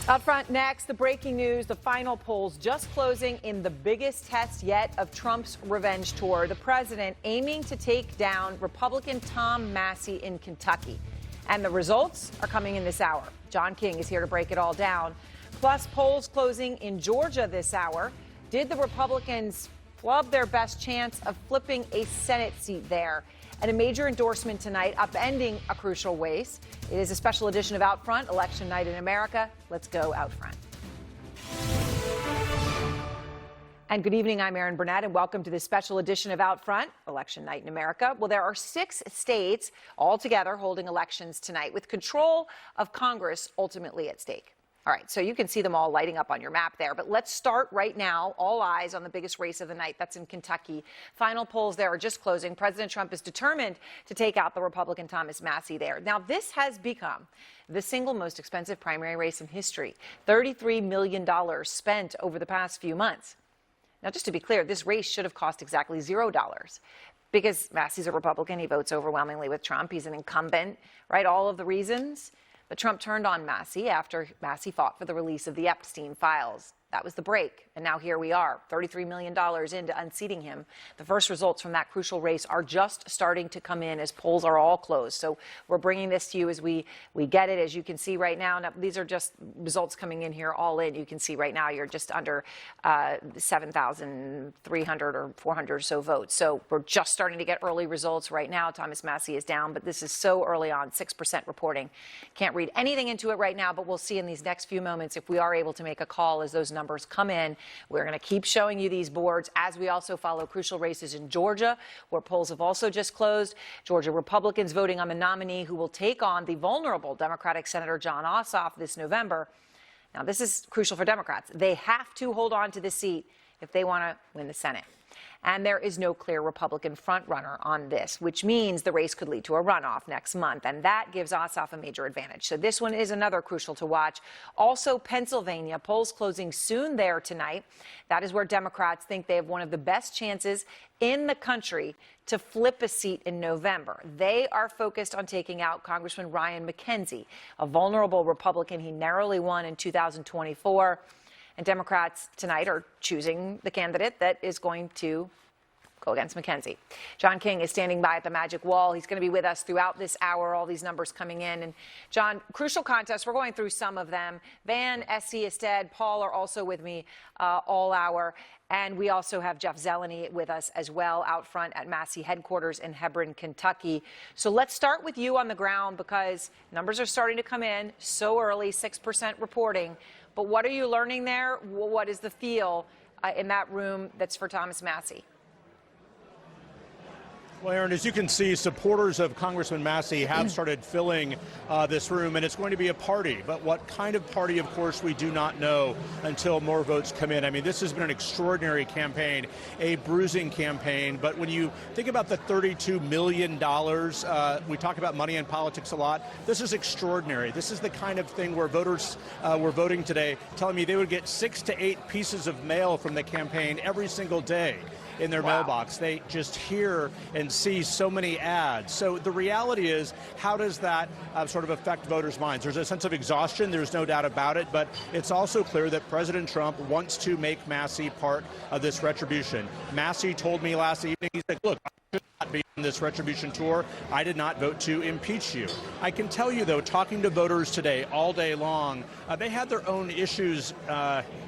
Out front next, the breaking news, the final polls just closing in the biggest test yet of Trump's revenge tour. The president aiming to take down Republican Tom Massie in Kentucky. And the results are coming in this hour. John King is here to break it all down. Plus, polls closing in Georgia this hour. Did the Republicans flub their best chance of flipping a Senate seat there? And a major endorsement tonight, upending a crucial race. It is a special edition of Out Front, Election Night in America. Let's go out front. And good evening, I'm Erin Burnett, and welcome to this special edition of Out Front, Election Night in America. Well, there are 6 states altogether holding elections tonight, with control of Congress ultimately at stake. All right, so you can see them all lighting up on your map there. But let's start right now. All eyes on the biggest race of the night. That's in Kentucky. Final polls there are just closing. President Trump is determined to take out the Republican Thomas Massie there. Now, this has become the single most expensive primary race in history. $33 million spent over the past few months. Now, just to be clear, this race should have cost exactly $0 because Massie's a Republican. He votes overwhelmingly with Trump. He's an incumbent, right? All of the reasons. But Trump turned on Massie after Massie fought for the release of the Epstein files. That was the break. And now here we are, $33 million into unseating him. The first results from that crucial race are just starting to come in as polls are all closed. So we're bringing this to you as we get it. As you can see right now, these are just results coming in here all in. You can see right now you're just under 7,300 or 400 or so votes. So we're just starting to get early results right now. Thomas Massie is down, but this is so early on, 6% reporting. Can't read anything into it right now, but we'll see in these next few moments if we are able to make a call as those numbers come in. We're going to keep showing you these boards as we also follow crucial races in Georgia, where polls have also just closed. Georgia Republicans voting on the nominee who will take on the vulnerable Democratic Senator Jon Ossoff this November. Now, this is crucial for Democrats. They have to hold on to the seat if they want to win the Senate. And there is no clear Republican frontrunner on this, which means the race could lead to a runoff next month. And that gives Ossoff a major advantage. So this one is another crucial to watch. Also, Pennsylvania, polls closing soon there tonight. That is where Democrats think they have one of the best chances in the country to flip a seat in November. They are focused on taking out Congressman Ryan McKenzie, a vulnerable Republican. He narrowly won in 2024. And Democrats tonight are choosing the candidate that is going to go against McKenzie. John King is standing by at the magic wall. He's going to be with us throughout this hour, all these numbers coming in. And John, crucial contests, we're going through some of them. Van, Essie, Ested, Paul are also with me all hour. And we also have Jeff Zeleny with us as well out front at Massie headquarters in Hebron, Kentucky. So let's start with you on the ground because numbers are starting to come in so early, 6% reporting. But what are you learning there? What is the feel in that room that's for Thomas Massie? Well, Aaron, as you can see, supporters of Congressman Massie have started filling this room, and it's going to be a party. But what kind of party, of course, we do not know until more votes come in. I mean, this has been an extraordinary campaign, a bruising campaign. But when you think about the $32 million, we talk about money in politics a lot. This is extraordinary. This is the kind of thing where voters were voting today, telling me they would get 6 to 8 pieces of mail from the campaign every single day in their mailbox. They just hear and see so many ads. So the reality is, how does that sort of affect voters' minds? There's a sense of exhaustion, there's no doubt about it, but it's also clear that President Trump wants to make Massie part of this retribution. Massie told me last evening, he said, look, I should not be on this retribution tour. I did not vote to impeach you. I can tell you, though, talking to voters today all day long, they had their own issues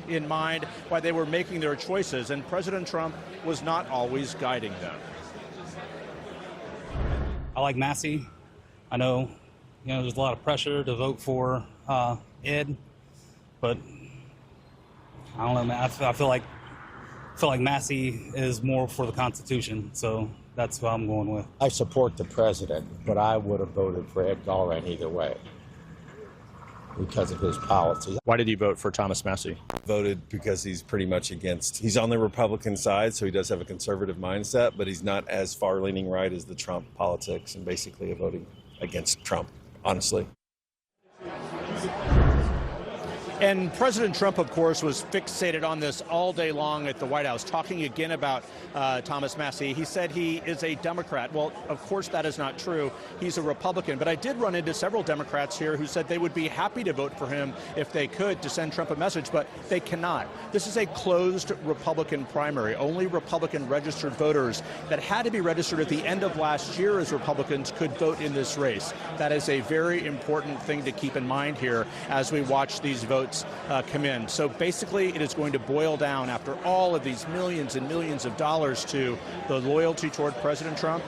in mind why they were making their choices, and President Trump was not always guiding them. I like Massie. I know, there's a lot of pressure to vote for Ed, but I don't know, man. I feel like Massie is more for the Constitution, so that's what I'm going with. I support the president, but I would have voted for Ed Galbraith either way because of his policies. Why did you vote for Thomas Massie? Voted because he's pretty much he's on the Republican side, so he does have a conservative mindset, but he's not as far-leaning right as the Trump politics and basically voting against Trump, honestly. And President Trump, of course, was fixated on this all day long at the White House, talking again about Thomas Massie. He said he is a Democrat. Well, of course, that is not true. He's a Republican. But I did run into several Democrats here who said they would be happy to vote for him if they could to send Trump a message, but they cannot. This is a closed Republican primary. Only Republican registered voters that had to be registered at the end of last year as Republicans could vote in this race. That is a very important thing to keep in mind here as we watch these votes come in. So basically, it is going to boil down, after all of these millions and millions of dollars, to the loyalty toward President Trump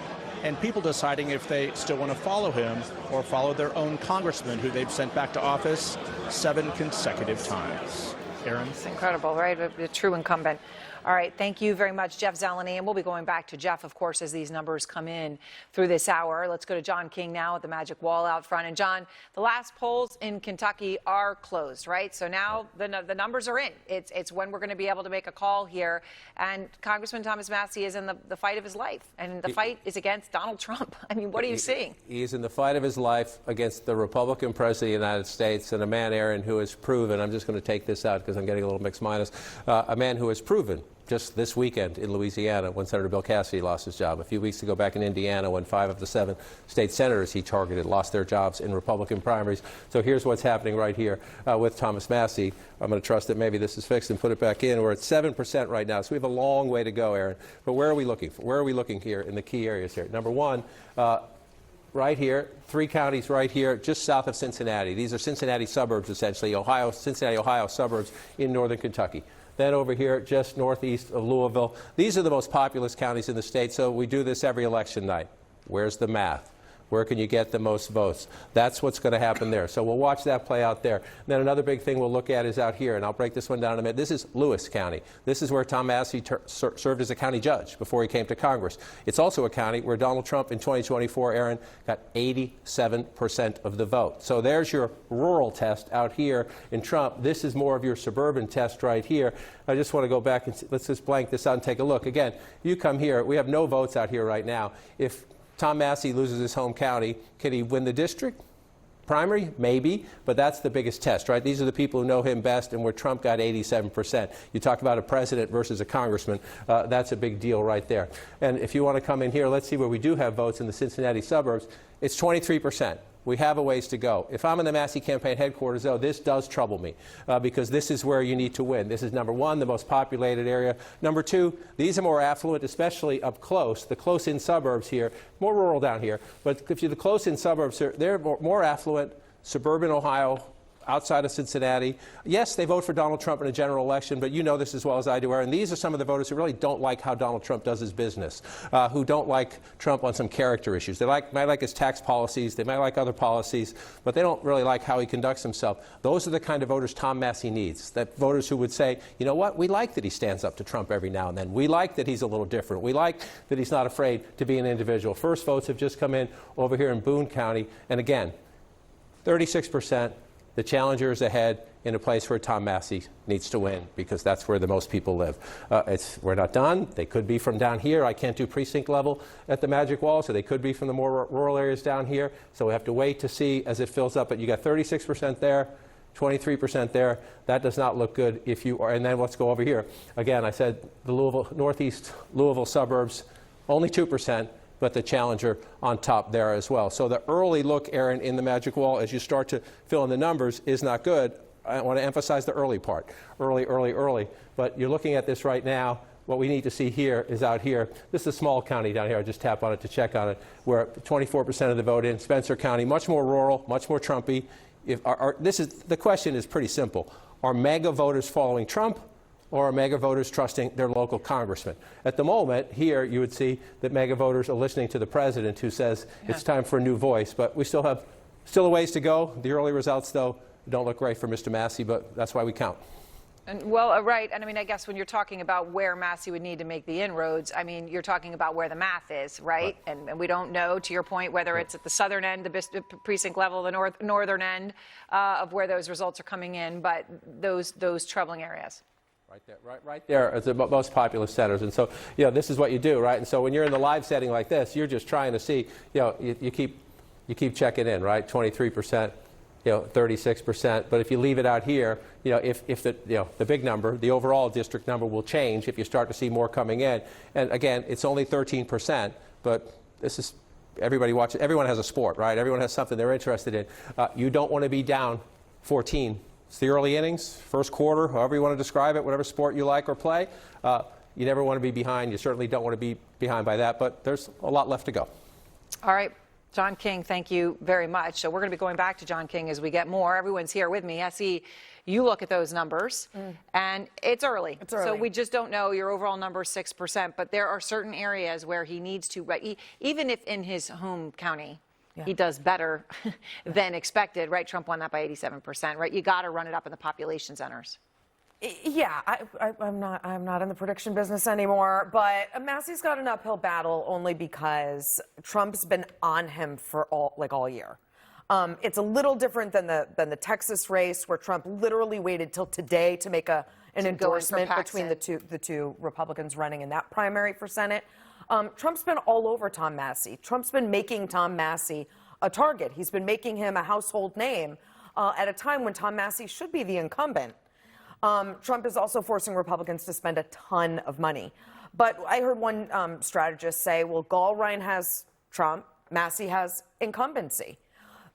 and people deciding if they still want to follow him or follow their own congressman who they've sent back to office 7 consecutive times. Aaron? It's incredible, right? A true incumbent. All right, thank you very much, Jeff Zeleny. And we'll be going back to Jeff, of course, as these numbers come in through this hour. Let's go to John King now at the Magic Wall out front. And John, the last polls in Kentucky are closed, right? So now the numbers are in. It's when we're going to be able to make a call here. And Congressman Thomas Massie is in the fight of his life. And the fight is against Donald Trump. I mean, what are you seeing? He is in the fight of his life against the Republican president of the United States, and a man, Aaron, who has proven, I'm just going to take this out because I'm getting a little mixed minus, a man who has proven just this weekend in Louisiana when Senator Bill Cassidy lost his job. A few weeks ago back in Indiana when 5 of the 7 state senators he targeted lost their jobs in Republican primaries. So here's what's happening right here with Thomas Massie. I'm going to trust that maybe this is fixed and put it back in. We're at 7% right now, so we have a long way to go, Aaron. But where are we looking for? Where are we looking here in the key areas here? Number one, right here, 3 counties right here, just south of Cincinnati. These are Cincinnati suburbs, essentially, Cincinnati, Ohio suburbs in northern Kentucky. Then over here, just northeast of Louisville. These are the most populous counties in the state, so we do this every election night. Where's the math? Where can you get the most votes? That's what's going to happen there. So we'll watch that play out there. And then another big thing we'll look at is out here, and I'll break this one down in a minute. This is Lewis County. This is where Tom Massie served as a county judge before he came to Congress. It's also a county where Donald Trump in 2024, Aaron, got 87% of the vote. So there's your rural test out here in Trump. This is more of your suburban test right here. I just want to go back and let's just blank this out and take a look. Again, you come here. We have no votes out here right now. If Tom Massie loses his home county, can he win the district? Primary? Maybe, but that's the biggest test, right? These are the people who know him best, and where Trump got 87%. You talk about a president versus a congressman, that's a big deal right there. And if you want to come in here, let's see where we do have votes in the Cincinnati suburbs. It's 23%. We have a ways to go. If I'm in the Massie campaign headquarters, though, this does trouble me because this is where you need to win. This is, number one, the most populated area. Number two, these are more affluent, especially up close, the close-in suburbs here, more rural down here. But if you're the close-in suburbs, they're more affluent, suburban Ohio, outside of Cincinnati. Yes, they vote for Donald Trump in a general election, but you know this as well as I do, Aaron. These are some of the voters who really don't like how Donald Trump does his business, who don't like Trump on some character issues. They might like his tax policies, they might like other policies, but they don't really like how he conducts himself. Those are the kind of voters Tom Massie needs, that voters who would say, you know what, we like that he stands up to Trump every now and then. We like that he's a little different. We like that he's not afraid to be an individual. First votes have just come in over here in Boone County, and again, 36%. The challenger is ahead in a place where Tom Massie needs to win because that's where the most people live. We're not done. They could be from down here. I can't do precinct level at the Magic Wall, so they could be from the more rural areas down here. So we have to wait to see as it fills up. But you got 36% there, 23% there. That does not look good if you are. And then let's go over here. Again, I said the northeast Louisville suburbs, only 2%. But the challenger on top there as well. So the early look, Aaron, in the Magic Wall, as you start to fill in the numbers, is not good. I want to emphasize the early part. Early. But you're looking at this right now. What we need to see here is out here. This is a small county down here. I just tap on it to check on it, where 24% of the vote in. Spencer County, much more rural, much more Trumpy. The question is pretty simple. Are MAGA voters following Trump? Or are MAGA voters trusting their local congressman? At the moment, here, you would see that MAGA voters are listening to the president who says it's time for a new voice. But we still have a ways to go. The early results, though, don't look great for Mr. Massie, but that's why we count. And, well, right. And I mean, I guess when you're talking about where Massie would need to make the inroads, I mean, you're talking about where the math is, right? And we don't know, to your point, whether it's at the southern end, the precinct level, the northern end of where those results are coming in, but those troubling areas. Right there are the most populous centers. And so, this is what you do, right? And so when you're in the live setting like this, you're just trying to see, you keep checking in, right? 23%, 36%. But if you leave it out here, if the big number, the overall district number will change if you start to see more coming in. And again, it's only 13%, but this is everybody watches. Everyone has a sport, right? Everyone has something they're interested in. You don't want to be down 14. It's the early innings, first quarter, however you want to describe it, whatever sport you like or play. You never want to be behind. You certainly don't want to be behind by that, but there's a lot left to go. All right. John King, thank you very much. So we're going to be going back to John King as we get more. Everyone's here with me. I see you look at those numbers, and it's early. It's early. So we just don't know your overall number, 6%, but there are certain areas where he needs to, even if in his home county, he does better than expected, right? Trump won that by 87%, right? You got to run it up in the population centers. Yeah, I'm not in the prediction business anymore, but Massie's got an uphill battle only because Trump's been on him for all year. It's a little different than the Texas race, where Trump literally waited till today to make an endorsement between the two Republicans running in that primary for Senate. Trump's been all over Tom Massie. Trump's been making Tom Massie a target. He's been making him a household name at a time when Tom Massie should be the incumbent. Trump is also forcing Republicans to spend a ton of money. But I heard one strategist say, well, Gallrein has Trump, Massie has incumbency.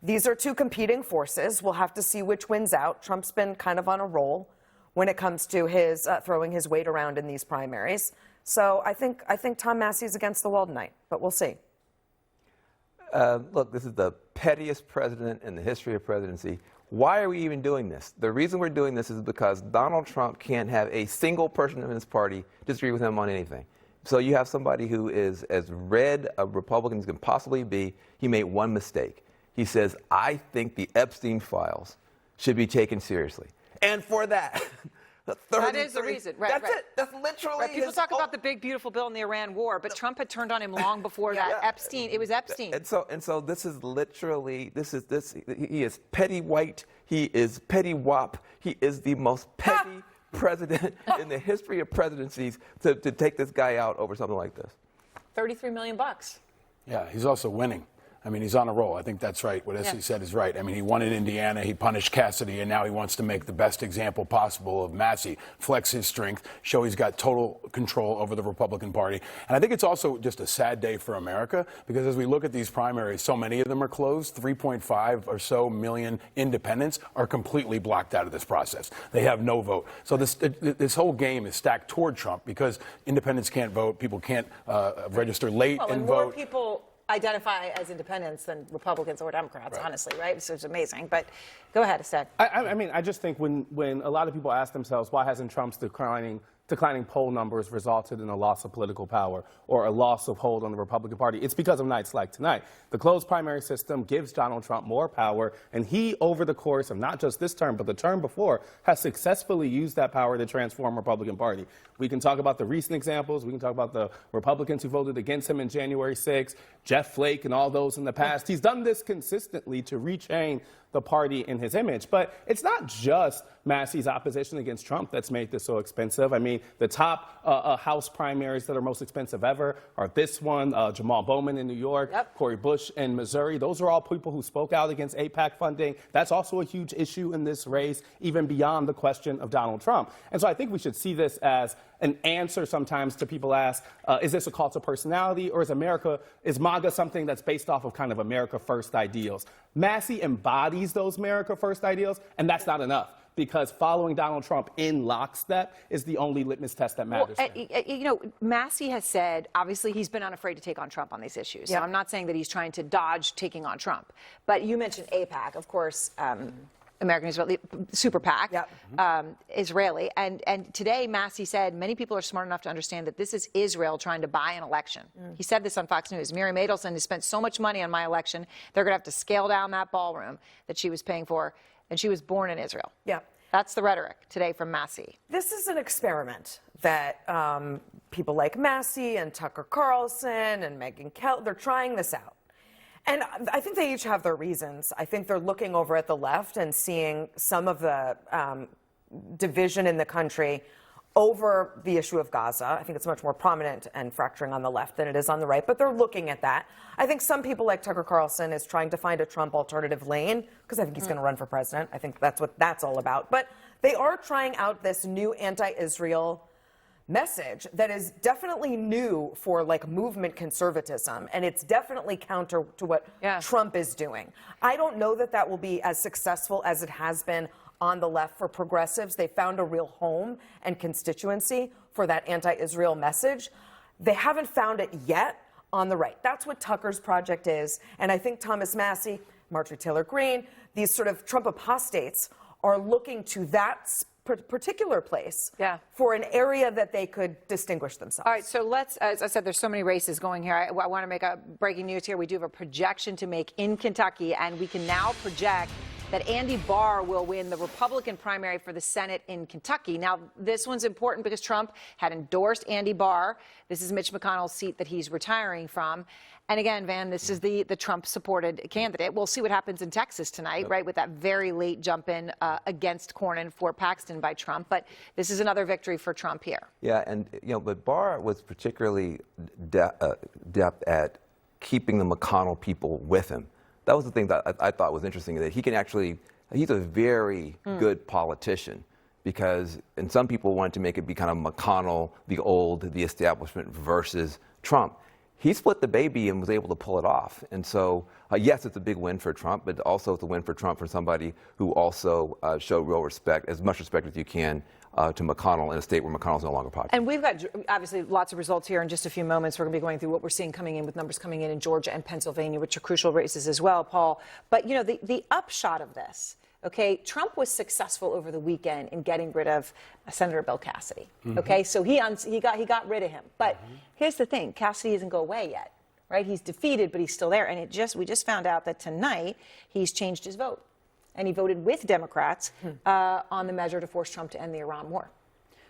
These are two competing forces. We'll have to see which wins out. Trump's been kind of on a roll when it comes to his throwing his weight around in these primaries. So I think Tom Massie's against the wall tonight, but we'll see. Look, this is the pettiest president in the history of presidency. Why are we even doing this? The reason we're doing this is because Donald Trump can't have a single person in his party disagree with him on anything. So you have somebody who is as red a Republican as can possibly be. He made one mistake. He says, I think the Epstein files should be taken seriously. And for that, that is the reason. Right, that's it. That's literally right. People talk about the big, beautiful bill in the Iran war, but Trump had turned on him long before that. Epstein, it was Epstein. And so this is literally, he is petty white. He is petty wop. He is the most petty president in the history of presidencies to take this guy out over something like this. $33 million. Yeah, he's also winning. I mean, he's on a roll. I think that's right. What Essie said is right. I mean, he won in Indiana. He punished Cassidy, and now he wants to make the best example possible of Massie, flex his strength, show he's got total control over the Republican Party. And I think it's also just a sad day for America, because as we look at these primaries, so many of them are closed. 3.5 or so million independents are completely blocked out of this process. They have no vote. So this whole game is stacked toward Trump because independents can't vote. People can't register late and vote. More people identify as independents than Republicans or Democrats, honestly, right? So it's amazing. But go ahead, Asad. I mean, I just think when a lot of people ask themselves, why hasn't Trump's declining poll numbers resulted in a loss of political power or a loss of hold on the Republican Party? It's because of nights like tonight. The closed primary system gives Donald Trump more power, and he, over the course of not just this term, but the term before, has successfully used that power to transform the Republican Party. We can talk about the recent examples. We can talk about the Republicans who voted against him in January 6th, Jeff Flake, and all those in the past. He's done this consistently to retrain the party in his image. But it's not just Massie's opposition against Trump that's made this so expensive. I mean, the top House primaries that are most expensive ever are this one, Jamal Bowman in New York, Cori Bush in Missouri. Those are all people who spoke out against AIPAC funding. That's also a huge issue in this race, even beyond the question of Donald Trump. And so I think we should see this as an answer sometimes to people ask, is this a cult of personality, or is MAGA something that's based off of kind of America First ideals? Massie embodies those America First ideals, and that's not enough, because following Donald Trump in lockstep is the only litmus test that matters. Well, Massie has said, obviously, he's been unafraid to take on Trump on these issues. So I'm not saying that he's trying to dodge taking on Trump. But you mentioned AIPAC, of course, American Israeli Super PAC, Israeli. And today, Massie said many people are smart enough to understand that this is Israel trying to buy an election. He said this on Fox News. Miriam Adelson has spent so much money on my election, they're going to have to scale down that ballroom that she was paying for. And she was born in Israel. Yeah. That's the rhetoric today from Massie. This is an experiment that people like Massie and Tucker Carlson and Megyn Kelly, they're trying this out. And I think they each have their reasons. I think they're looking over at the left and seeing some of the division in the country over the issue of Gaza. I think it's much more prominent and fracturing on the left than it is on the right, but they're looking at that. I think some people like Tucker Carlson is trying to find a Trump alternative lane because I think he's going to run for president. I think that's what that's all about. But they are trying out this new anti-Israel message that is definitely new for like movement conservatism, and it's definitely counter to what Trump is doing. I don't know that that will be as successful as it has been on the left for progressives. They found a real home and constituency for that anti-Israel message. They haven't found it yet on the right. That's what Tucker's project is, and I think Thomas Massie, Marjorie Taylor Greene, these sort of Trump apostates are looking to that particular place for an area that they could distinguish themselves. All right, so let's, as I said, there's so many races going here. I want to make a breaking news here. We do have a projection to make in Kentucky, and we can now project that Andy Barr will win the Republican primary for the Senate in Kentucky. Now, this one's important because Trump had endorsed Andy Barr. This is Mitch McConnell's seat that he's retiring from. And again, Van, this is the Trump-supported candidate. We'll see what happens in Texas tonight, right, with that very late jump in against Cornyn for Paxton by Trump. But this is another victory for Trump here. Yeah, and, but Barr was particularly adept at keeping the McConnell people with him. That was the thing that I thought was interesting, that he can actually, he's a very good politician, because, and some people wanted to make it be kind of McConnell, the establishment versus Trump. He split the baby and was able to pull it off. And so, yes, it's a big win for Trump, but also it's a win for Trump for somebody who also showed real respect, as much respect as you can, to McConnell in a state where McConnell's no longer popular. And we've got, obviously, lots of results here in just a few moments. We're going to be going through what we're seeing coming in with numbers coming in Georgia and Pennsylvania, which are crucial races as well, Paul. But, the upshot of this, okay, Trump was successful over the weekend in getting rid of Senator Bill Cassidy. Okay, so he got rid of him. But here's the thing, Cassidy doesn't go away yet, right? He's defeated, but he's still there. And we just found out that tonight he's changed his vote. And he voted with Democrats on the measure to force Trump to end the Iran war.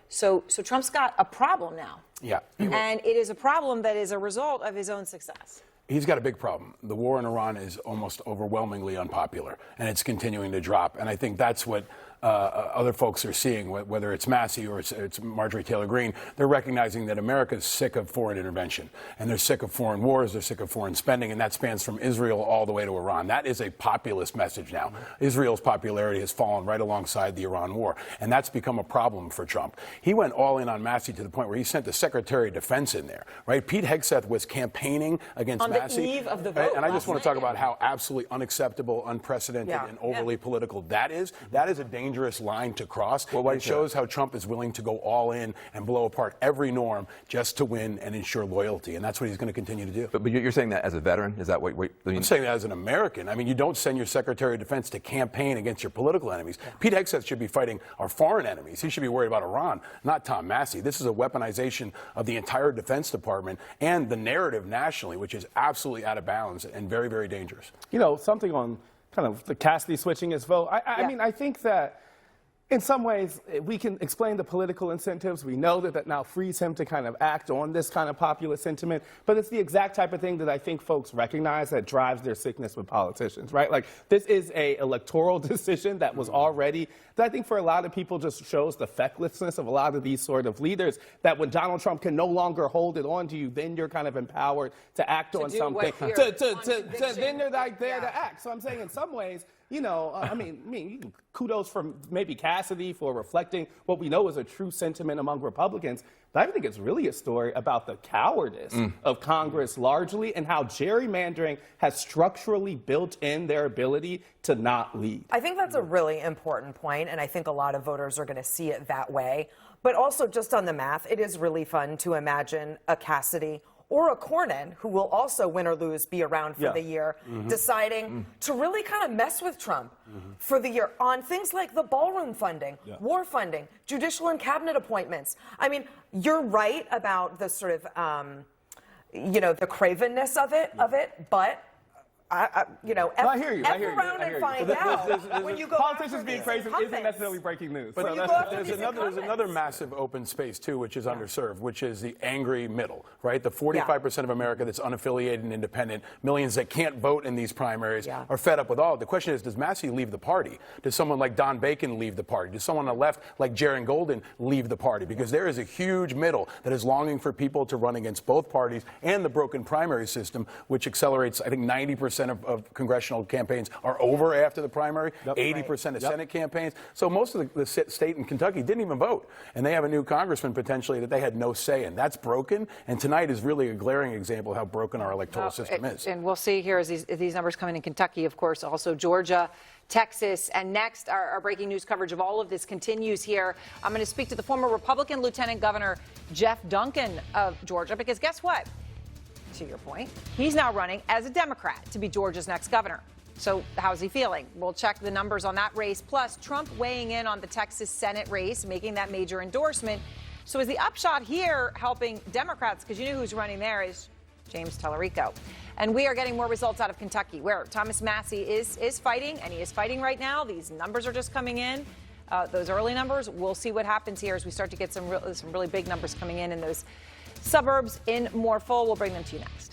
So Trump's got a problem now. Yeah. And it is a problem that is a result of his own success. He's got a big problem. The war in Iran is almost overwhelmingly unpopular, and it's continuing to drop. And I think that's what other folks are seeing, whether it's Massie or it's Marjorie Taylor Greene. They're recognizing that America's sick of foreign intervention, and they're sick of foreign wars, they're sick of foreign spending, and that spans from Israel all the way to Iran. That is a populist message now. Israel's popularity has fallen right alongside the Iran war, and that's become a problem for Trump. He went all in on Massie to the point where he sent the Secretary of Defense in there, right? Pete Hegseth was campaigning against Massie. On the eve of the vote. And I just want to talk about how absolutely unacceptable, unprecedented, and overly political that is. That is a dangerous line to cross. Well, it shows how Trump is willing to go all in and blow apart every norm just to win and ensure loyalty, and that's what he's going to continue to do. But you're saying that as a veteran? Is that what you mean? I'm saying that as an American. I mean, you don't send your Secretary of Defense to campaign against your political enemies. Pete Hegseth should be fighting our foreign enemies. He should be worried about Iran, not Tom Massie. This is a weaponization of the entire Defense Department and the narrative nationally, which is absolutely out of bounds and very, very dangerous. Something on kind of the Cassidy switching his vote. I mean, I think that in some ways, we can explain the political incentives. We know that now frees him to kind of act on this kind of popular sentiment. But it's the exact type of thing that I think folks recognize that drives their sickness with politicians, right? Like, this is a electoral decision that was already, that I think for a lot of people just shows the fecklessness of a lot of these sort of leaders, that when Donald Trump can no longer hold it on to you, then you're kind of empowered to act on something. Then they're like there to act. So I'm saying in some ways, I mean, kudos for maybe Cassidy for reflecting what we know is a true sentiment among Republicans. But I think it's really a story about the cowardice of Congress largely, and how gerrymandering has structurally built in their ability to not lead. I think that's a really important point, and I think a lot of voters are going to see it that way. But also, just on the math, it is really fun to imagine a Cassidy or a Cornyn, who will also win or lose be around for the year, deciding to really kind of mess with Trump for the year on things like the ballroom funding, war funding, judicial and cabinet appointments. I mean, you're right about the sort of, the cravenness of it, but I hear you. I hear you. around I hear and you. find out when you go Politicians after being these crazy isn't incumbents. necessarily breaking news. But So there's another massive open space, too, which is underserved, which is the angry middle, right? The 45% of America that's unaffiliated and independent, millions that can't vote in these primaries are fed up with all. The question is, does Massie leave the party? Does someone like Don Bacon leave the party? Does someone on the left like Jaron Golden leave the party? Because there is a huge middle that is longing for people to run against both parties and the broken primary system, which accelerates, I think, 90% of congressional campaigns are over after the primary, 80% of Senate campaigns. So most of the state in Kentucky didn't even vote. And they have a new congressman potentially that they had no say in. That's broken. And tonight is really a glaring example of how broken our electoral system is. And we'll see here as these numbers come in Kentucky, of course, also Georgia, Texas. And next, our breaking news coverage of all of this continues here. I'm going to speak to the former Republican Lieutenant Governor Jeff Duncan of Georgia, because guess what? To your point, he's now running as a Democrat to be Georgia's next governor. So how's he feeling? We'll check the numbers on that race. Plus, Trump weighing in on the Texas Senate race, making that major endorsement. So is the upshot here helping Democrats? Because you know who's running there is James Tallarico. And we are getting more results out of Kentucky, where Thomas Massie is fighting, and he is fighting right now. These numbers are just coming in. Those early numbers. We'll see what happens here as we start to get some really big numbers coming in those suburbs in more full. We'll bring them to you next.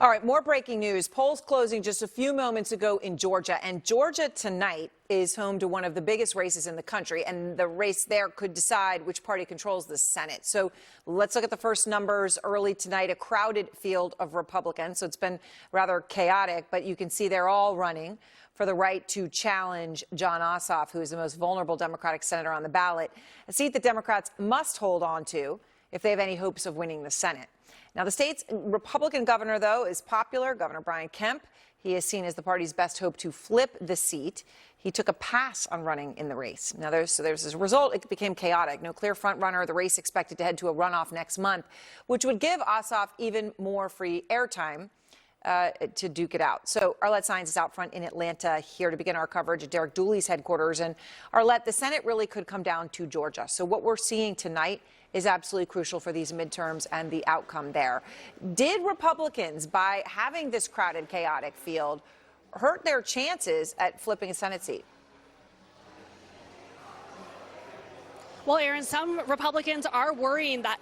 All right, more breaking news. Polls closing just a few moments ago in Georgia. And Georgia tonight is home to one of the biggest races in the country. And the race there could decide which party controls the Senate. So let's look at the first numbers early tonight. A crowded field of Republicans. So it's been rather chaotic, but you can see they're all running for the right to challenge Jon Ossoff, who is the most vulnerable Democratic senator on the ballot, a seat that Democrats must hold on to if they have any hopes of winning the Senate. Now, the state's Republican governor, though, is popular, Governor Brian Kemp. He is seen as the party's best hope to flip the seat. He took a pass on running in the race. Now, there's as a result, it became chaotic. No clear front runner. The race expected to head to a runoff next month, which would give Ossoff even more free airtime to duke it out. So Arlette Saenz is out front in Atlanta here to begin our coverage at Derek Dooley's headquarters. And Arlette, the Senate really could come down to Georgia. So what we're seeing tonight is absolutely crucial for these midterms and the outcome there. Did Republicans, by having this crowded, chaotic field, hurt their chances at flipping a Senate seat? Well, Aaron, some Republicans are worrying that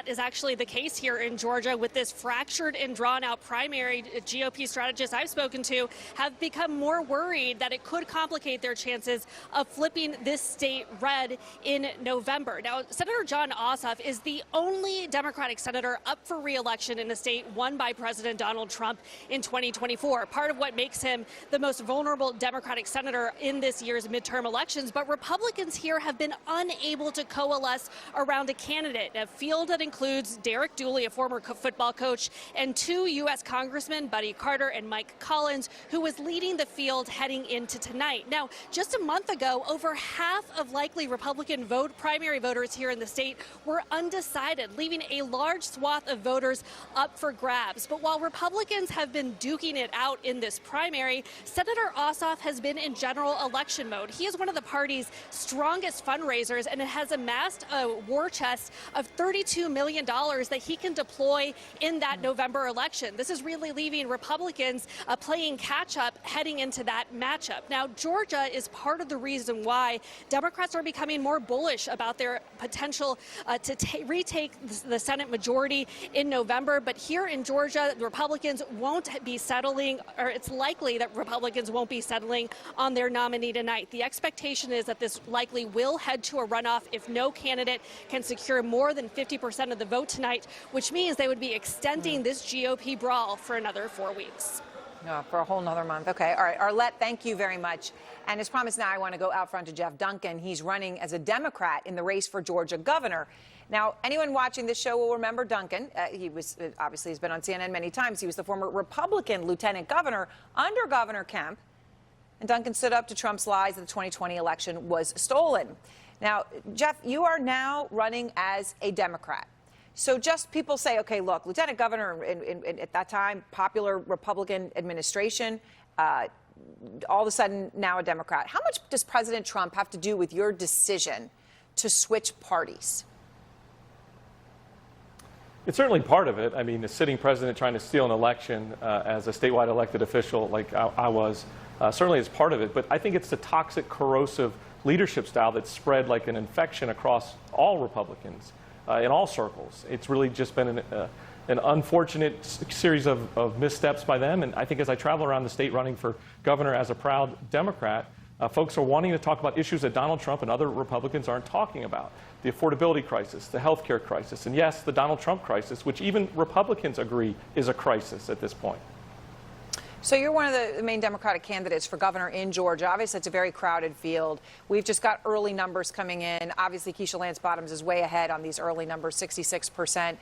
is actually the case here in Georgia with this fractured and drawn-out primary. GOP strategists I've spoken to have become more worried that it could complicate their chances of flipping this state red in November. Now, Senator Jon Ossoff is the only Democratic senator up for re-election in a state won by President Donald Trump in 2024. Part of what makes him the most vulnerable Democratic senator in this year's midterm elections. But Republicans here have been unable to coalesce around a candidate, a field that includes Derek Dooley, a former football coach, and two U.S. congressmen, Buddy Carter and Mike Collins, who was leading the field heading into tonight. Now, just a month ago, over half of likely Republican primary voters here in the state were undecided, leaving a large swath of voters up for grabs. But while Republicans have been duking it out in this primary, Senator Ossoff has been in general election mode. He is one of the party's strongest fundraisers and has amassed a war chest of $32 million that he can deploy in that November election. This is really leaving Republicans playing catch-up heading into that matchup. Now, Georgia is part of the reason why Democrats are becoming more bullish about their potential to retake the Senate majority in November. But here in Georgia, the Republicans won't be settling, or it's likely that Republicans won't be settling on their nominee tonight. The expectation is that this likely will head to a runoff if no candidate can secure more than 50% of the vote tonight, which means they would be extending this GOP brawl for another 4 weeks. For a whole nother month. Okay. All right. Arlette, thank you very much. And as promised, now I want to go out front to Jeff Duncan. He's running as a Democrat in the race for Georgia governor. Now, anyone watching this show will remember Duncan. He was obviously has been on CNN many times. He was the former Republican lieutenant governor under Governor Kemp. And Duncan stood up to Trump's lies that the 2020 election was stolen. Now, Jeff, you are now running as a Democrat. So just people say, okay, look, lieutenant governor at that time, popular Republican administration, all of a sudden now a Democrat. How much does President Trump have to do with your decision to switch parties? It's certainly part of it. I mean, a sitting president trying to steal an election as a statewide elected official like I was certainly is part of it. But I think it's the toxic, corrosive leadership style that's spread like an infection across all Republicans in all circles. It's really just been an unfortunate series of missteps by them. And I think as I travel around the state running for governor as a proud Democrat, folks are wanting to talk about issues that Donald Trump and other Republicans aren't talking about. The affordability crisis, the health care crisis, and yes, the Donald Trump crisis, which even Republicans agree is a crisis at this point. So you're one of the main Democratic candidates for governor in Georgia. Obviously, it's a very crowded field. We've just got early numbers coming in. Obviously, Keisha Lance Bottoms is way ahead on these early numbers, 66%.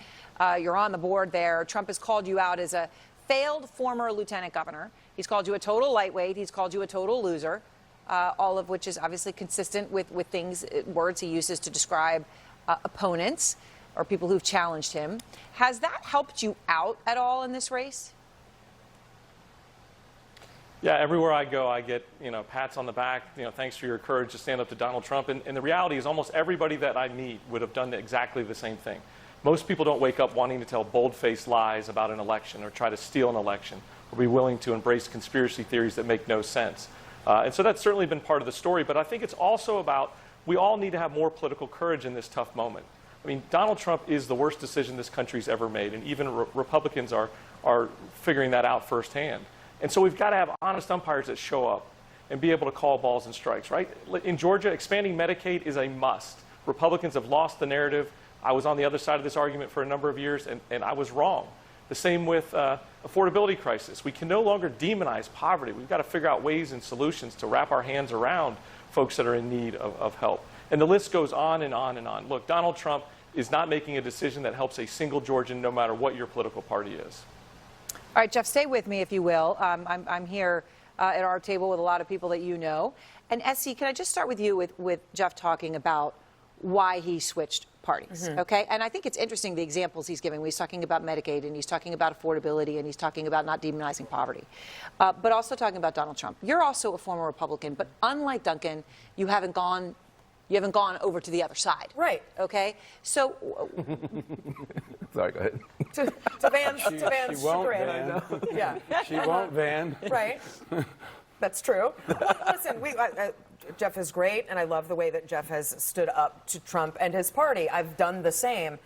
You're on the board there. Trump has called you out as a failed former lieutenant governor. He's called you a total lightweight. He's called you a total loser. All of which is obviously consistent with words he uses to describe opponents or people who've challenged him. Has that helped you out at all in this race? Yeah, everywhere I go, I get, pats on the back, thanks for your courage to stand up to Donald Trump. And the reality is almost everybody that I meet would have done exactly the same thing. Most people don't wake up wanting to tell bold-faced lies about an election or try to steal an election or be willing to embrace conspiracy theories that make no sense. And so that's certainly been part of the story. But I think it's also about we all need to have more political courage in this tough moment. I mean, Donald Trump is the worst decision this country's ever made. And even Republicans are figuring that out firsthand. And so we've got to have honest umpires that show up and be able to call balls and strikes, right? In Georgia, expanding Medicaid is a must. Republicans have lost the narrative. I was on the other side of this argument for a number of years, and I was wrong. The same with affordability crisis. We can no longer demonize poverty. We've got to figure out ways and solutions to wrap our hands around folks that are in need of help. And the list goes on and on and on. Look, Donald Trump is not making a decision that helps a single Georgian, no matter what your political party is. All right, Jeff, stay with me, if you will. I'm here at our table with a lot of people that you know. And Essie, can I just start with you with Jeff talking about why he switched parties, okay? And I think it's interesting the examples he's giving. He's talking about Medicaid, and he's talking about affordability, and he's talking about not demonizing poverty, but also talking about Donald Trump. You're also a former Republican, but unlike Duncan, you haven't gone over to the other side. Right. Okay? So... Sorry, go ahead. To Vance, She won't, chagrin. Van. Yeah. She won't, Van. Right. That's true. Well, listen, Jeff is great, and I love the way that Jeff has stood up to Trump and his party. I've done the same.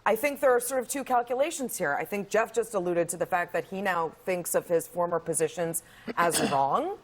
I think there are sort of two calculations here. I think Jeff just alluded to the fact that he now thinks of his former positions as wrong.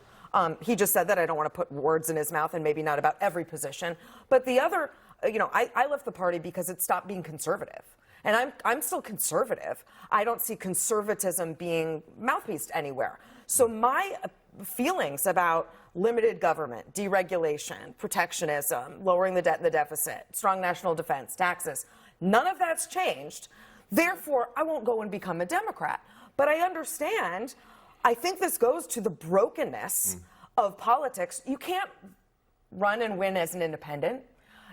He just said that. I don't want to put words in his mouth, and maybe not about every position. But the other, I left the party because it stopped being conservative. And I'm still conservative. I don't see conservatism being mouthpieced anywhere. So my feelings about limited government, deregulation, protectionism, lowering the debt and the deficit, strong national defense, taxes, none of that's changed. Therefore, I won't go and become a Democrat. But I understand, I think this goes to the brokenness of politics. You can't run and win as an independent.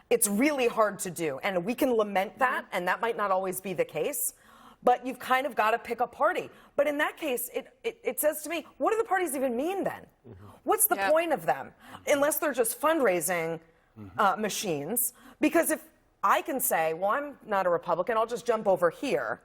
It's really hard to do, and we can lament that, and that might not always be the case, but you've kind of got to pick a party. But in that case, it says to me, what do the parties even mean then? What's the point of them? Unless they're just fundraising machines. Because if I can say, well, I'm not a Republican, I'll just jump over here,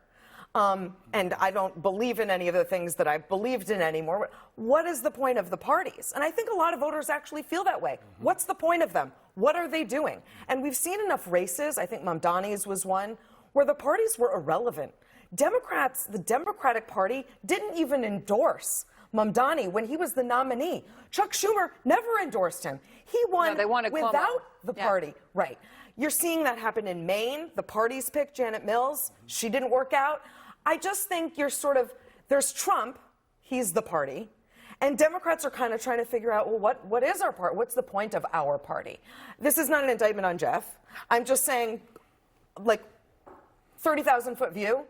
and I don't believe in any of the things that I've believed in anymore, what is the point of the parties? And I think a lot of voters actually feel that way. What's the point of them? What are they doing? And we've seen enough races, I think Mamdani's was one, where the parties were irrelevant. Democrats, the Democratic Party, didn't even endorse Mamdani when he was the nominee. Chuck Schumer never endorsed him. He won without the party. Right. You're seeing that happen in Maine. The parties picked Janet Mills. She didn't work out. I just think there's Trump. He's the party. And Democrats are kind of trying to figure out, well, what is our party? What's the point of our party? This is not an indictment on Jeff. I'm just saying, like, 30,000-foot view.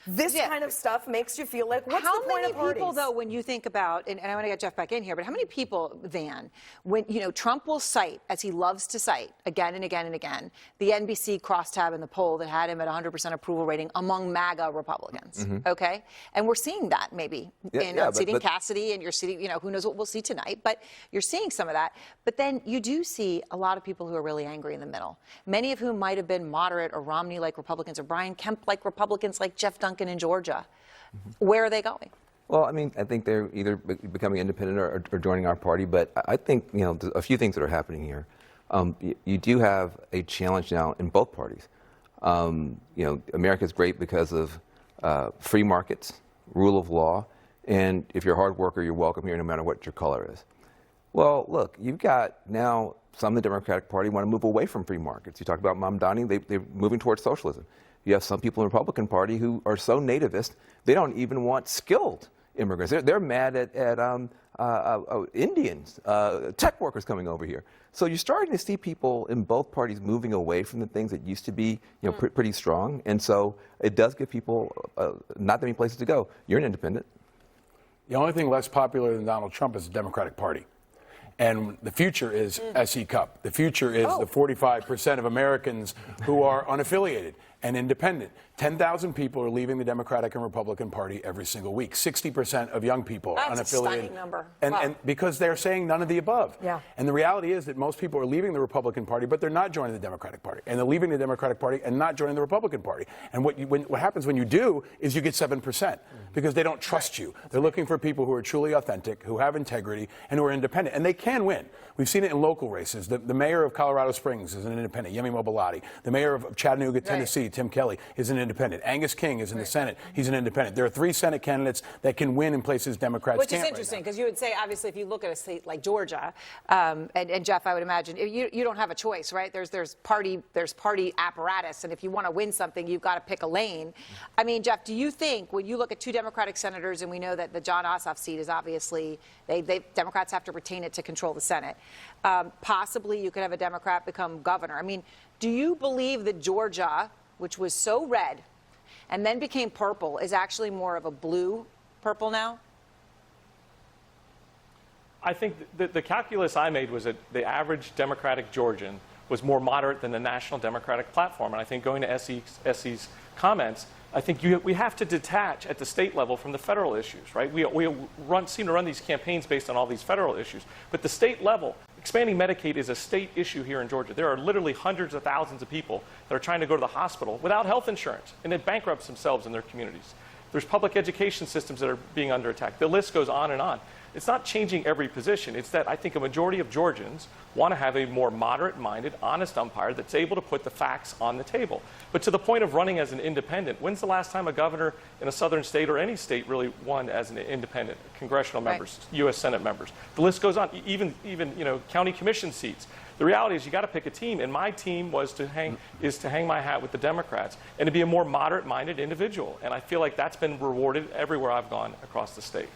This kind of stuff makes you feel like, what's the point of parties? How many people, though, when you think about, and I want to get Jeff back in here, but how many people, Van, when, Trump will cite, as he loves to cite again and again and again, the NBC crosstab in the poll that had him at 100% approval rating among MAGA Republicans, okay? And we're seeing that maybe in seating Cassidy, and you're seating, who knows what we'll see tonight, but you're seeing some of that. But then you do see a lot of people who are really angry in the middle, many of whom might have been moderate or Romney-like Republicans or Brian Kemp-like Republicans like Jeff Duncan in Georgia. Where are they going? Well, I mean, I think they're either becoming independent or joining our party. But I think, there's a few things that are happening here. You do have a challenge now in both parties. America's great because of free markets, rule of law, and if you're a hard worker, you're welcome here no matter what your color is. Well, look, you've got now some of the Democratic Party want to move away from free markets. You talk about Mamdani, they're moving towards socialism. You have some people in the Republican Party who are so nativist, they don't even want skilled immigrants. They're mad at Indians, tech workers coming over here. So you're starting to see people in both parties moving away from the things that used to be pretty strong. And so it does give people not that many places to go. You're an independent. The only thing less popular than Donald Trump is the Democratic Party. And the future is SE Cup. The future is the 45% of Americans who are unaffiliated and independent. 10,000 people are leaving the Democratic and Republican Party every single week. 60% of young people are unaffiliated. That's a stunning number. And because they're saying none of the above. Yeah. And the reality is that most people are leaving the Republican Party, but they're not joining the Democratic Party. And they're leaving the Democratic Party and not joining the Republican Party. And what happens when you do is you get 7% because they don't trust you. They're looking for people who are truly authentic, who have integrity, and who are independent. And they can win. We've seen it in local races. The mayor of Colorado Springs is an independent, Yemi Mobilati. The mayor of Chattanooga, Tennessee, Tim Kaine, is an independent. Angus King is in the Senate. He's an independent. There are 3 Senate candidates that can win in places Democrats can't. Which is interesting, because you would say, obviously, if you look at a state like Georgia, and Jeff, I would imagine, you don't have a choice, right? There's party apparatus, and if you want to win something, you've got to pick a lane. I mean, Jeff, do you think, when you look at 2 Democratic senators, and we know that the John Ossoff seat is obviously, Democrats have to retain it to control the Senate, possibly you could have a Democrat become governor. I mean, do you believe that Georgia, which was so red and then became purple, is actually more of a blue-purple now? I think the calculus I made was that the average Democratic Georgian was more moderate than the national Democratic platform. And I think going to SE's comments, I think we have to detach at the state level from the federal issues, right? We seem to run these campaigns based on all these federal issues. But the state level, expanding Medicaid is a state issue here in Georgia. There are literally hundreds of thousands of people that are trying to go to the hospital without health insurance, and it bankrupts themselves and their communities. There's public education systems that are being under attack. The list goes on and on. It's not changing every position. It's that I think a majority of Georgians want to have a more moderate-minded, honest umpire that's able to put the facts on the table. But to the point of running as an independent, when's the last time a governor in a southern state or any state really won as an independent? Congressional members, U.S. Senate members. The list goes on, even county commission seats. The reality is you got to pick a team, and my team is to hang my hat with the Democrats and to be a more moderate-minded individual. And I feel like that's been rewarded everywhere I've gone across the state.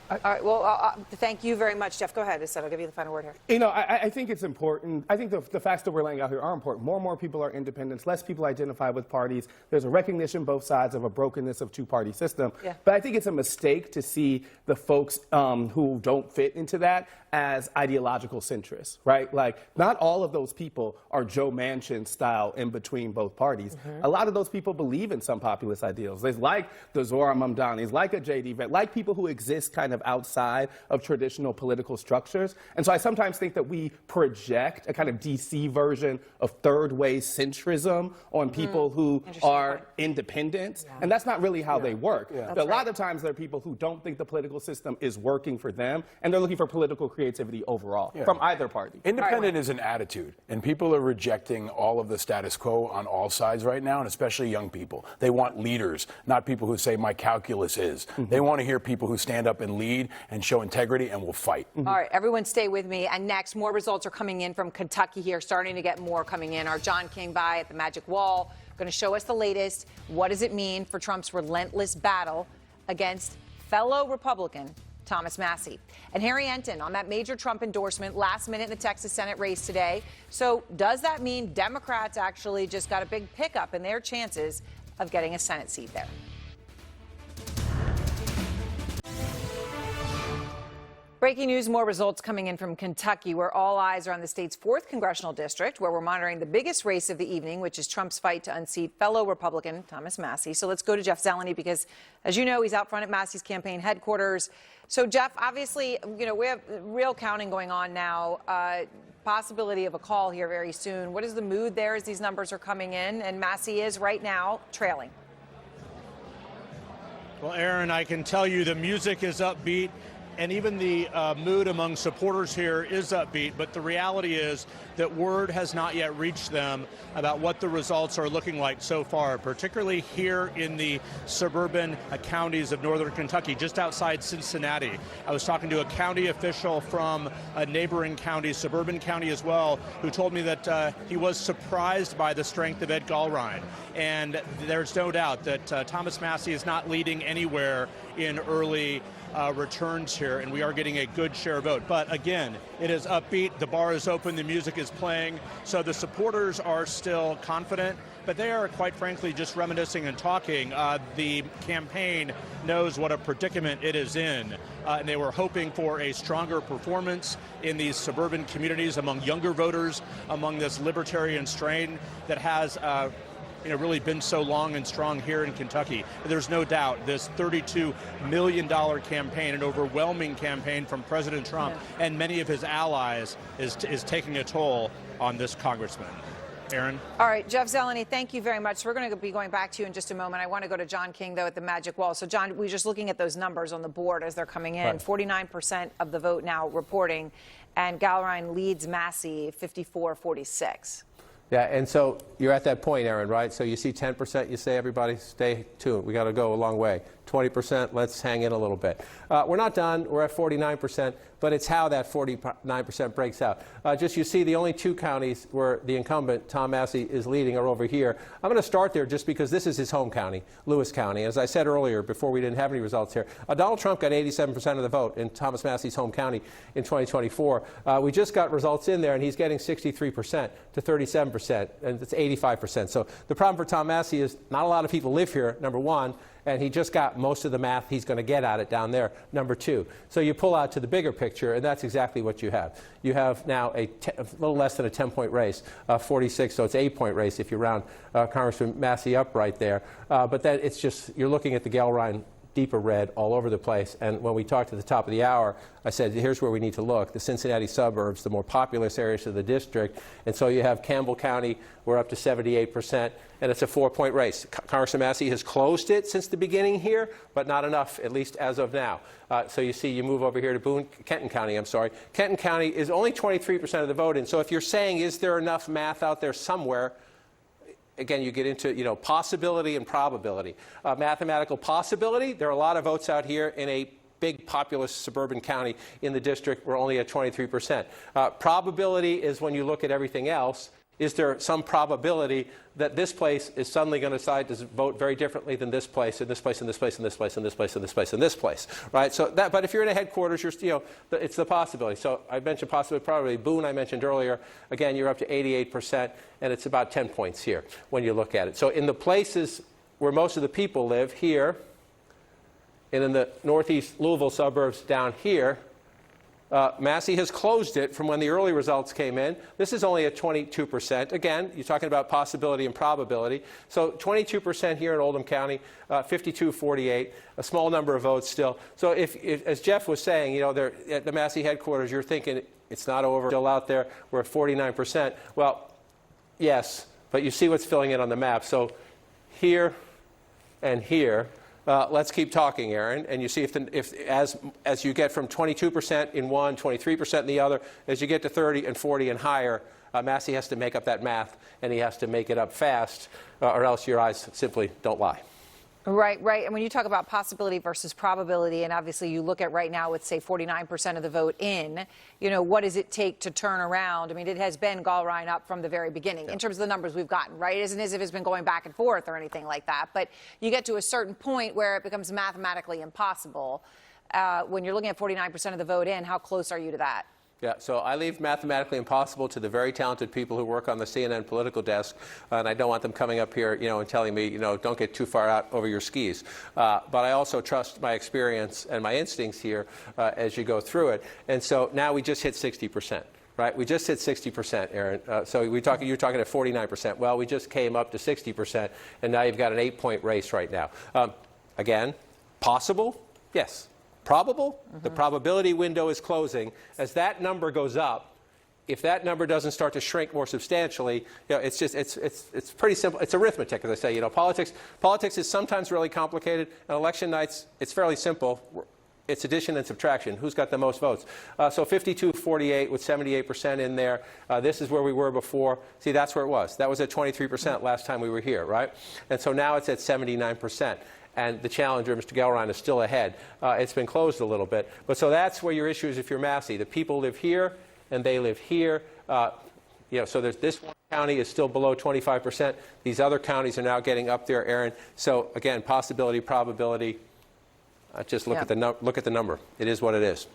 All right, well, thank you very much. Jeff, go ahead. I'll give you the final word here. I think it's important. I think the facts that we're laying out here are important. More and more people are independents. Less people identify with parties. There's a recognition both sides of a brokenness of two-party system. Yeah. But I think it's a mistake to see the folks who don't fit into that as ideological centrists, right? Like, not all of those people are Joe Manchin style in between both parties. A lot of those people believe in some populist ideals. There's like the Zohar Mamdani's, like a J.D. Vance, like people who exist kind of outside of traditional political structures. And so I sometimes think that we project a kind of DC version of third-way centrism on people who are independents. Yeah. And that's not really how they work. Yeah. A lot of times there are people who don't think the political system is working for them, and they're looking for political creativity overall from either party. Independent is an attitude, and people are rejecting all of the status quo on all sides right now, and especially young people. They want leaders, not people who say my calculus is. They want to hear people who stand up and lead and show integrity and will fight. All right, everyone stay with me. And next, more results are coming in from Kentucky here, starting to get more coming in. Our John came by at the Magic Wall, going to show us the latest. What does it mean for Trump's relentless battle against fellow Republican Thomas Massie? And Harry Enton on that major Trump endorsement last minute in the Texas Senate race today. So does that mean Democrats actually just got a big pickup in their chances of getting a Senate seat there? Breaking news, more results coming in from Kentucky, where all eyes are on the state's 4th congressional district, where we're monitoring the biggest race of the evening, which is Trump's fight to unseat fellow Republican Thomas Massie. So let's go to Jeff Zeleny because, as you know, he's out front at Massie's campaign headquarters. So, Jeff, obviously, we have real counting going on now. Possibility of a call here very soon. What is the mood there as these numbers are coming in? And Massie is right now trailing. Well, Aaron, I can tell you the music is upbeat. And even the mood among supporters here is upbeat, but the reality is that word has not yet reached them about what the results are looking like so far, particularly here in the suburban counties of northern Kentucky, just outside Cincinnati. I was talking to a county official from a neighboring county, suburban county as well, who told me that he was surprised by the strength of Ed Gallrein. And there's no doubt that Thomas Massie is not leading anywhere in early returns here, and we are getting a good share vote. But again, it is upbeat, the bar is open, the music is playing, so the supporters are still confident, but they are quite frankly just reminiscing and talking. The campaign knows what a predicament it is in, and they were hoping for a stronger performance in these suburban communities among younger voters, among this libertarian strain that has really been so long and strong here in Kentucky. There's no doubt this $32 million campaign, an overwhelming campaign from President Trump and many of his allies is taking a toll on this congressman. Aaron? All right, Jeff Zeleny, thank you very much. We're going to be going back to you in just a moment. I want to go to John King, though, at the Magic Wall. So, John, we're just looking at those numbers on the board as they're coming in. Right. 49% of the vote now reporting, and Gallrein leads Massie 54-46. Yeah, and so you're at that point, Aaron, right? So you see 10%, you say, everybody, stay tuned. We got to go a long way. 20%, let's hang in a little bit. We're not done. We're at 49%, but it's how that 49% breaks out. Just you see the only 2 counties where the incumbent, Tom Massie, is leading are over here. I'm going to start there just because this is his home county, Lewis County. As I said earlier, before we didn't have any results here, Donald Trump got 87% of the vote in Thomas Massie's home county in 2024. We just got results in there, and he's getting 63% to 37%, and it's 85%. So the problem for Tom Massie is not a lot of people live here, number one, and he just got most of the math he's going to get at it down there, number 2. So you pull out to the bigger picture, and that's exactly what you have. You have now a little less than a 10-point race, 46, so it's an 8-point race if you round Congressman Massie up right there. But then it's just, you're looking at the Gallrein deeper red all over the place. And when we talked at the top of the hour, I said, here's where we need to look. The Cincinnati suburbs, the more populous areas of the district. And so you have Campbell County, we're up to 78%, and it's a 4-point race. Congressman Massie has closed it since the beginning here, but not enough, at least as of now. So you see, you move over here to Kenton County, I'm sorry. Kenton County is only 23% of the vote. And so if you're saying, is there enough math out there somewhere, again, you get into, possibility and probability. Mathematical possibility, there are a lot of votes out here in a big populous suburban county in the district. We're only at 23%. Probability is when you look at everything else. Is there some probability that this place is suddenly going to decide to vote very differently than this place, and this place, and this place, and this place, and this place, and this place, and this place, right? So that, but if you're in a headquarters, it's the possibility. So I mentioned possibility, probably Boone I mentioned earlier. Again, you're up to 88%, and it's about 10 points here when you look at it. So in the places where most of the people live, here, and in the northeast Louisville suburbs down here, Massie has closed it from when the early results came in. This is only at 22%. Again, you're talking about possibility and probability. So 22% here in Oldham County, 52-48, a small number of votes still. So if as Jeff was saying, they're at the Massie headquarters, you're thinking it's not over, still out there, we're at 49%. Well, yes, but you see what's filling in on the map. So here and here. Let's keep talking, Aaron, and you see if as you get from 22% in one, 23% in the other, as you get to 30 and 40 and higher, Massie has to make up that math, and he has to make it up fast, or else your eyes simply don't lie. Right, right. And when you talk about possibility versus probability, and obviously you look at right now with, say, 49% of the vote in, what does it take to turn around? I mean, it has been Gallrein up from the very beginning in terms of the numbers we've gotten, right? It isn't as if it's been going back and forth or anything like that. But you get to a certain point where it becomes mathematically impossible. When you're looking at 49% of the vote in, how close are you to that? Yeah, so I leave mathematically impossible to the very talented people who work on the CNN political desk, and I don't want them coming up here, and telling me, don't get too far out over your skis. But I also trust my experience and my instincts here as you go through it. And so now we just hit 60%. Right, we just hit 60%, Aaron. So you're talking at 49%. Well, we just came up to 60%, and now you've got an 8-point race right now. Again, possible? Yes. Probable? The probability window is closing. As that number goes up, if that number doesn't start to shrink more substantially, it's pretty simple. It's arithmetic, as I say. Politics is sometimes really complicated. On election nights, it's fairly simple. It's addition and subtraction. Who's got the most votes? So 52-48 with 78% in there. This is where we were before. See, that's where it was. That was at 23% last time we were here, right? And so now it's at 79%. And the challenger, Mr. Gellrein, is still ahead. It's been closed a little bit. But so that's where your issue is if you're Massie. The people live here, and they live here. So this one county is still below 25%. These other counties are now getting up there, Aaron. So, again, possibility, probability. Just look at the number. It is what it is.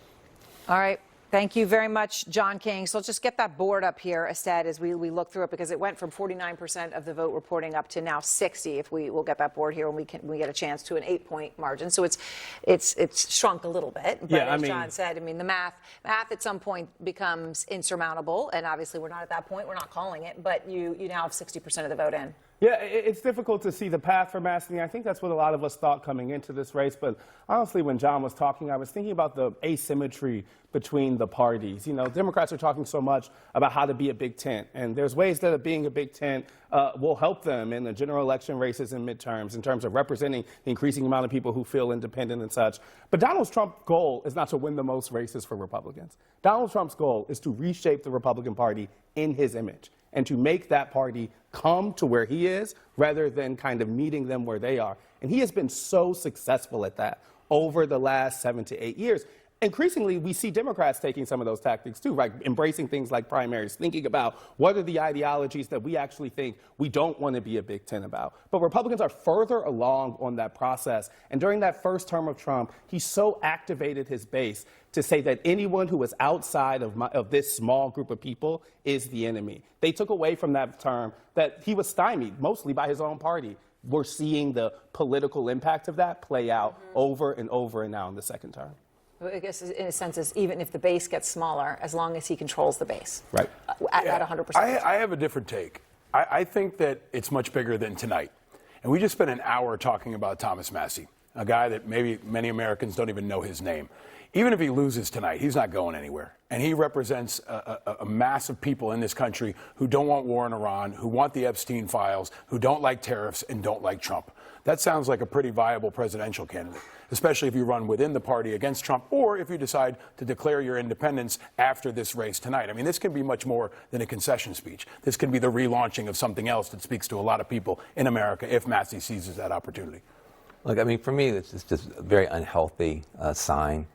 All right. Thank you very much, John King. So let's just get that board up here, instead, as we look through it, because it went from 49% of the vote reporting up to now 60. If we'll get that board here when we get a chance to an 8-point margin. So it's shrunk a little bit. But as John said, the math at some point becomes insurmountable, and obviously we're not at that point. We're not calling it, but you now have 60% of the vote in. Yeah, it's difficult to see the path for Massie. I think that's what a lot of us thought coming into this race. But honestly, when John was talking, I was thinking about the asymmetry between the parties. Democrats are talking so much about how to be a big tent. And there's ways that being a big tent will help them in the general election races and midterms in terms of representing the increasing amount of people who feel independent and such. But Donald Trump's goal is not to win the most races for Republicans. Donald Trump's goal is to reshape the Republican Party in his image and to make that party come to where he is rather than kind of meeting them where they are. And he has been so successful at that over the last 7 to 8 years. Increasingly, we see Democrats taking some of those tactics too, right? Embracing things like primaries, thinking about what are the ideologies that we actually think we don't want to be a big tent about. But Republicans are further along on that process. And during that first term of Trump, he so activated his base to say that anyone who was outside of this small group of people is the enemy. They took away from that term that he was stymied, mostly by his own party. We're seeing the political impact of that play out over and over and now in the second term. I guess in a sense, is even if the base gets smaller, as long as he controls the base. Right. At 100%. I have a different take. I think that it's much bigger than tonight. And we just spent an hour talking about Thomas Massie, a guy that maybe many Americans don't even know his name. Even if he loses tonight, he's not going anywhere. And he represents a mass of people in this country who don't want war in Iran, who want the Epstein files, who don't like tariffs and don't like Trump. That sounds like a pretty viable presidential candidate, especially if you run within the party against Trump or if you decide to declare your independence after this race tonight. This can be much more than a concession speech. This can be the relaunching of something else that speaks to a lot of people in America if Massie seizes that opportunity. Look, for me, it's just a very unhealthy sign.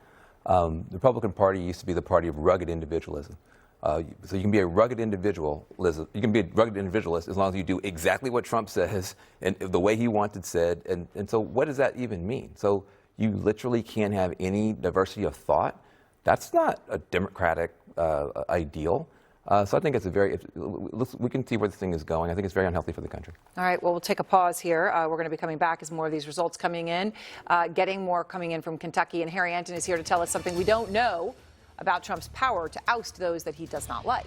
The Republican Party used to be the party of rugged individualism. So you can be a rugged individualist. You can be a rugged individualist as long as you do exactly what Trump says and the way he wants it said. And so what does that even mean? So you literally can't have any diversity of thought. That's not a democratic ideal. So I think it's we can see where this thing is going. I think it's very unhealthy for the country. All right, well, we'll take a pause here. We're going to be coming back as more of these results coming in, getting more coming in from Kentucky. And Harry Anton is here to tell us something we don't know about Trump's power to oust those that he does not like.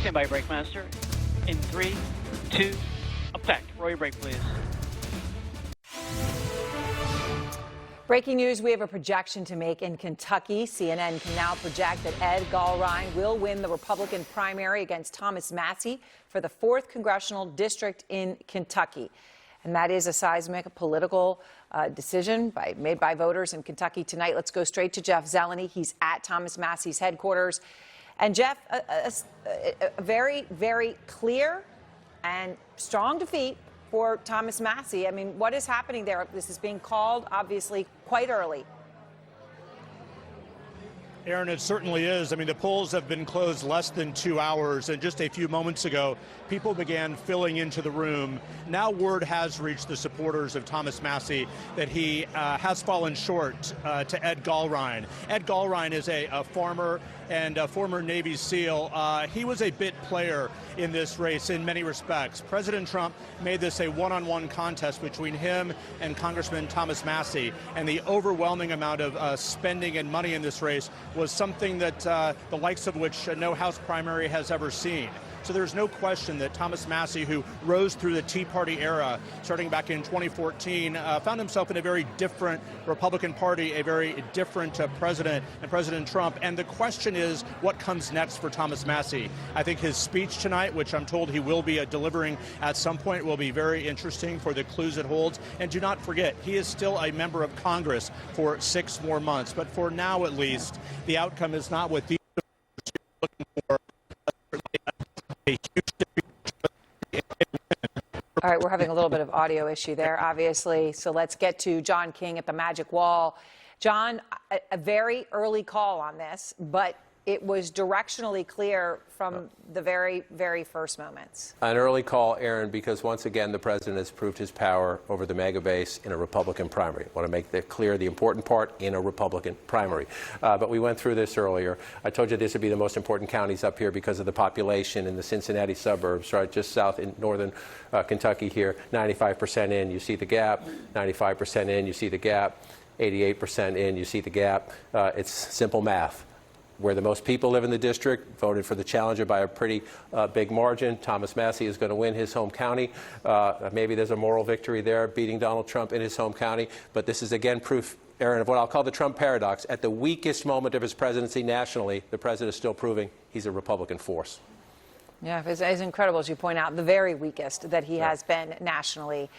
Stand by, brake master. In 3, 2, effect. Roll your brake, please. Breaking news, we have a projection to make in Kentucky. CNN can now project that Ed Gallrein will win the Republican primary against Thomas Massie for the 4th Congressional District in Kentucky. And that is a seismic political decision made by voters in Kentucky tonight. Let's go straight to Jeff Zeleny. He's at Thomas Massie's headquarters. And Jeff, a very, very clear and strong defeat for Thomas Massie. What is happening there? This is being called, obviously, quite early. Aaron, it certainly is. I mean, the polls have been closed less than 2 hours, and just a few moments ago, people began filling into the room. Now word has reached the supporters of Thomas Massie that he has fallen short to Ed Gallrein. Ed Gallrein is a farmer and a former Navy SEAL. He was a bit player in this race in many respects. President Trump made this a one-on-one contest between him and Congressman Thomas Massie, and the overwhelming amount of spending and money in this race was something that the likes of which no House primary has ever seen. So there's no question that Thomas Massie, who rose through the Tea Party era, starting back in 2014, found himself in a very different Republican Party, a very different president and President Trump. And the question is, what comes next for Thomas Massie? I think his speech tonight, which I'm told he will be delivering at some point, will be very interesting for the clues it holds. And do not forget, he is still a member of Congress for 6 more months. But for now, at least, the outcome is not what these are looking for. All right, we're having a little bit of audio issue there, obviously. So let's get to John King at the Magic Wall. John, a very early call on this, but it was directionally clear from the very, very first moments. An early call, Aaron, because once again, the president has proved his power over the mega base in a Republican primary. I want to make that clear, the important part, in a Republican primary. But we went through this earlier. I told you this would be the most important counties up here because of the population in the Cincinnati suburbs, right, just south in northern Kentucky here. 95% in, you see the gap. 95% in, you see the gap. 88% in, you see the gap. It's simple math. Where the most people live in the district, voted for the challenger by a pretty big margin. Thomas Massie is going to win his home county. Maybe there's a moral victory there, beating Donald Trump in his home county. But this is, again, proof, Aaron, of what I'll call the Trump paradox. At the weakest moment of his presidency nationally, the president is still proving he's a Republican force. Yeah, it's incredible, as you point out, the very weakest that he has been nationally,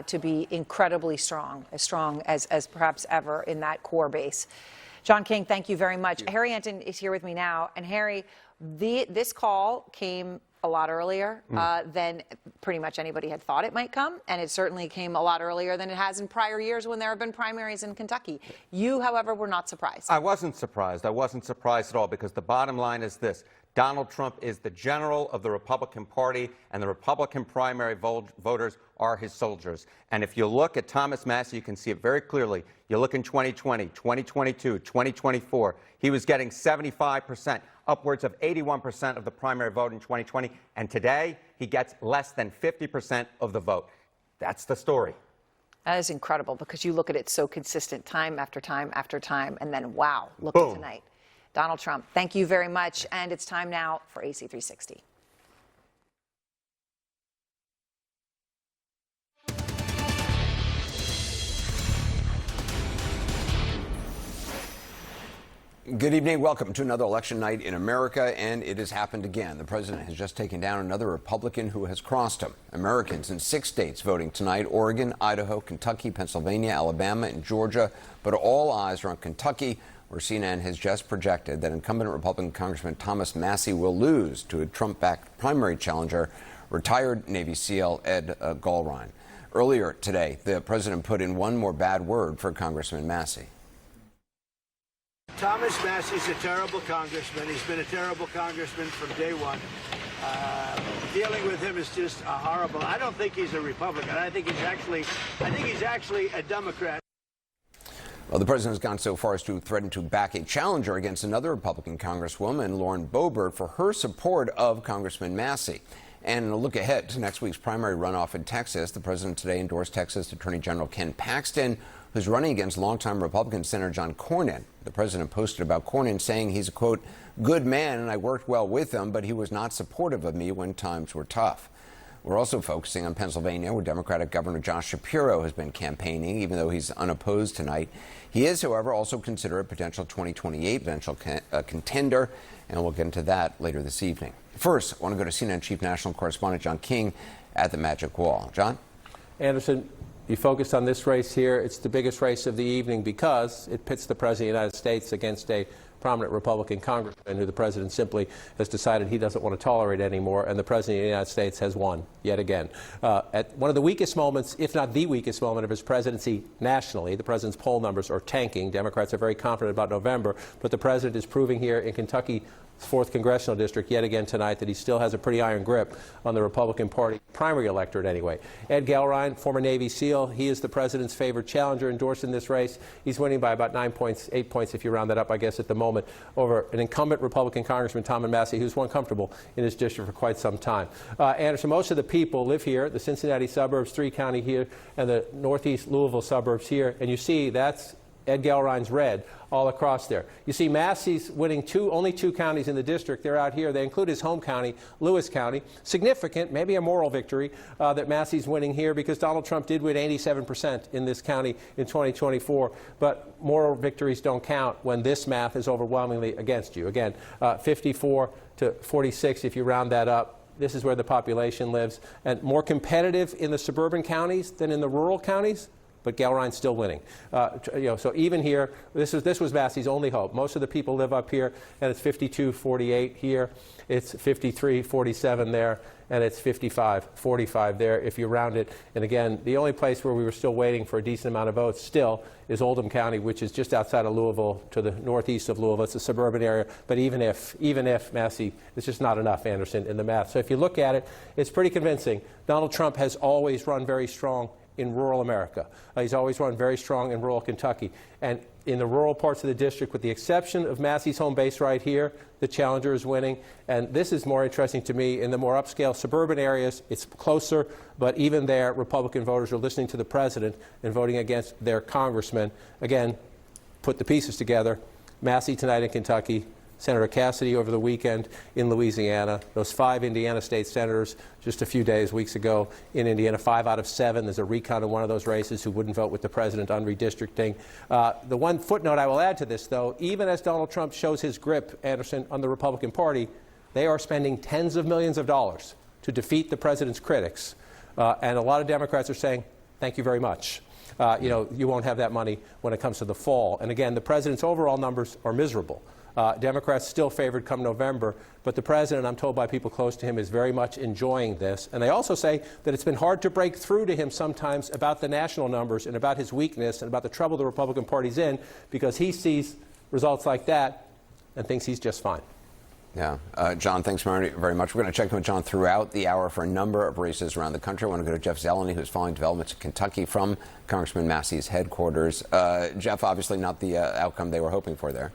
to be incredibly strong, as strong as perhaps ever in that core base. John King, thank you very much. Harry Anton is here with me now. And Harry, this call came a lot earlier than pretty much anybody had thought it might come. And it certainly came a lot earlier than it has in prior years when there have been primaries in Kentucky. You, however, were not surprised. I wasn't surprised. I wasn't surprised at all, because the bottom line is this. Donald Trump is the general of the Republican Party, and the Republican primary voters are his soldiers. And if you look at Thomas Massie, you can see it very clearly. You look in 2020, 2022, 2024, he was getting 75%, upwards of 81% of the primary vote in 2020. And today, he gets less than 50% of the vote. That's the story. That is incredible, because you look at it so consistent time after time after time, and then, wow, look at tonight. Donald Trump, thank you very much. And it's time now for AC 360. Good evening. Welcome to another election night in America, and it has happened again. The president has just taken down another Republican who has crossed him. Americans in 6 states voting tonight: Oregon, Idaho, Kentucky, Pennsylvania, Alabama, and Georgia. But all eyes are on Kentucky, where CNN has just projected that incumbent Republican Congressman Thomas Massie will lose to a Trump-backed primary challenger, retired Navy SEAL Ed Gallrein. Earlier today, the president put in one more bad word for Congressman Massie. Thomas Massie's a terrible congressman. He's been a terrible congressman from day one. Dealing with him is just horrible. I don't think he's a Republican. I think he's actually a Democrat. Well, the president has gone so far as to threaten to back a challenger against another Republican Congresswoman, Lauren Boebert, for her support of Congressman Massie. And a look ahead to next week's primary runoff in Texas. The president today endorsed Texas Attorney General Ken Paxton, who's running against longtime Republican Senator John Cornyn. The president posted about Cornyn, saying he's a, quote, good man, and I worked well with him, but he was not supportive of me when times were tough. We're also focusing on Pennsylvania, where Democratic Governor Josh Shapiro has been campaigning, even though he's unopposed tonight. He is, however, also considered a potential 2028 contender, and we'll get into that later this evening. First, I want to go to CNN Chief National Correspondent John King at the Magic Wall. John? Anderson, you focused on this race here. It's the biggest race of the evening because it pits the President of the United States against a prominent Republican Congressman. and who the president simply has decided he doesn't want to tolerate anymore, and the president of the United States has won yet again. At one of the weakest moments, if not the weakest moment of his presidency nationally, the president's poll numbers are tanking. Democrats are very confident about November, but the president is proving here in Kentucky, 4th congressional district, yet again tonight, that he still has a pretty iron grip on the Republican Party primary electorate anyway. Ed Gelrein, former Navy SEAL, he is the president's favored challenger endorsed in this race. He's winning by about 8 points if you round that up, I guess, at the moment, over an incumbent Republican Congressman, Tom Massie, who's won comfortable in his district for quite some time. Anderson, most of the people live here, the Cincinnati suburbs, 3 County here, and the northeast Louisville suburbs here, and you see that's Ed Gelrein's red all across there. You see Massie's winning only 2 counties in the district. They're out here. They include his home county, Lewis County. Significant, maybe a moral victory that Massie's winning here, because Donald Trump did win 87% in this county in 2024. But moral victories don't count when this math is overwhelmingly against you. Again, 54 to 46 if you round that up. This is where the population lives. And more competitive in the suburban counties than in the rural counties. But Gelrein's still winning. So even here, this was Massie's only hope. Most of the people live up here, and it's 52-48 here. It's 53-47 there, and it's 55-45 there if you round it. And again, the only place where we were still waiting for a decent amount of votes still is Oldham County, which is just outside of Louisville to the northeast of Louisville. It's a suburban area, but even if Massey, it's just not enough, Anderson, in the math. So if you look at it, it's pretty convincing. Donald Trump has always run very strong in rural America. He's always run very strong in rural Kentucky. And in the rural parts of the district, with the exception of Massie's home base right here, the challenger is winning. And this is more interesting to me. In the more upscale suburban areas, it's closer, but even there, Republican voters are listening to the president and voting against their congressman. Again, put the pieces together. Massie tonight in Kentucky, Senator Cassidy over the weekend in Louisiana, those 5 Indiana state senators just a few weeks ago in Indiana, 5 out of 7. There's a recount in one of those races who wouldn't vote with the president on redistricting. The one footnote I will add to this, though, even as Donald Trump shows his grip, Anderson, on the Republican Party, they are spending tens of millions of dollars to defeat the president's critics. And a lot of Democrats are saying, thank you very much. You won't have that money when it comes to the fall. And again, the president's overall numbers are miserable. Democrats still favored come November, but the president, I'm told by people close to him, is very much enjoying this. And they also say that it's been hard to break through to him sometimes about the national numbers and about his weakness and about the trouble the Republican Party's in, because he sees results like that and thinks he's just fine. Yeah. John, thanks very much. We're going to check in with John throughout the hour for a number of races around the country. I want to go to Jeff Zeleny, who's following developments in Kentucky from Congressman Massie's headquarters. Jeff, obviously not the outcome they were hoping for there.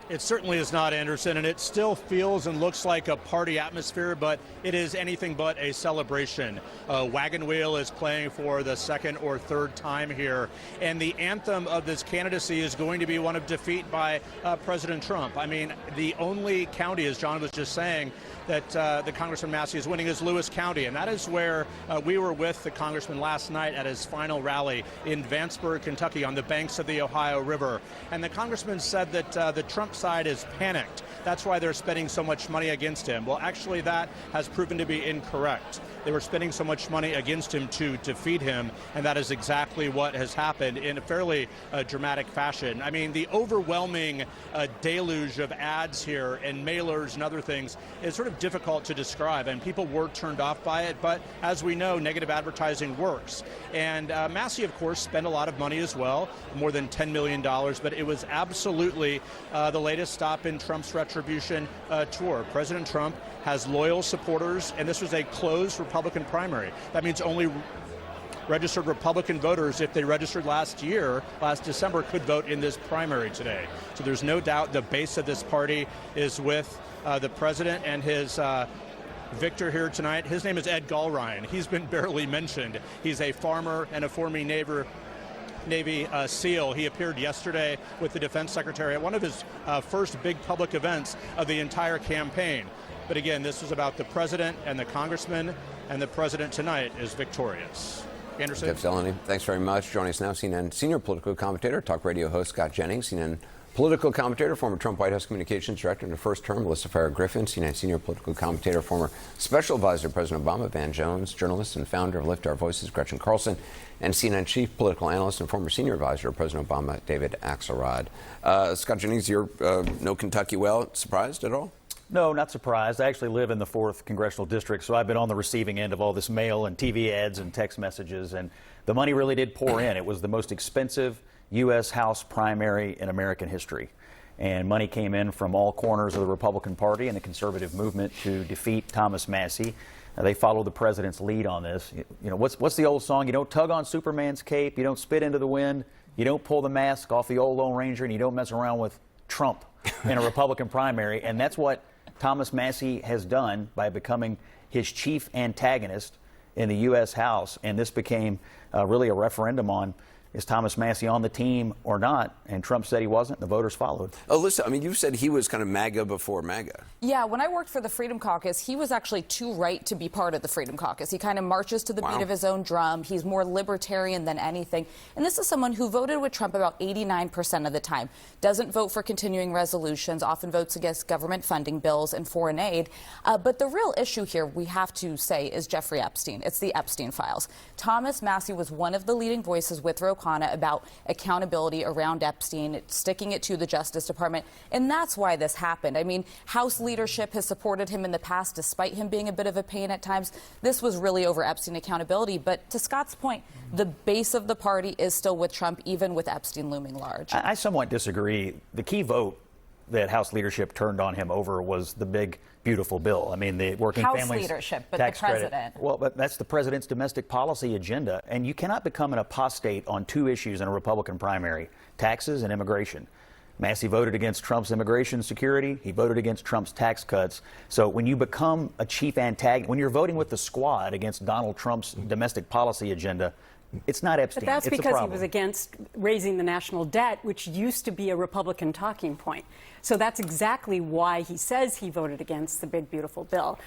It certainly is not, Anderson, and it still feels and looks like a party atmosphere, but it is anything but a celebration. Wagon Wheel is playing for the 2nd or 3rd time here, and the anthem of this candidacy is going to be one of defeat by President Trump. I mean, the only county, as John was just saying, that the Congressman Massie is winning is Lewis County, and that is where we were with the Congressman last night at his final rally in Vanceburg, Kentucky, on the banks of the Ohio River. And the Congressman said that the Trump side is panicked. That's why they're spending so much money against him. Well, actually, that has proven to be incorrect. They were spending so much money against him to defeat him, and that is exactly what has happened in a fairly dramatic fashion. I mean, the overwhelming deluge of ads here and mailers and other things is sort of difficult to describe, and people were turned off by it, but as we know, negative advertising works. And Massie, of course, spent a lot of money as well, more than $10 million, but it was absolutely the latest stop in Trump's retribution tour. President Trump has loyal supporters, and this was a closed Republican primary. That means only registered Republican voters, if they registered last December, could vote in this primary today. So there's no doubt the base of this party is with the president and his victor here tonight. His name is Ed Gelrein. He's been barely mentioned. He's a farmer and a former Navy SEAL. He appeared yesterday with the Defense Secretary at one of his first big public events of the entire campaign. But again, this was about the president and the congressman, and the president tonight is victorious. Anderson? Jeff Zeleny, thanks very much. Joining us now, CNN senior political commentator, talk radio host Scott Jennings, CNN Political commentator, former Trump White House Communications Director in the first term, Melissa Farrah-Griffin, CNN senior political commentator, former special advisor to President Obama, Van Jones, journalist and founder of Lift Our Voices, Gretchen Carlson, and CNN chief political analyst and former senior advisor to President Obama, David Axelrod. Scott Jennings, you're know Kentucky well. Surprised at all? No, not surprised. I actually live in the 4th Congressional District, so I've been on the receiving end of all this mail and TV ads and text messages, and the money really did pour in. It was the most expensive U.S. House primary in American history, and money came in from all corners of the Republican Party and the conservative movement to defeat Thomas Massie. They followed the president's lead on this. You know, what's the old song? You don't tug on Superman's cape, you don't spit into the wind, you don't pull the mask off the old Lone Ranger, and you don't mess around with Trump in a Republican primary, and that's what Thomas Massie has done by becoming his chief antagonist in the U.S. House, and this became really a referendum on, is Thomas Massie on the team or not? And Trump said he wasn't, and the voters followed. Alyssa, I mean, you said he was kind of MAGA before MAGA. Yeah, when I worked for the Freedom Caucus, he was actually too right to be part of the Freedom Caucus. He kind of marches to the beat of his own drum. He's more libertarian than anything. And this is someone who voted with Trump about 89% of the time, doesn't vote for continuing resolutions, often votes against government funding bills and foreign aid. But the real issue here, we have to say, is Jeffrey Epstein. It's the Epstein files. Thomas Massie was one of the leading voices with Ro Khanna about accountability around Epstein, sticking it to the Justice Department. And that's why this happened. I mean, House leadership has supported him in the past, despite him being a bit of a pain at times. This was really over Epstein accountability. But to Scott's point, the base of the party is still with Trump, even with Epstein looming large. I somewhat disagree. The key vote that House leadership turned on him over was the big, beautiful bill. I mean, the working House families leadership, but tax the president. Credit. Well, but that's the president's domestic policy agenda, and you cannot become an apostate on two issues in a Republican primary: taxes and immigration. Massie voted against Trump's immigration security. He voted against Trump's tax cuts. So when you become a chief antagonist, when you're voting with the squad against Donald Trump's domestic policy agenda, it's not Epstein. But that's it's because he was against raising the national debt, which used to be a Republican talking point. So that's exactly why he says he voted against the big, beautiful bill.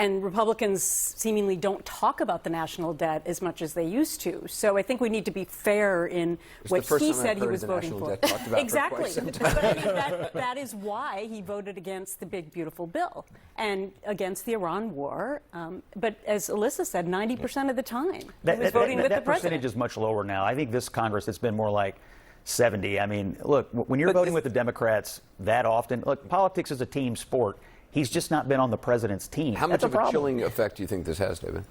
And Republicans seemingly don't talk about the national debt as much as they used to. So I think we need to be fair in what he said he was voting for. Exactly. But I mean, that is why he voted against the big, beautiful bill and against the Iran war. But as Alyssa said, 90% of the time he was voting with the president. That percentage is much lower now. I think this Congress, it's been more like 70. I mean, look, when you're voting with the Democrats that often, look, politics is a team sport. He's just not been on the president's team. How much of a chilling effect do you think this has, David?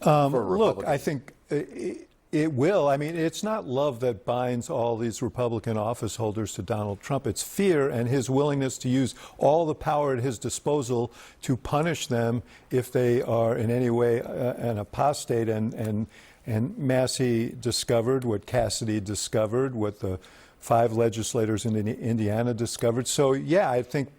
Look, I think it will. I mean, it's not love that binds all these Republican office holders to Donald Trump. It's fear and his willingness to use all the power at his disposal to punish them if they are in any way an apostate. And Massie discovered what Cassidy discovered, what the 5 legislators in Indiana discovered. So, yeah, I think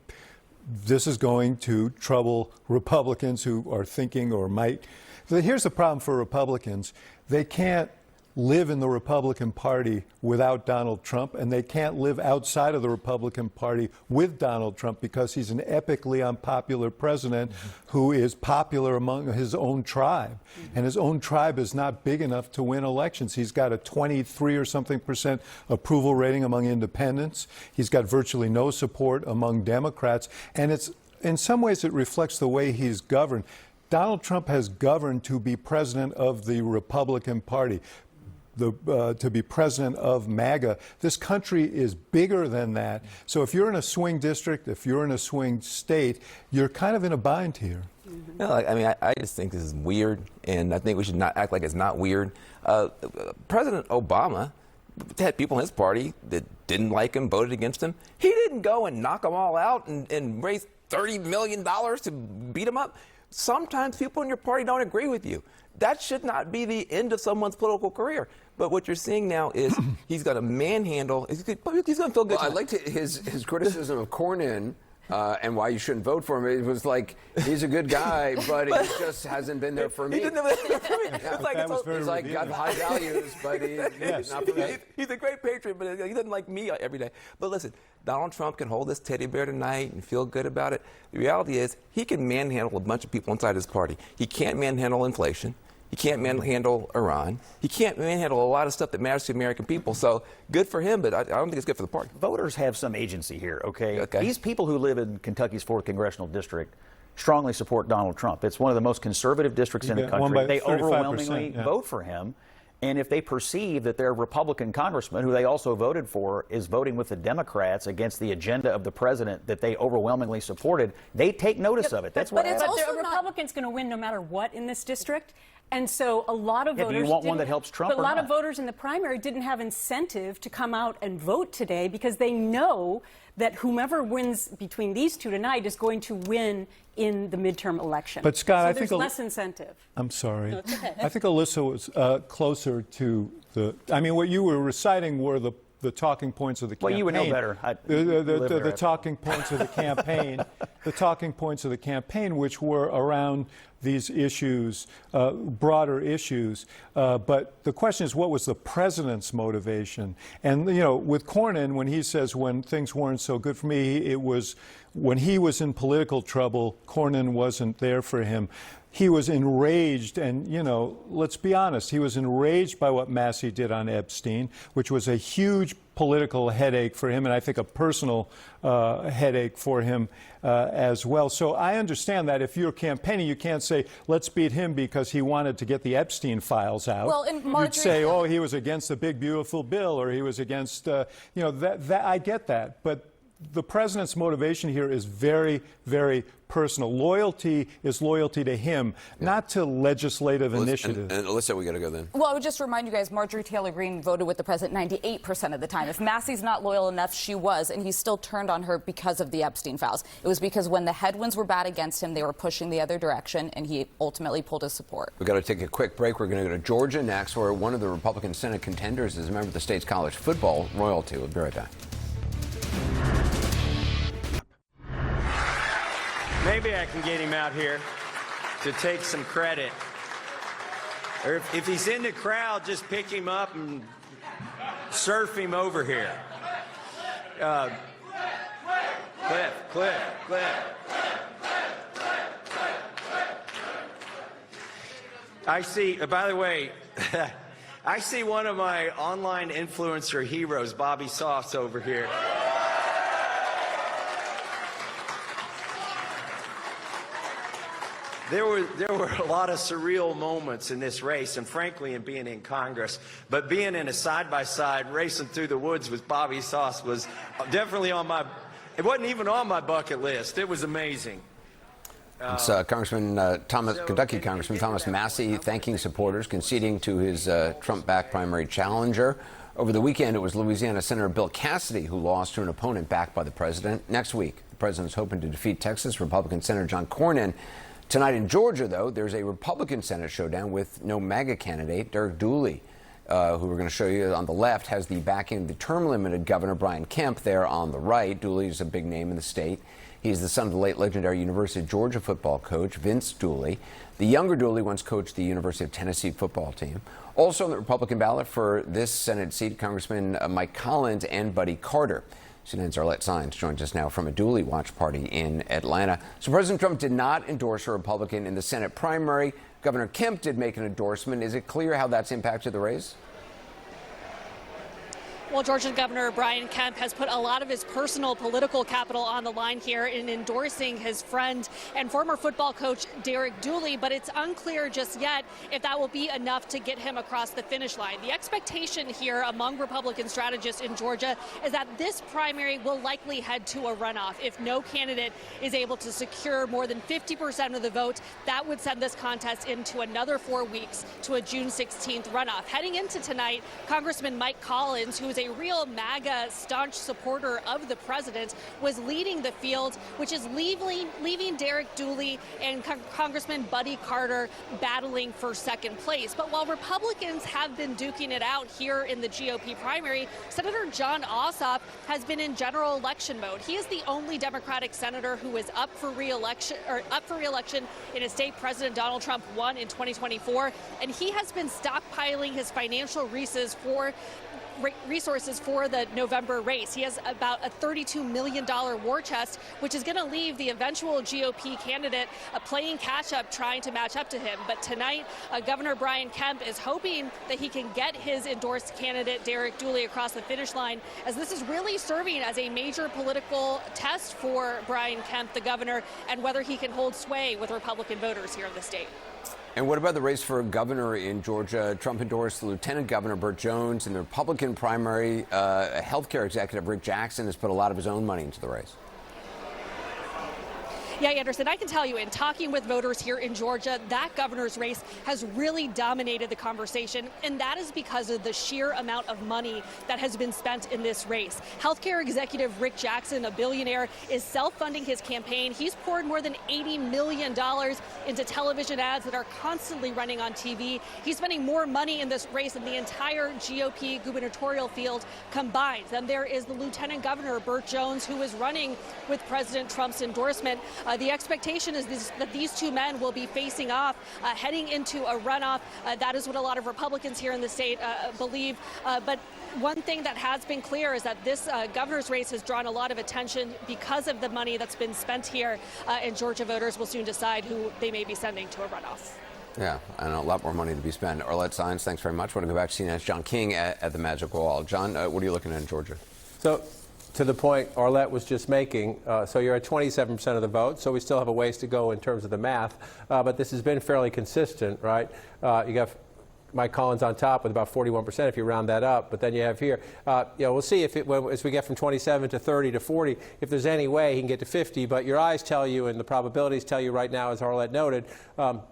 this is going to trouble Republicans who are thinking or might. Here's the problem for Republicans. They can't live in the Republican Party without Donald Trump, and they can't live outside of the Republican Party with Donald Trump because he's an epically unpopular president who is popular among his own tribe. And his own tribe is not big enough to win elections. He's got a 23 or something % approval rating among independents. He's got virtually no support among Democrats. And it's in some ways it reflects the way he's governed. Donald Trump has governed to be president of the Republican Party. To be president of MAGA. This country is bigger than that. So if you're in a swing district, if you're in a swing state, you're kind of in a bind here. No, I mean, I just think this is weird, and I think we should not act like it's not weird. President Obama had people in his party that didn't like him, voted against him. He didn't go and knock them all out and raise $30 million to beat them up. Sometimes people in your party don't agree with you. That should not be the end of someone's political career. But what you're seeing now is he's going to manhandle. He's going to feel good. Well, I liked his criticism of Cornyn and why you shouldn't vote for him. It was like, he's a good guy, but he just hasn't been there for me. He didn't He's like got high values, but he's not for me. He's a great patriot, but he doesn't like me every day. But listen, Donald Trump can hold this teddy bear tonight and feel good about it. The reality is he can manhandle a bunch of people inside his party. He can't manhandle inflation. He can't manhandle Iran. He can't manhandle a lot of stuff that matters to the American people. So good for him, but I don't think it's good for the party. Voters have some agency here, okay? These people who live in Kentucky's 4th congressional district strongly support Donald Trump. It's one of the most conservative districts in the country. They overwhelmingly vote for him. And if they perceive that their Republican congressman, who they also voted for, is voting with the Democrats against the agenda of the president that they overwhelmingly supported, they take notice of it. That's what happens. But the Republican's going to win no matter what in this district. And so a lot of voters. Do you want one that helps Trump? But a lot of voters in the primary didn't have incentive to come out and vote today because they know that whomever wins between these two tonight is going to win in the midterm election. But Scott, so I there's think less incentive. I'm sorry. No, it's okay. I think Alyssa was closer to the. I mean, what you were reciting were the talking points of the campaign. Well, you would know better. The talking points of the campaign. The talking points of the campaign, which were around these issues, broader issues. But the question is, what was the president's motivation? And, you know, with Cornyn, when he says when things weren't so good for me, it was when he was in political trouble, Cornyn wasn't there for him. He was enraged, and, you know, let's be honest, he was enraged by what Massie did on Epstein, which was a huge political headache for him, and I think a personal headache for him as well. So I understand that if you're campaigning, you can't say, let's beat him because he wanted to get the Epstein files out. Well, and Marjorie, you'd say, oh, he was against the big, beautiful bill, or he was against, you know, that I get that. But the president's motivation here is very, very personal. Loyalty is loyalty to him, not to legislative initiative. And Alyssa, we got to go then. Well, I would just remind you guys, Marjorie Taylor Greene voted with the president 98% of the time. If Massie's not loyal enough, she was, and he still turned on her because of the Epstein files. It was because when the headwinds were bad against him, they were pushing the other direction, and he ultimately pulled his support. We've got to take a quick break. We're going to go to Georgia next, where one of the Republican Senate contenders is a member of the state's college football royalty. We'll be right back. Maybe I can get him out here to take some credit. Or if he's in the crowd, just pick him up and surf him over here. Cliff. I see, by the way, I see one of my online influencer heroes, Bobby Sauce, over here. There were a lot of surreal moments in this race, and frankly, in being in Congress. But being in a side-by-side racing through the woods with Bobby Sauce was definitely on my. It wasn't even on my bucket list. It was amazing. It's Kentucky Congressman Thomas Massie thanking supporters, conceding to his Trump-backed primary challenger. Over the weekend, it was Louisiana Senator Bill Cassidy who lost to an opponent backed by the president. Next week, the president's hoping to defeat Texas Republican Senator John Cornyn. Tonight in Georgia, though, there's a Republican Senate showdown with no MAGA candidate. Derek Dooley, who we're going to show you on the left, has the backing of the term-limited Governor Brian Kemp there on the right. Dooley is a big name in the state. He's the son of the late legendary University of Georgia football coach Vince Dooley. The younger Dooley once coached the University of Tennessee football team. Also on the Republican ballot for this Senate seat, Congressman Mike Collins and Buddy Carter. CNN's Arlette Saenz joins us now from a Dooley watch party in Atlanta. So President Trump did not endorse a Republican in the Senate primary. Governor Kemp did make an endorsement. Is it clear how that's impacted the race? Well, Georgia Governor Brian Kemp has put a lot of his personal political capital on the line here in endorsing his friend and former football coach Derek Dooley, but it's unclear just yet if that will be enough to get him across the finish line. The expectation here among Republican strategists in Georgia is that this primary will likely head to a runoff. If no candidate is able to secure more than 50% of the vote, that would send this contest into another 4 weeks to a June 16th runoff. Heading into tonight, Congressman Mike Collins, who is a real MAGA staunch supporter of the president, was leading the field, which is leaving Derek Dooley and Congressman Buddy Carter battling for second place. But while Republicans have been duking it out here in the GOP primary, Senator Jon Ossoff has been in general election mode. He is the only Democratic senator who is up for re-election in a state President Donald Trump won in 2024, and he has been stockpiling his financial resources for resources for the November race. He has about a $32 million war chest, which is going to leave the eventual GOP candidate playing catch-up, trying to match up to him. But tonight, Governor Brian Kemp is hoping that he can get his endorsed candidate, Derek Dooley, across the finish line, as this is really serving as a major political test for Brian Kemp, the governor, and whether he can hold sway with Republican voters here in the state. And what about the race for governor in Georgia? Trump endorsed Lieutenant Governor Burt Jones. In the Republican primary, healthcare executive Rick Jackson has put a lot of his own money into the race. Yeah, Anderson, I can tell you in talking with voters here in Georgia, that governor's race has really dominated the conversation, and that is because of the sheer amount of money that has been spent in this race. Healthcare executive Rick Jackson, a billionaire, is self-funding his campaign. He's poured more than $80 million into television ads that are constantly running on TV. He's spending more money in this race than the entire GOP gubernatorial field combined. Then there is the Lieutenant Governor, Burt Jones, who is running with President Trump's endorsement. The expectation is that these two men will be facing off, heading into a runoff. That is what a lot of Republicans here in the state believe. But one thing that has been clear is that this governor's race has drawn a lot of attention because of the money that's been spent here. And Georgia voters will soon decide who they may be sending to a runoff. Yeah, and a lot more money to be spent. Arlette Saenz, thanks very much. I want to go back to CNN's John King at the Magic Wall. John, what are you looking at in Georgia? So, to the point Arlette was just making, so you're at 27% of the vote, so we still have a ways to go in terms of the math, but this has been fairly consistent, right? You got Mike Collins on top with about 41% if you round that up, but then you have here, we'll see if as we get from 27 to 30 to 40, if there's any way he can get to 50, but your eyes tell you and the probabilities tell you right now, as Arlette noted,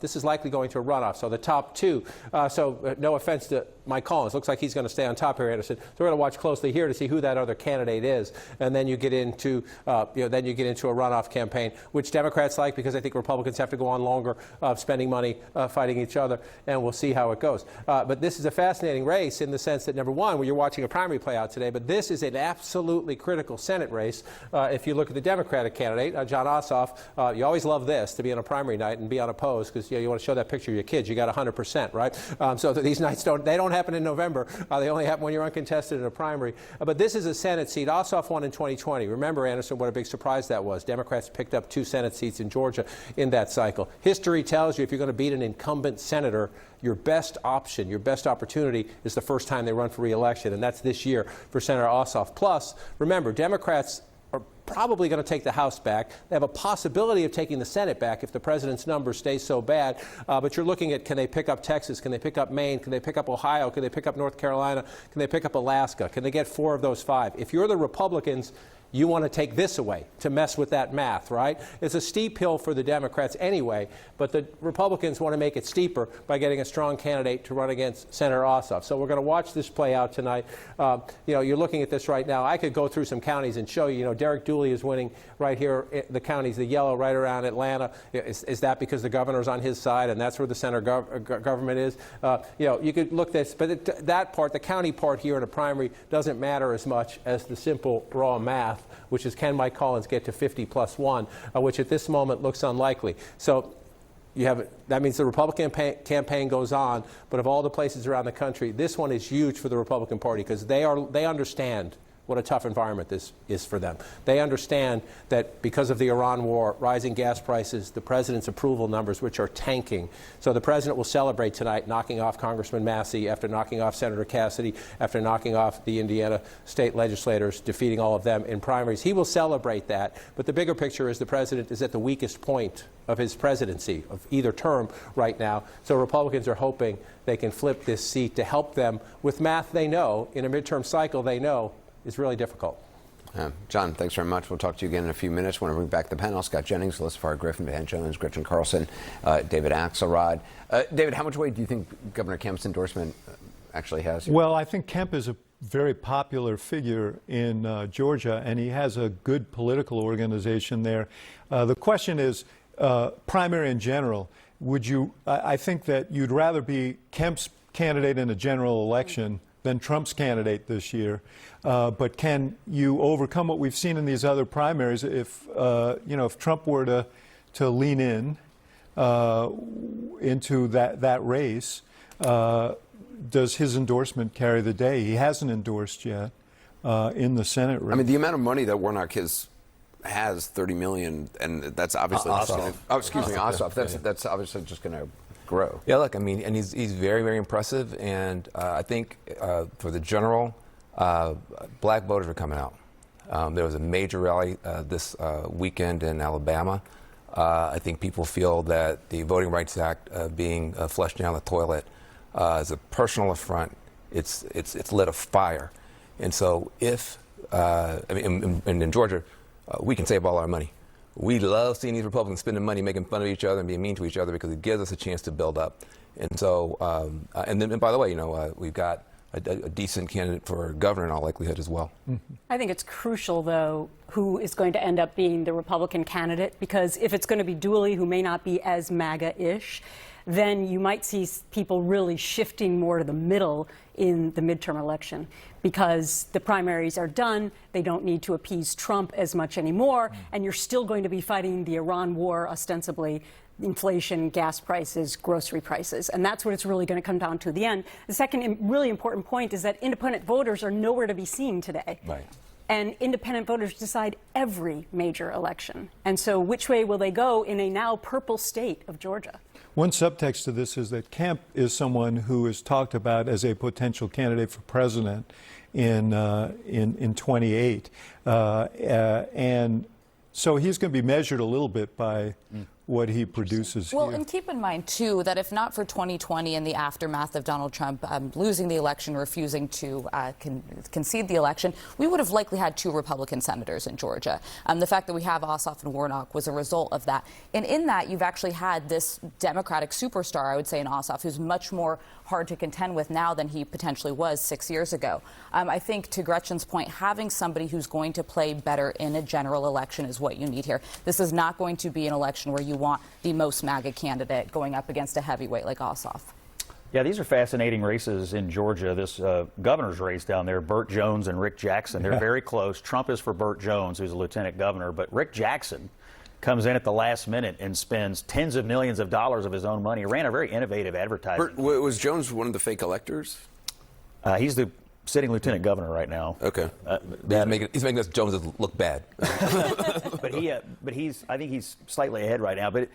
this is likely going to a runoff. So the top two, no offense to Mike Collins, looks like he's going to stay on top here, Anderson. So we're going to watch closely here to see who that other candidate is, and then you get into, then you get into a runoff campaign, which Democrats like because I think Republicans have to go on longer spending money fighting each other, and we'll see how it goes. But this is a fascinating race in the sense that, number one, you're watching a primary play out today, but this is an absolutely critical Senate race. If you look at the Democratic candidate, Jon Ossoff, you always love this, to be on a primary night and be unopposed, because you want to show that picture of your kids. You got 100%, right? So that these nights don't happen in November. They only happen when you're uncontested in a primary. But this is a Senate seat. Ossoff won in 2020. Remember, Anderson, what a big surprise that was. Democrats picked up 2 Senate seats in Georgia in that cycle. History tells you if you're going to beat an incumbent senator, your best option, your best opportunity is the first time they run for re-election, and that's this year for Senator Ossoff. Plus, remember, Democrats are probably going to take the House back. They have a possibility of taking the Senate back if the president's numbers stay so bad. But you're looking at, can they pick up Texas? Can they pick up Maine? Can they pick up Ohio? Can they pick up North Carolina? Can they pick up Alaska? Can they get 4 of those 5? If you're the Republicans, you want to take this away to mess with that math, right? It's a steep hill for the Democrats anyway, but the Republicans want to make it steeper by getting a strong candidate to run against Senator Ossoff. So we're going to watch this play out tonight. You're looking at this right now. I could go through some counties and show you, Derek Dooley is winning right here, the counties, the yellow right around Atlanta. Is that because the governor's on his side and that's where the center government is? You could look this, but that part, the county part here in a primary doesn't matter as much as the simple raw math, which is can Mike Collins get to 50 plus 1, which at this moment looks unlikely. So that means the Republican campaign goes on, but of all the places around the country, this one is huge for the Republican Party because they understand what a tough environment this is for them. They understand that because of the Iran war, rising gas prices, the president's approval numbers, which are tanking. So the president will celebrate tonight, knocking off Congressman Massie, after knocking off Senator Cassidy, after knocking off the Indiana state legislators, defeating all of them in primaries. He will celebrate that. But the bigger picture is the president is at the weakest point of his presidency, of either term right now. So Republicans are hoping they can flip this seat to help them with math they know, in a midterm cycle they know, is really difficult. John, thanks very much. We'll talk to you again in a few minutes. I want to bring back the panel. Scott Jennings, Elizabeth Griffin, Dan Jones, Gretchen Carlson, David Axelrod. David, how much weight do you think Governor Kemp's endorsement actually has? Well, I think Kemp is a very popular figure in Georgia, and he has a good political organization there. The question is, primary in general, I think that you'd rather be Kemp's candidate in a general election than Trump's candidate this year. But can you overcome what we've seen in these other primaries if Trump were to lean in into that race? does his endorsement carry the day? He hasn't endorsed yet in the Senate race. I mean, the amount of money that Warnock has $30 million, and that's obviously Ossoff. That's obviously just going to grow. Yeah, look, I mean, and he's very, very impressive, and I think for the general, black voters are coming out. There was a major rally this weekend in Alabama. I think people feel that the Voting Rights Act being flushed down the toilet is a personal affront. It's lit a fire, and so if in Georgia, we can save all our money. We love seeing these Republicans spending money, making fun of each other, and being mean to each other because it gives us a chance to build up. And so, and by the way, we've got a decent candidate for governor in all likelihood as well. I think it's crucial, though, who is going to end up being the Republican candidate, because if it's going to be Dooley, who may not be as MAGA-ish, then you might see people really shifting more to the middle in the midterm election, because the primaries are done. They don't need to appease Trump as much anymore, and you're still going to be fighting the Iran war, ostensibly, inflation, gas prices, grocery prices. And that's what it's really going to come down to at the end. The second really important point is that independent voters are nowhere to be seen today. Right. And independent voters decide every major election. And so which way will they go in a now purple state of Georgia? One subtext to this is that Kemp is someone who is talked about as a potential candidate for president in 28. And so he's going to be measured a little bit by what he produces Well, here. and keep in mind, too, that if not for 2020 and the aftermath of Donald Trump losing the election, refusing to concede the election, we would have likely had 2 Republican senators in Georgia. The fact that we have Ossoff and Warnock was a result of that. And in that, you've actually had this Democratic superstar, I would say, in Ossoff, who's much more hard to contend with now than he potentially was 6 years ago. I think, to Gretchen's point, having somebody who's going to play better in a general election is what you need here. This is not going to be an election where you want the most MAGA candidate going up against a heavyweight like Ossoff. Yeah, these are fascinating races in Georgia. This governor's race down there, Burt Jones and Rick Jackson, they're very close. Trump is for Burt Jones, who's a lieutenant governor, but Rick Jackson comes in at the last minute and spends tens of millions of dollars of his own money. He ran a very innovative advertising. Was Jones one of the fake electors? He's the sitting lieutenant governor right now. Okay. He's making us Jones look bad. but I think he's slightly ahead right now. But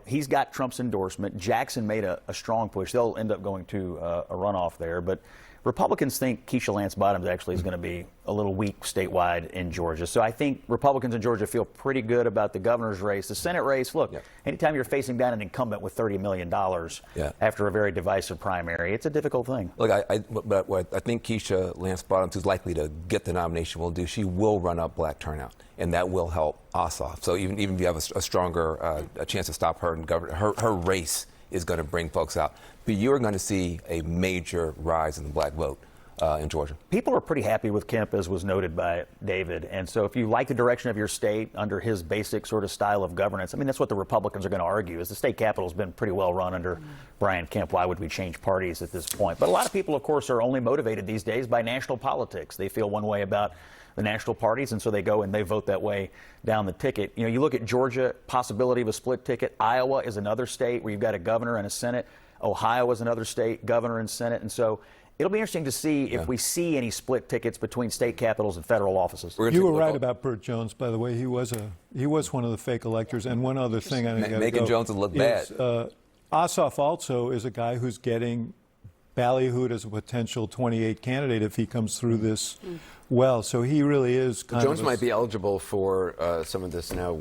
he's got Trump's endorsement. Jackson made a strong push. They'll end up going to a runoff there. But Republicans think Keisha Lance Bottoms actually is going to be a little weak statewide in Georgia. So I think Republicans in Georgia feel pretty good about the governor's race. The Senate race, look, anytime you're facing down an incumbent with $30 million after a very divisive primary, it's a difficult thing. Look, but what I think Keisha Lance Bottoms, who's likely to get the nomination, will do, she will run up black turnout, and that will help Ossoff. So even if you have a stronger a chance to stop her, and her race is going to bring folks out. But you're going to see a major rise in the black vote in Georgia. People are pretty happy with Kemp, as was noted by David. And so if you like the direction of your state under his basic sort of style of governance, I mean, that's what the Republicans are going to argue, is the state capital has been pretty well run under Brian Kemp. Why would we change parties at this point? But a lot of people, of course, are only motivated these days by national politics. They feel one way about the national parties, and so they go and they vote that way down the ticket. You look at Georgia, possibility of a split ticket. Iowa is another state where you've got a governor and a Senate. Ohio is another state, governor and Senate. And so it'll be interesting to see if we see any split tickets between state capitals and federal offices. You were right about Burt Jones, by the way. He was one of the fake electors. And one other thing making Jones look bad. Ossoff also is a guy who's getting ballyhooed as a potential 28 candidate if he comes through this well. So he really is kind Jones of might be eligible for some of this now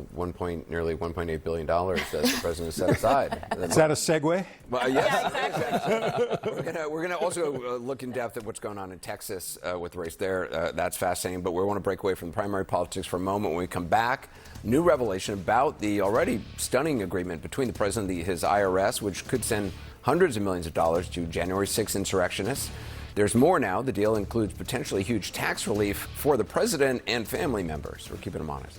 nearly $1.8 billion that the president set aside. Is that a segue? Well, yes. Exactly. We're gonna also look in depth at what's going on in Texas with the race there. That's fascinating. But we want to break away from the primary politics for a moment. When we come back, new revelation about the already stunning agreement between the president and his IRS, which could send hundreds of millions of dollars to January 6th insurrectionists. There's more now. The deal includes potentially huge tax relief for the president and family members. We're keeping them honest.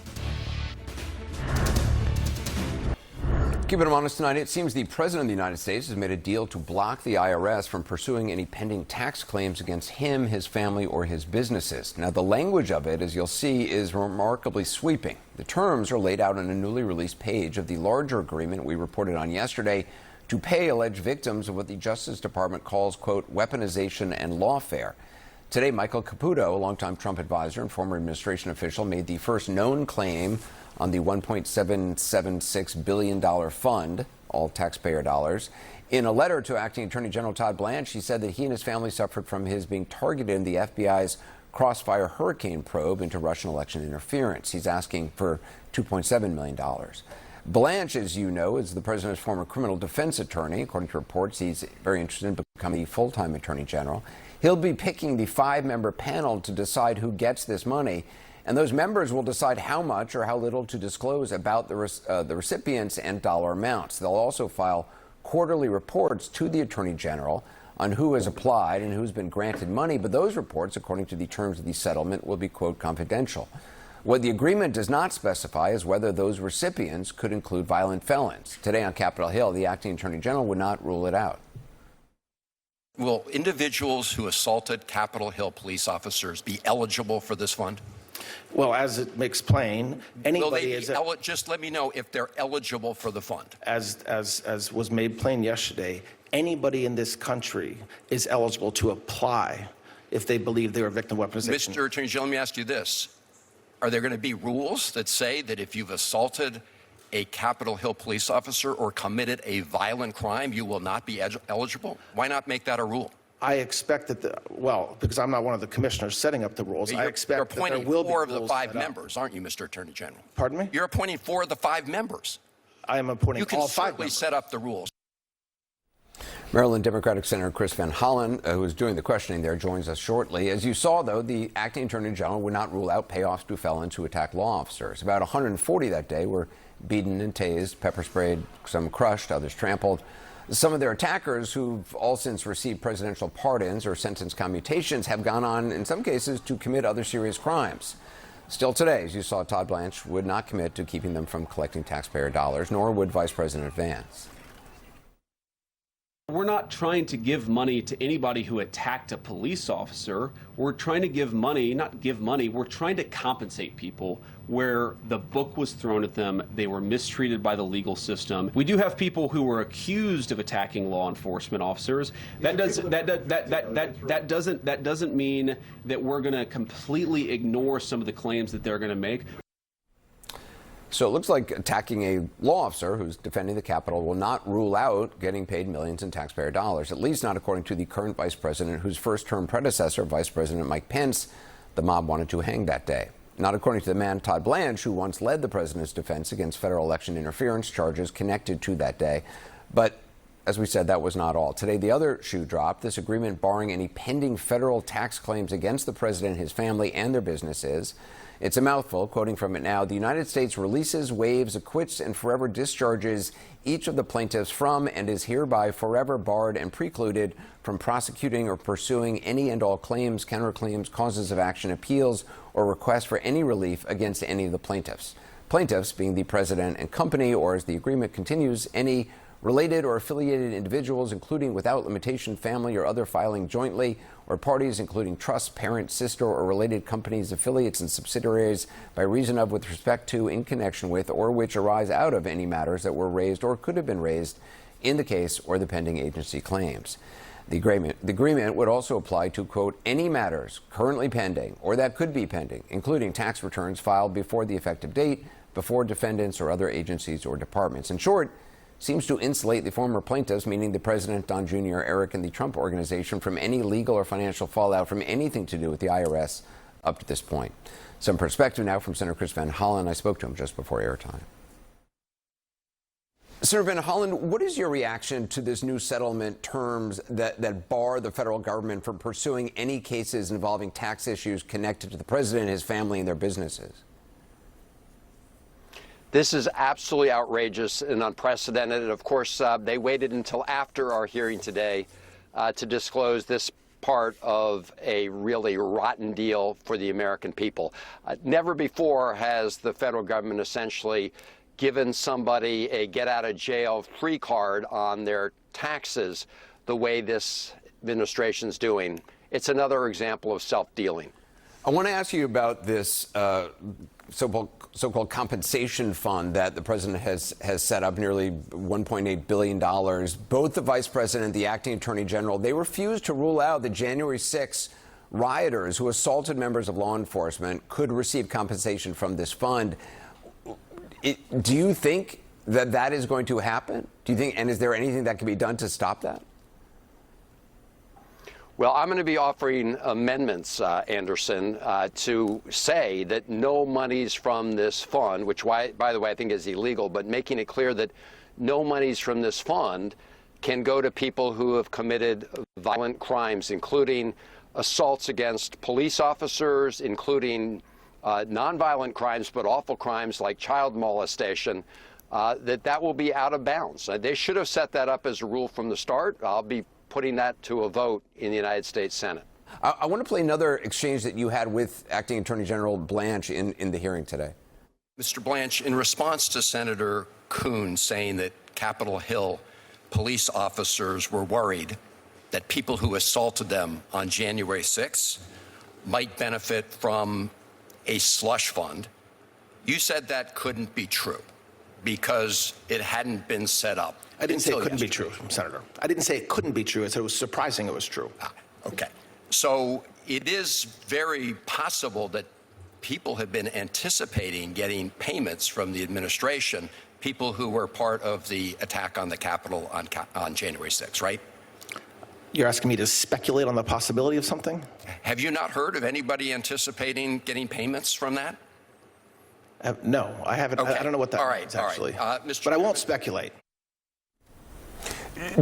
Keeping them honest tonight, it seems the president of the United States has made a deal to block the IRS from pursuing any pending tax claims against him, his family, or his businesses. Now, the language of it, as you'll see, is remarkably sweeping. The terms are laid out on a newly released page of the larger agreement we reported on yesterday. to pay alleged victims of what the Justice Department calls, quote, weaponization and lawfare. Today, Michael Caputo, a longtime Trump advisor and former administration official, made the first known claim on the $1.776 billion fund, all taxpayer dollars. In a letter to Acting Attorney General Todd Blanche, he said that he and his family suffered from his being targeted in the FBI's Crossfire Hurricane probe into Russian election interference. He's asking for $2.7 million. Blanche, as you know, is the president's former criminal defense attorney. According to reports, he's very interested in becoming a full-time attorney general. He'll be picking the 5-member panel to decide who gets this money, and those members will decide how much or how little to disclose about the recipients and dollar amounts. They'll also file quarterly reports to the attorney general on who has applied and who's been granted money, but those reports, according to the terms of the settlement, will be, quote, confidential. What the agreement does not specify is whether those recipients could include violent felons. Today on Capitol Hill, the acting attorney general would not rule it out. Will individuals who assaulted Capitol Hill police officers be eligible for this fund? Well, as it makes plain, anybody is just let me know if they're eligible for the fund. As was made plain yesterday, anybody in this country is eligible to apply if they believe they're a victim of weaponization. Mr. Attorney General, let me ask you this. Are there going to be rules that say that if you've assaulted a Capitol Hill police officer or committed a violent crime, you will not be eligible? Why not make that a rule? I expect that, because I'm not one of the commissioners setting up the rules, I expect that there will be rules. You're appointing 4 of the 5 members, aren't you, Mr. Attorney General? Pardon me? You're appointing 4 of the 5 members. I am appointing all 5 members. You can certainly set up the rules. Maryland Democratic Senator Chris Van Hollen, who is doing the questioning there, joins us shortly. As you saw, though, the acting attorney general would not rule out payoffs to felons who attack law officers. About 140 that day were beaten and tased, pepper sprayed, some crushed, others trampled. Some of their attackers, who've all since received presidential pardons or sentence commutations, have gone on, in some cases, to commit other serious crimes. Still today, as you saw, Todd Blanche would not commit to keeping them from collecting taxpayer dollars, nor would Vice President Vance. We're not trying to give money to anybody who attacked a police officer. We're trying to give money, not give money, we're trying to compensate people where the book was thrown at them, they were mistreated by the legal system. We do have people who were accused of attacking law enforcement officers. That doesn't mean that we're going to completely ignore some of the claims that they're going to make. So it looks like attacking a law officer who's defending the Capitol will not rule out getting paid millions in taxpayer dollars, at least not according to the current vice president, whose first-term predecessor, Vice President Mike Pence, the mob wanted to hang that day. Not according to the man, Todd Blanche, who once led the president's defense against federal election interference charges connected to that day. But as we said, that was not all. Today, the other shoe dropped, this agreement barring any pending federal tax claims against the president, his family, and their businesses. It's a mouthful. Quoting from it now, the United States releases, waives, acquits, and forever discharges each of the plaintiffs from and is hereby forever barred and precluded from prosecuting or pursuing any and all claims, counterclaims, causes of action, appeals, or requests for any relief against any of the plaintiffs. Plaintiffs being the president and company, or as the agreement continues, any related or affiliated individuals, including without limitation family or other filing jointly, or parties including trusts, parent, sister, or related companies, affiliates, and subsidiaries by reason of, with respect to, in connection with, or which arise out of any matters that were raised or could have been raised in the case or the pending agency claims. The agreement would also apply to, quote, any matters currently pending or that could be pending, including tax returns filed before the effective date, before defendants or other agencies or departments. In short, seems to insulate the former plaintiffs, meaning the president, Don Jr., Eric, and the Trump organization, from any legal or financial fallout from anything to do with the IRS up to this point. Some perspective now from Senator Chris Van Hollen. I spoke to him just before airtime. Senator Van Hollen, what is your reaction to this new settlement terms that bar the federal government from pursuing any cases involving tax issues connected to the president, his family, and their businesses? This is absolutely outrageous and unprecedented. And of course, they waited until after our hearing today to disclose this part of a really rotten deal for the American people. Never before has the federal government essentially given somebody a get-out-of-jail-free card on their taxes the way this administration's doing. It's another example of self-dealing. I want to ask you about this so-called compensation fund that the president has set up, nearly $1.8 billion. Both the vice president and the acting attorney general, they refused to rule out that January 6 rioters who assaulted members of law enforcement could receive compensation from this fund. Do you think that that is going to happen? Do you think, and is there anything that can be done to stop that? Well, I'm going to be offering amendments, Anderson, to say that no monies from this fund, which, by the way, I think is illegal, but making it clear that no monies from this fund can go to people who have committed violent crimes, including assaults against police officers, including nonviolent crimes, but awful crimes like child molestation, that will be out of bounds. They should have set that up as a rule from the start. I'll be putting that to a vote in the United States Senate. I want to play another exchange that you had with Acting Attorney General Blanche in the hearing today. Mr. Blanche, in response to Senator Coons saying that Capitol Hill police officers were worried that people who assaulted them on January 6th might benefit from a slush fund, you said that couldn't be true because it hadn't been set up. I didn't say it couldn't be true, Senator. I didn't say it couldn't be true. I said it was surprising it was true. Okay. So it is very possible that people have been anticipating getting payments from the administration, people who were part of the attack on the Capitol on January 6th, right? You're asking me to speculate on the possibility of something? Have you not heard of anybody anticipating getting payments from that? No, I haven't. Okay. I don't know what that all right, means, actually. All right. But I won't speculate.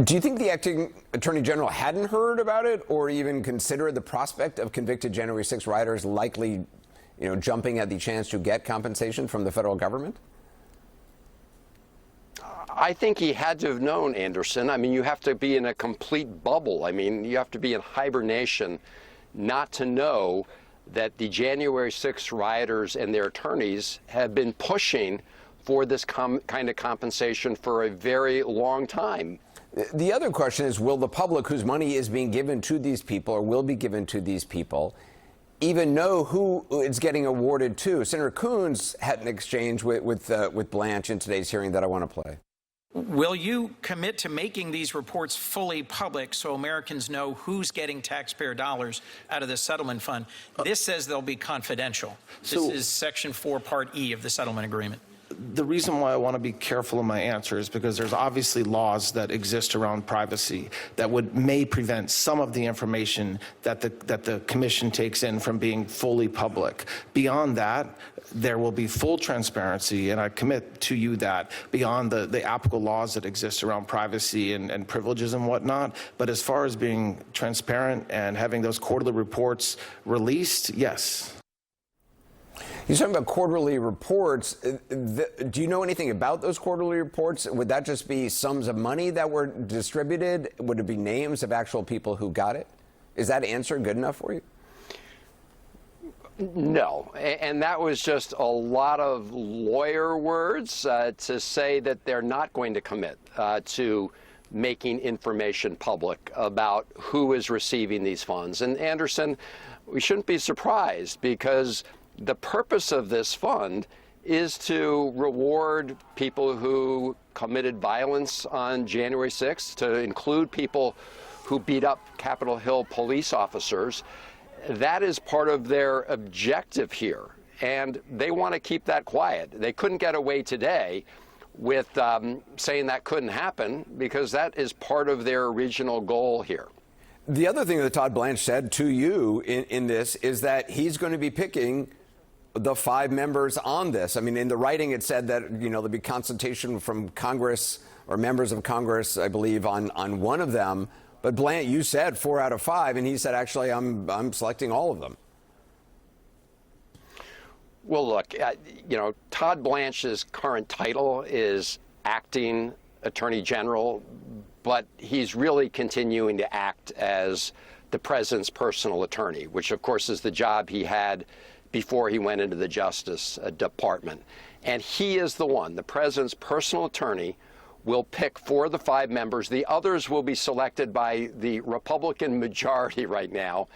Do you think the acting attorney general hadn't heard about it or even considered the prospect of convicted January 6 rioters likely, jumping at the chance to get compensation from the federal government? I think he had to have known, Anderson. I mean, you have to be in a complete bubble. I mean, you have to be in hibernation not to know that the January 6 rioters and their attorneys have been pushing for this kind of compensation for a very long time. The other question is, will the public whose money is being given to these people or will be given to these people even know who it's getting awarded to? Senator Coons had an exchange with Blanche in today's hearing that I want to play. Will you commit to making these reports fully public so Americans know who's getting taxpayer dollars out of the settlement fund? This says they'll be confidential. This is Section 4, Part E of the settlement agreement. The reason why I want to be careful in my answer is because there's obviously laws that exist around privacy that may prevent some of the information that the commission takes in from being fully public. Beyond that, there will be full transparency, and I commit to you that, beyond the applicable laws that exist around privacy and privileges and whatnot. But as far as being transparent and having those quarterly reports released, yes. You're talking about quarterly reports. Do you know anything about those quarterly reports? Would that just be sums of money that were distributed? Would it be names of actual people who got it? Is that answer good enough for you? No, and that was just a lot of lawyer words to say that they're not going to commit to making information public about who is receiving these funds. And Anderson, we shouldn't be surprised because the purpose of this fund is to reward people who committed violence on January 6th, to include people who beat up Capitol Hill police officers. That is part of their objective here, and they want to keep that quiet. They couldn't get away today with saying that couldn't happen because that is part of their original goal here. The other thing that Todd Blanche said to you in this is that he's going to be picking the 5 members on this. I mean, in the writing, it said that, there'll be consultation from Congress or members of Congress, I believe, on one of them. But Blanche, you said 4 out of 5, and he said, actually, I'm selecting all of them. Well, look, Todd Blanche's current title is acting attorney general, but he's really continuing to act as the president's personal attorney, which, of course, is the job he had before he went into the Justice Department. And he is the president's personal attorney, will pick 4 of the 5 members. The others will be selected by the Republican majority right now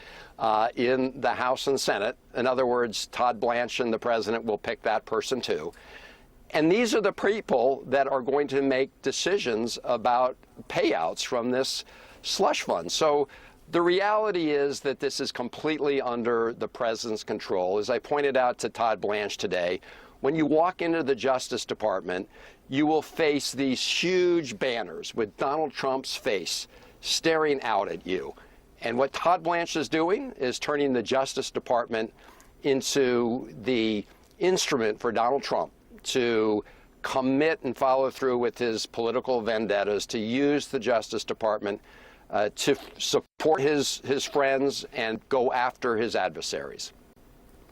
in the House and Senate. In other words, Todd Blanchard, the president, will pick that person too. And these are the people that are going to make decisions about payouts from this slush fund. So the reality is that this is completely under the president's control. As I pointed out to Todd Blanchard today, when you walk into the Justice Department, you will face these huge banners with Donald Trump's face staring out at you. And what Todd Blanchard is doing is turning the Justice Department into the instrument for Donald Trump to commit and follow through with his political vendettas, to use the Justice Department to support his friends and go after his adversaries.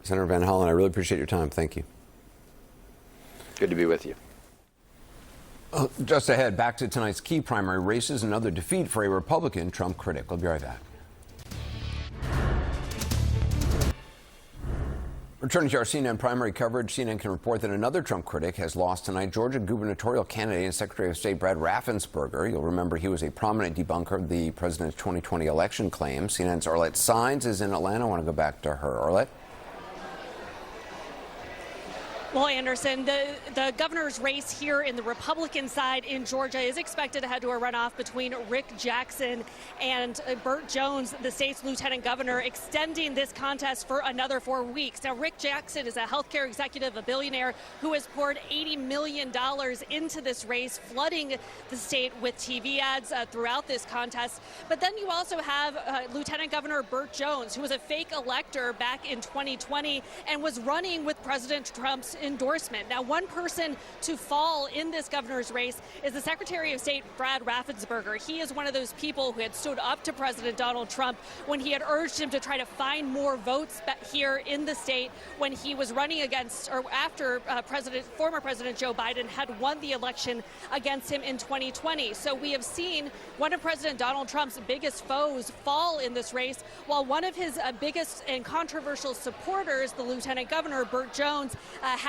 Senator Van Hollen, I really appreciate your time. Thank you. Good to be with you. Just ahead, back to tonight's key primary races, another defeat for a Republican Trump critic. We'll be right back. Returning to our CNN primary coverage, CNN can report that another Trump critic has lost tonight. Georgia gubernatorial candidate and Secretary of State Brad Raffensperger. You'll remember he was a prominent debunker of the president's 2020 election claims. CNN's Arlette Saenz is in Atlanta. I want to go back to her. Arlette? Well, Anderson, the governor's race here in the Republican side in Georgia is expected to head to a runoff between Rick Jackson and Burt Jones, the state's lieutenant governor, extending this contest for another 4 weeks. Now, Rick Jackson is a healthcare executive, a billionaire who has poured $80 million into this race, flooding the state with TV ads throughout this contest. But then you also have Lieutenant Governor Burt Jones, who was a fake elector back in 2020 and was running with President Trump's endorsement. Now, one person to fall in this governor's race is the Secretary of State, Brad Raffensperger. He is one of those people who had stood up to President Donald Trump when he had urged him to try to find more votes here in the state when he was running against, or after former President Joe Biden had won the election against him in 2020. So we have seen one of President Donald Trump's biggest foes fall in this race, while one of his biggest and controversial supporters, the Lieutenant Governor, Burt Jones,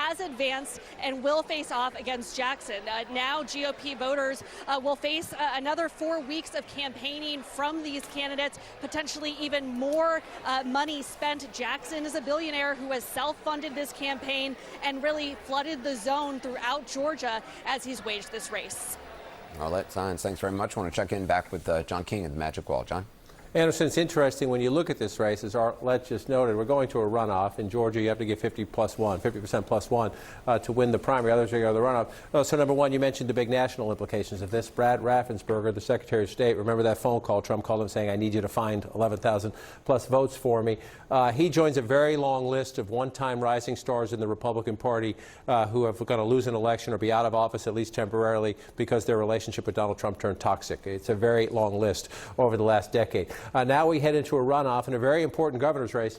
has advanced and will face off against Jackson. Now GOP voters will face another 4 weeks of campaigning from these candidates, potentially even more money spent. Jackson is a billionaire who has self-funded this campaign and really flooded the zone throughout Georgia as he's waged this race. Arlette Saenz, thanks very much. I want to check in back with John King at the Magic Wall. John? Anderson, it's interesting when you look at this race, as Arlette just noted, we're going to a runoff. In Georgia, you have to get 50% plus one to win the primary. Others are going to go to the runoff. So, number one, you mentioned the big national implications of this. Brad Raffensperger, the Secretary of State, remember that phone call Trump called him saying, I need you to find 11,000 plus votes for me. He joins a very long list of one-time rising stars in the Republican Party who are going to lose an election or be out of office, at least temporarily, because their relationship with Donald Trump turned toxic. It's a very long list over the last decade. Now we head into a runoff in a very important governor's race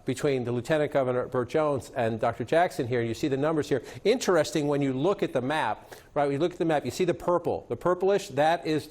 between the Lieutenant Governor Burt Jones and Dr. Jackson here. You see the numbers here. Interesting when you look at the map, right? When you look at the map, you see the purple. The purplish, that is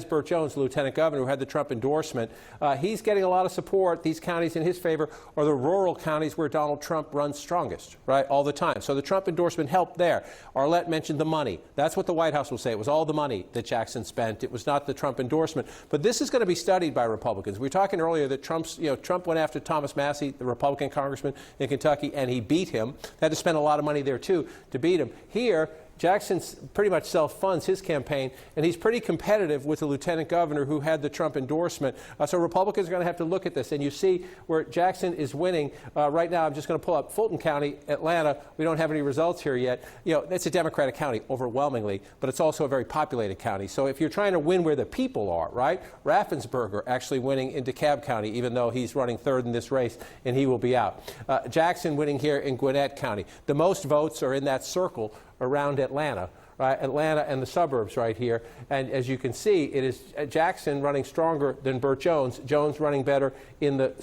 Burt Jones, the Lieutenant Governor, who had the Trump endorsement. He's getting a lot of support. These counties in his favor are the rural counties where Donald Trump runs strongest, right, all the time. So the Trump endorsement helped there. Arlette mentioned the money. That's what the White House will say. It was all the money that Jackson spent. It was not the Trump endorsement. But this is going to be studied by Republicans. We were talking earlier that Trump went after Thomas Massie, the Republican congressman in Kentucky, and he beat him. They had to spend a lot of money there, too, to beat him. Here, Jackson pretty much self-funds his campaign, and he's pretty competitive with the lieutenant governor who had the Trump endorsement. So Republicans are going to have to look at this. And you see where Jackson is winning. Right now, I'm just going to pull up Fulton County, Atlanta. We don't have any results here yet. It's a Democratic county overwhelmingly, but it's also a very populated county. So if you're trying to win where the people are, right, Raffensperger actually winning in DeKalb County, even though he's running third in this race, and he will be out. Jackson winning here in Gwinnett County. The most votes are in that circle around Atlanta, right? Atlanta and the suburbs right here. And as you can see, it is Jackson running stronger than Burt Jones. Jones running better in the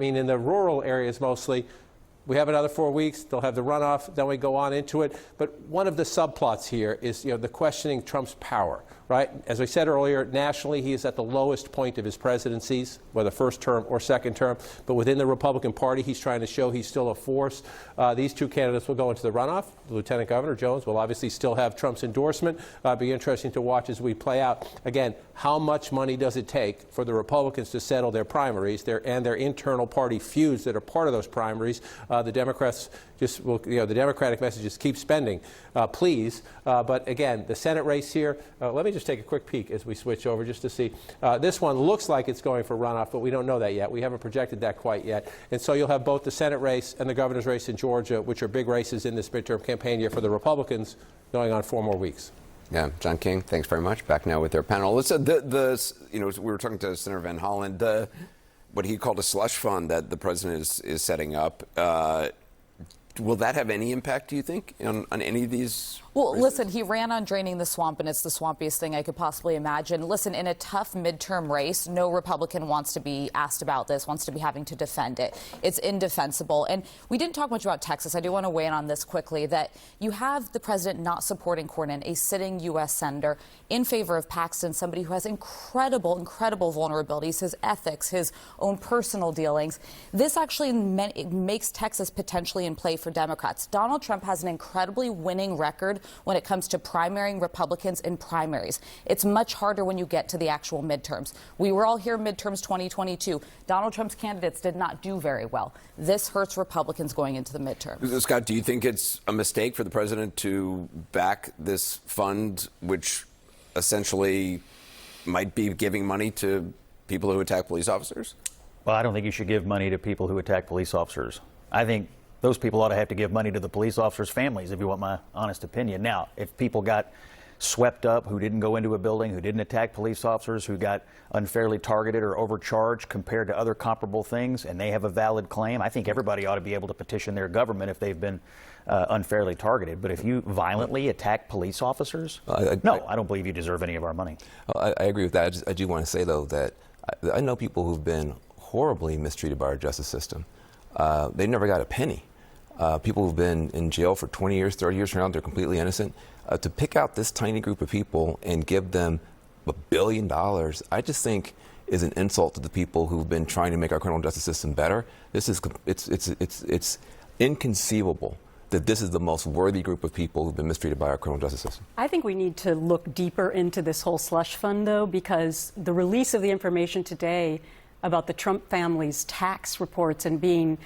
in the rural areas mostly. we have another 4 weeks. They'll have the runoff. Then we go on into it. But one of the subplots here is, the questioning Trump's power, right? As I said earlier, nationally, he is at the lowest point of his presidencies, whether first term or second term. But within the Republican Party, he's trying to show he's still a force. These two candidates will go into the runoff. Lieutenant Governor Jones will obviously still have Trump's endorsement. Be interesting to watch as we play out. Again, how much money does it take for the Republicans to settle their primaries and their internal party feuds that are part of those primaries? The Democrats just will, the Democratic message is keep spending, please. But again, the Senate race here, let me just take a quick peek as we switch over just to see. This one looks like it's going for runoff, but we don't know that yet. We haven't projected that quite yet. And so you'll have both the Senate race and the governor's race in Georgia, which are big races in this midterm campaign year for the Republicans, going on 4 more weeks. Yeah, John King, thanks very much. Back now with our panel. Listen, we were talking to Senator Van Holland, what he called a slush fund that the president is setting up. Will that have any impact, do you think, on any of these? Well, listen, he ran on draining the swamp, and it's the swampiest thing I could possibly imagine. Listen, in a tough midterm race, no Republican wants to be asked about this, wants to be having to defend it. It's indefensible. And we didn't talk much about Texas. I do want to weigh in on this quickly, that you have the president not supporting Cornyn, a sitting U.S. senator, in favor of Paxton, somebody who has incredible vulnerabilities, his ethics, his own personal dealings. This actually makes Texas potentially in play for Democrats. Donald Trump has an incredibly winning record when it comes to primarying Republicans in primaries. It's much harder when you get to the actual midterms. We were all here midterms 2022. Donald Trump's candidates did not do very well. This hurts Republicans going into the midterms. Scott, do you think it's a mistake for the president to back this fund, which essentially might be giving money to people who attack police officers? Well, I don't think you should give money to people who attack police officers. I think those people ought to have to give money to the police officers' families, if you want my honest opinion. Now, if people got swept up, who didn't go into a building, who didn't attack police officers, who got unfairly targeted or overcharged compared to other comparable things, and they have a valid claim, I think everybody ought to be able to petition their government if they've been unfairly targeted. But if you violently attack police officers, I don't believe you deserve any of our money. I agree with that. I do want to say, though, that I know people who've been horribly mistreated by our justice system. They never got a penny. People who've been in jail for 20 years, 30 years from now, they're completely innocent. To pick out this tiny group of people and give them $1 billion, I just think is an insult to the people who've been trying to make our criminal justice system better. It's inconceivable that this is the most worthy group of people who've been mistreated by our criminal justice system. I think we need to look deeper into this whole slush fund, though, because the release of the information today about the Trump family's tax reports and being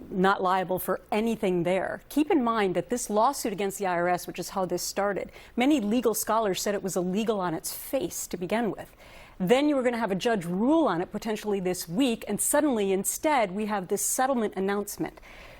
not liable for anything there. Keep in mind that this lawsuit against the IRS, which is how this started, many legal scholars said it was illegal on its face to begin with. Then you were going to have a judge rule on it potentially this week, and suddenly instead we have this settlement announcement.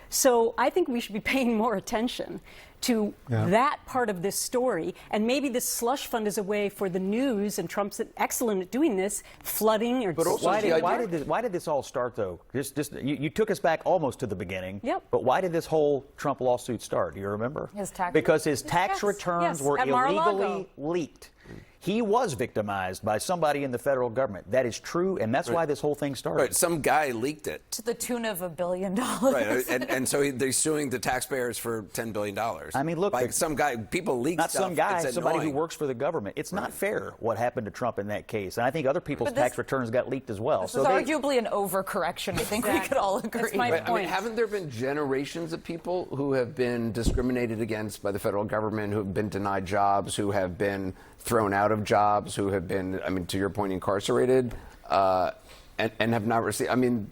So I think we should be paying more attention to that part of this story, and maybe this slush fund is a way for the news, and Trump's excellent at doing this, flooding or. But also, why did this all start, though? You took us back almost to the beginning. Yep. But why did this whole Trump lawsuit start? Do you remember? Because his tax returns were illegally leaked. He was victimized by somebody in the federal government. That is true, and that's why this whole thing started. Right, some guy leaked it. To the tune of $1 billion. Right, and so they're suing the taxpayers for $10 billion. I mean, look. Like some guy, people leak not stuff. Not some guy, it's somebody annoying. who works for the government. It's not fair what happened to Trump in that case. And I think other people's tax returns got leaked as well. This is arguably an overcorrection. I think we could all agree. That's my point. I mean, haven't there been generations of people who have been discriminated against by the federal government, who have been denied jobs, who have been thrown out of jobs, who have been, I mean, to your point, incarcerated, and have not received, I mean,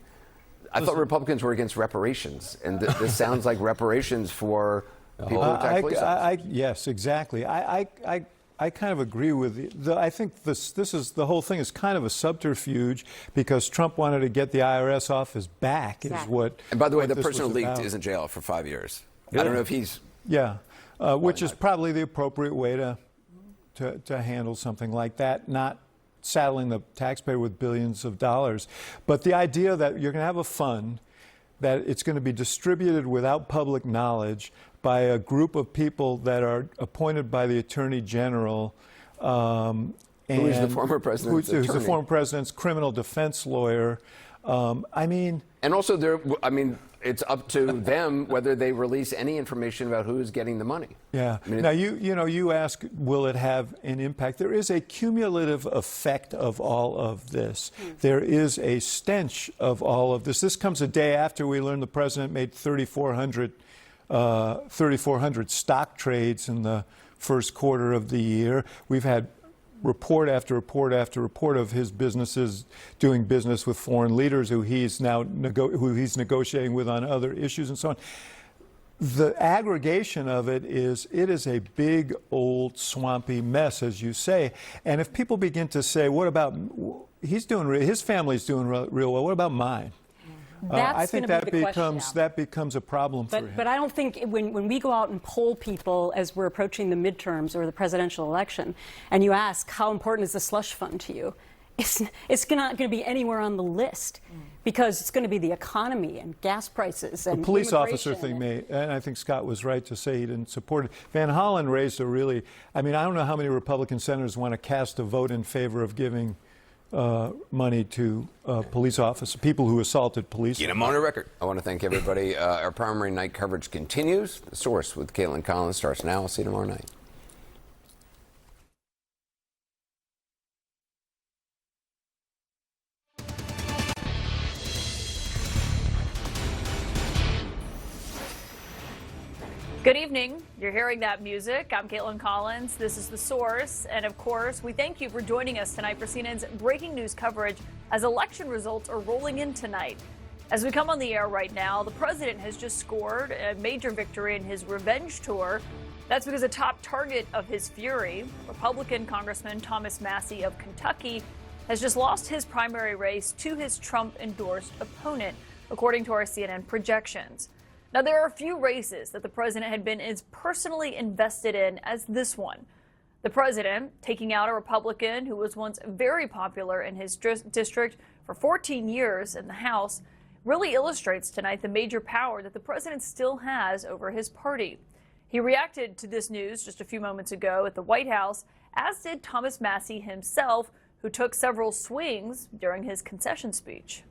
I thought Republicans were against reparations, and this sounds like reparations for people who attack police officers. Yes, exactly. I kind of agree with you. I think the whole thing is kind of a subterfuge because Trump wanted to get the IRS off his back. Is what. And by the way, the this person who was leaked about. is in jail for 5 years. I don't know if he's. Yeah, which is probably the appropriate way to handle something like that, not saddling the taxpayer with billions of dollars. But the idea that you're going to have a fund, that it's going to be distributed without public knowledge by a group of people that are appointed by the Attorney General. Who is the former president's attorney. Who's the former president's criminal defense lawyer. I mean... And also, I mean, it's up to them whether they release any information about who's getting the money. Yeah. I mean, now, you ask, will it have an impact? There is a cumulative effect of all of this. There is a stench of all of this. This comes a day after we learned the president made 3,400 stock trades in the first quarter of the year. We've had report after report after report of his businesses doing business with foreign leaders who he's now negotiating with on other issues and so on. The aggregation of it is a big old swampy mess, as you say. And if people begin to say, what about his family's doing real well, what about mine? I think that becomes a problem for him. But I don't think when we go out and poll people as we're approaching the midterms or the presidential election, and you ask how important is the slush fund to you, it's not going to be anywhere on the list because it's going to be the economy and gas prices and the police officer thing and I think Scott was right to say he didn't support it. Van Hollen raised I don't know how many Republican senators want to cast a vote in favor of giving money to police officers, people who assaulted police. Get them on the record. I want to thank everybody. Our primary night coverage continues. The Source with Caitlin Collins starts now. I'll see you tomorrow night. Good evening. You're hearing that music. I'm Caitlin Collins. This is The Source. And of course, we thank you for joining us tonight for CNN's breaking news coverage as election results are rolling in tonight. As we come on the air right now, the president has just scored a major victory in his revenge tour. That's because a top target of his fury, Republican Congressman Thomas Massie of Kentucky, has just lost his primary race to his Trump-endorsed opponent, according to our CNN projections. Now, there are a few races that the president had been as personally invested in as this one. The president, taking out a Republican who was once very popular in his district for 14 years in the House, really illustrates tonight the major power that the president still has over his party. He reacted to this news just a few moments ago at the White House, as did Thomas Massie himself, who took several swings during his concession speech.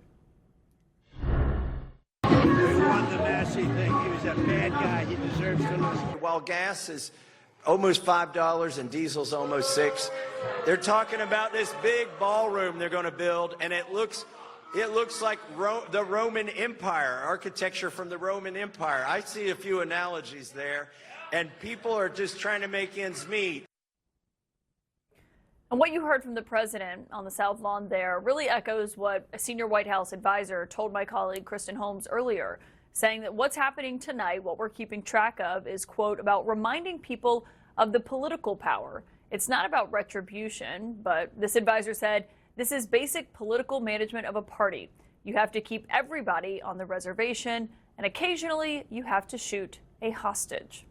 We won the Massie thing. He was a bad guy. He deserves to lose. While gas is almost $5 and diesel's almost $6, they're talking about this big ballroom they're going to build, and it looks like the Roman Empire, architecture from the Roman Empire. I see a few analogies there, and people are just trying to make ends meet. And what you heard from the president on the South Lawn there really echoes what a senior White House advisor told my colleague Kristen Holmes earlier, saying that what's happening tonight, what we're keeping track of, is, quote, about reminding people of the political power. It's not about retribution, but this advisor said this is basic political management of a party. You have to keep everybody on the reservation, and occasionally you have to shoot a hostage.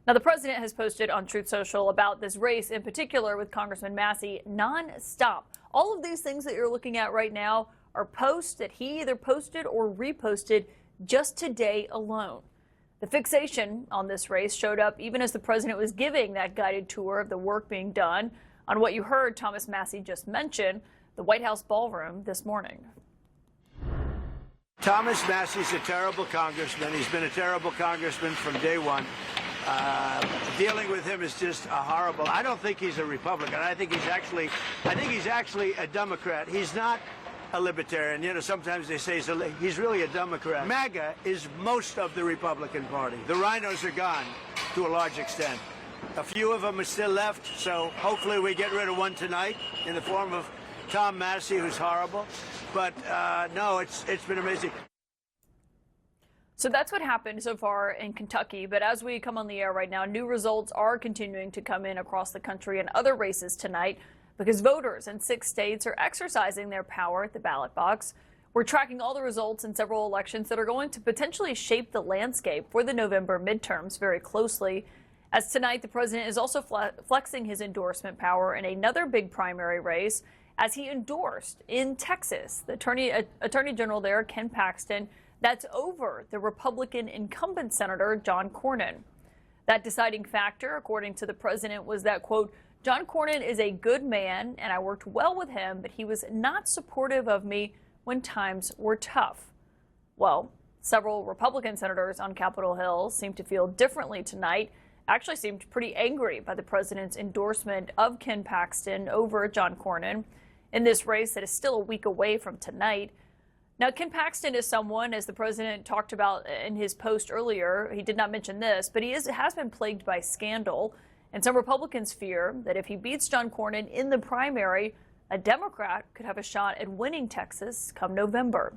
Now, the president has posted on Truth Social about this race, in particular with Congressman Massie, nonstop. All of these things that you're looking at right now are posts that he either posted or reposted just today alone. The fixation on this race showed up even as the president was giving that guided tour of the work being done on what you heard Thomas Massie just mention, the White House ballroom this morning. Thomas Massie's a terrible congressman. He's been a terrible congressman from day one. Dealing with him is just horrible. I don't think he's a Republican. I think he's actually a Democrat. He's not a libertarian. You know, sometimes they say he's really a Democrat. MAGA is most of the Republican Party. The rhinos are gone to a large extent. A few of them are still left, so hopefully we get rid of one tonight in the form of Tom Massie, who's horrible. But no, it's been amazing. So that's what happened so far in Kentucky. But as we come on the air right now, new results are continuing to come in across the country and other races tonight because voters in 6 states are exercising their power at the ballot box. We're tracking all the results in several elections that are going to potentially shape the landscape for the November midterms very closely. As tonight, the president is also flexing his endorsement power in another big primary race as he endorsed in Texas. The Attorney General there, Ken Paxton, that's over the Republican incumbent Senator John Cornyn. That deciding factor, according to the president, was that, quote, John Cornyn is a good man and I worked well with him, but he was not supportive of me when times were tough. Well, Several Republican senators on Capitol Hill seemed to feel differently tonight, actually seemed pretty angry by the president's endorsement of Ken Paxton over John Cornyn in this race that is still a week away from tonight. Now, Ken Paxton is someone, as the president talked about in his post earlier, he did not mention this, but he has been plagued by scandal. And some Republicans fear that if he beats John Cornyn in the primary, a Democrat could have a shot at winning Texas come November.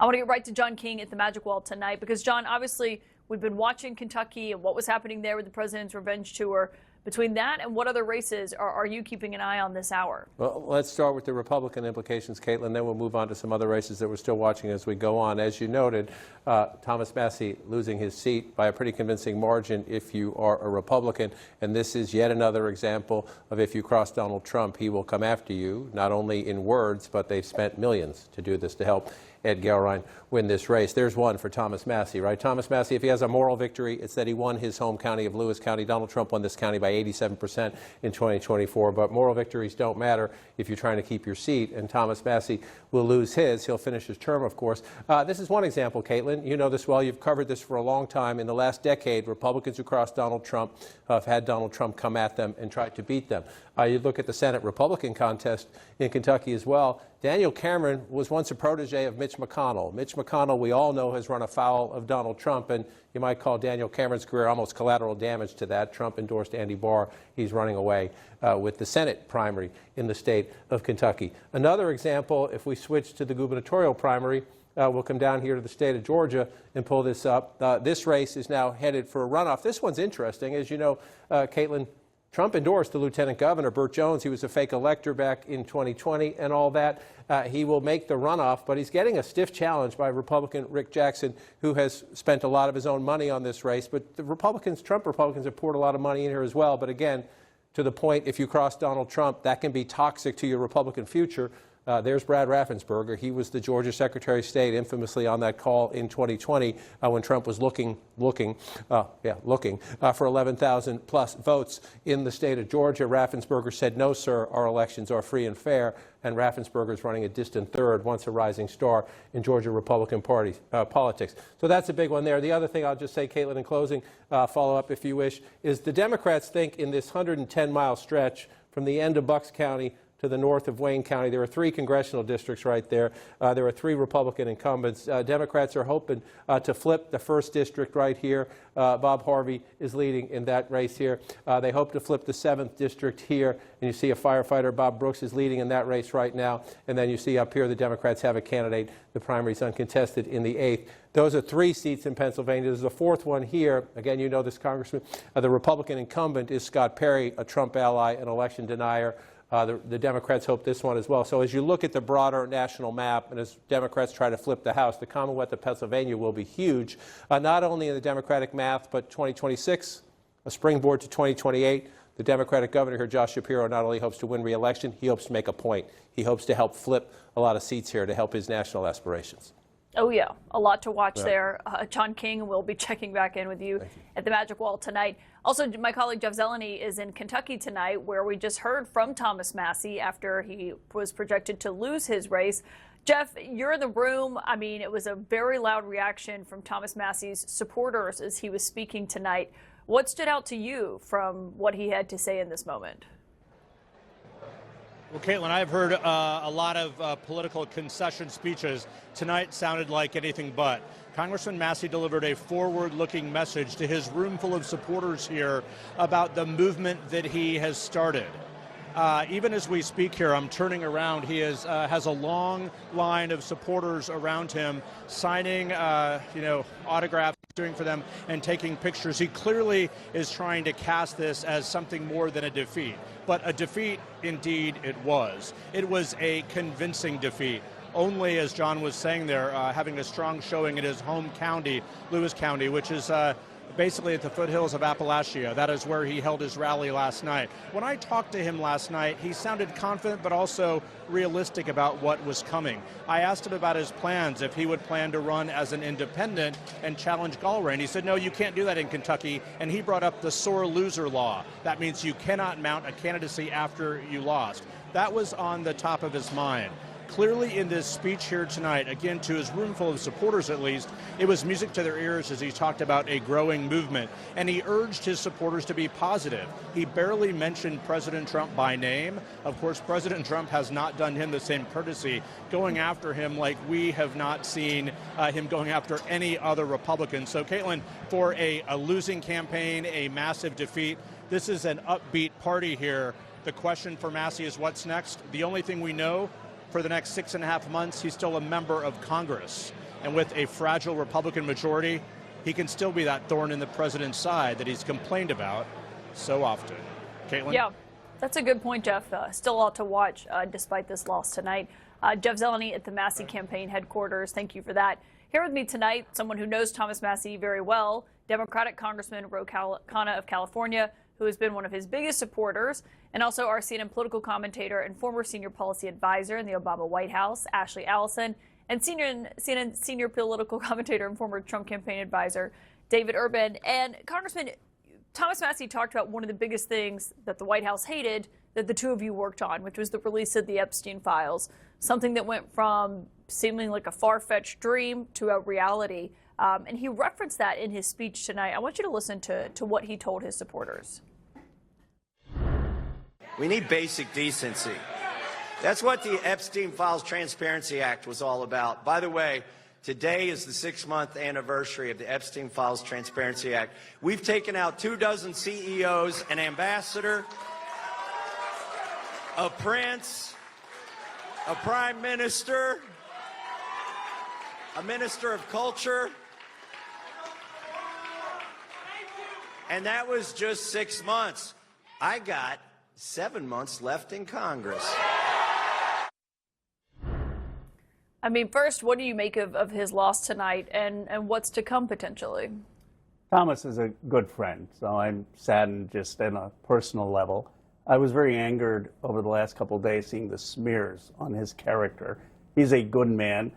I want to get right to John King at the Magic Wall tonight because, John, obviously we've been watching Kentucky and what was happening there with the president's revenge tour. Between that and what other races are you keeping an eye on this hour? Well, let's start with the Republican implications, Caitlin, then we'll move on to some other races that we're still watching as we go on. As you noted, Thomas Massie losing his seat by a pretty convincing margin if you are a Republican, and this is yet another example of if you cross Donald Trump, he will come after you, not only in words, but they've spent millions to do this to help Ed Gelrein win this race. There's one for Thomas Massie, right? Thomas Massie, if he has a moral victory, it's that he won his home county of Lewis County. Donald Trump won this county by 87% in 2024, but moral victories don't matter if you're trying to keep your seat, and Thomas Massie will lose his. He'll finish his term, of course. This is one example, Caitlin. You know this well. You've covered this for a long time. In the last decade, Republicans who crossed Donald Trump have had Donald Trump come at them and try to beat them. You look at the Senate Republican contest in Kentucky as well. Daniel Cameron was once a protege of Mitch McConnell. Mitch McConnell, we all know, has run afoul of Donald Trump, and you might call Daniel Cameron's career almost collateral damage to that. Trump endorsed Andy Barr. He's running away with the Senate primary in the state of Kentucky. Another example, if we switch to the gubernatorial primary, we'll come down here to the state of Georgia and pull this up. This race is now headed for a runoff. This one's interesting. As you know, Caitlin, Trump endorsed the lieutenant governor, Burt Jones. He was a fake elector back in 2020 and all that. He will make the runoff, but he's getting a stiff challenge by Republican Rick Jackson, who has spent a lot of his own money on this race. But the Republicans, Trump Republicans, have poured a lot of money in here as well. But again, to the point, if you cross Donald Trump, that can be toxic to your Republican future. There's Brad Raffensperger. He was the Georgia Secretary of State, infamously on that call in 2020 when Trump was looking for 11,000 plus votes in the state of Georgia. Raffensperger said, "No, sir, our elections are free and fair." And Raffensperger is running a distant third, once a rising star in Georgia Republican Party politics. So that's a big one there. The other thing I'll just say, Caitlin, in closing, follow up if you wish, is the Democrats think in this 110-mile stretch from the end of Bucks County to the north of Wayne County. There are 3 congressional districts right there. There are 3 Republican incumbents. Democrats are hoping to flip the 1st district right here. Bob Harvey is leading in that race here. They hope to flip the 7th district here. And you see a firefighter, Bob Brooks, is leading in that race right now. And then you see up here the Democrats have a candidate. The primary is uncontested in the 8th. Those are 3 seats in Pennsylvania. There's a 4th one here. Again, you know this, Congressman. The Republican incumbent is Scott Perry, a Trump ally, an election denier. The Democrats hope this one as well. So as you look at the broader national map and as Democrats try to flip the House, the Commonwealth of Pennsylvania will be huge, not only in the Democratic math, but 2026, a springboard to 2028. The Democratic governor here, Josh Shapiro, not only hopes to win re-election, he hopes to make a point. He hopes to help flip a lot of seats here to help his national aspirations. Oh, yeah. A lot to watch there. John King will be checking back in with you at the Magic Wall tonight. Also, my colleague Jeff Zeleny is in Kentucky tonight, where we just heard from Thomas Massie after he was projected to lose his race. Jeff, you're in the room. I mean, it was a very loud reaction from Thomas Massie's supporters as he was speaking tonight. What stood out to you from what he had to say in this moment? Well, Caitlin, I've heard a lot of political concession speeches. Tonight sounded like anything but. Congressman Massie delivered a forward-looking message to his room full of supporters here about the movement that he has started. Even as we speak here, I'm turning around. He has a long line of supporters around him, signing, autographs, doing for them, and taking pictures. He clearly is trying to cast this as something more than a defeat. But a defeat, indeed, it was. It was a convincing defeat. Only, as John was saying there, having a strong showing in his home county, Lewis County, which is basically at the foothills of Appalachia. That is where he held his rally last night. When I talked to him last night, he sounded confident but also realistic about what was coming. I asked him about his plans, if he would plan to run as an independent and challenge Gelrein. He said, no, you can't do that in Kentucky, and he brought up the sore loser law. That means you cannot mount a candidacy after you lost. That was on the top of his mind. clearly in this speech here tonight, again, to his room full of supporters at least, it was music to their ears as he talked about a growing movement. And he urged his supporters to be positive. He barely mentioned President Trump by name. Of course, President Trump has not done him the same courtesy, going after him like we have not seen him going after any other Republican. So, Caitlin, for a losing campaign, a massive defeat, this is an upbeat party here. The question for Massie is what's next? The only thing we know, for the next 6.5 months, he's still a member of Congress. And with a fragile Republican majority, he can still be that thorn in the president's side that he's complained about so often. Caitlin? Yeah, that's a good point, Jeff. Still a lot to watch despite this loss tonight. Jeff Zeleny at the Massie campaign headquarters, thank you for that. Here with me tonight, someone who knows Thomas Massie very well, Democratic Congressman Ro Khanna of California, who has been one of his biggest supporters, and also our CNN political commentator and former senior policy advisor in the Obama White House, Ashley Allison, and CNN senior political commentator and former Trump campaign advisor, David Urban. And Congressman, Thomas Massie talked about one of the biggest things that the White House hated that the two of you worked on, which was the release of the Epstein files, something that went from seeming like a far-fetched dream to a reality. And he referenced that in his speech tonight. I want you to listen to what he told his supporters. We need basic decency. That's what the Epstein Files Transparency Act was all about. By the way, today is the 6-month anniversary of the Epstein Files Transparency Act. We've taken out 24 CEOs, an ambassador, a prince, a prime minister, a minister of culture, and that was just 6 months. I got 7 months left in Congress. I mean, first, what do you make of his loss tonight and what's to come potentially? Thomas is a good friend, so I'm saddened just on a personal level. I was very angered over the last couple of days seeing the smears on his character. He's a good man.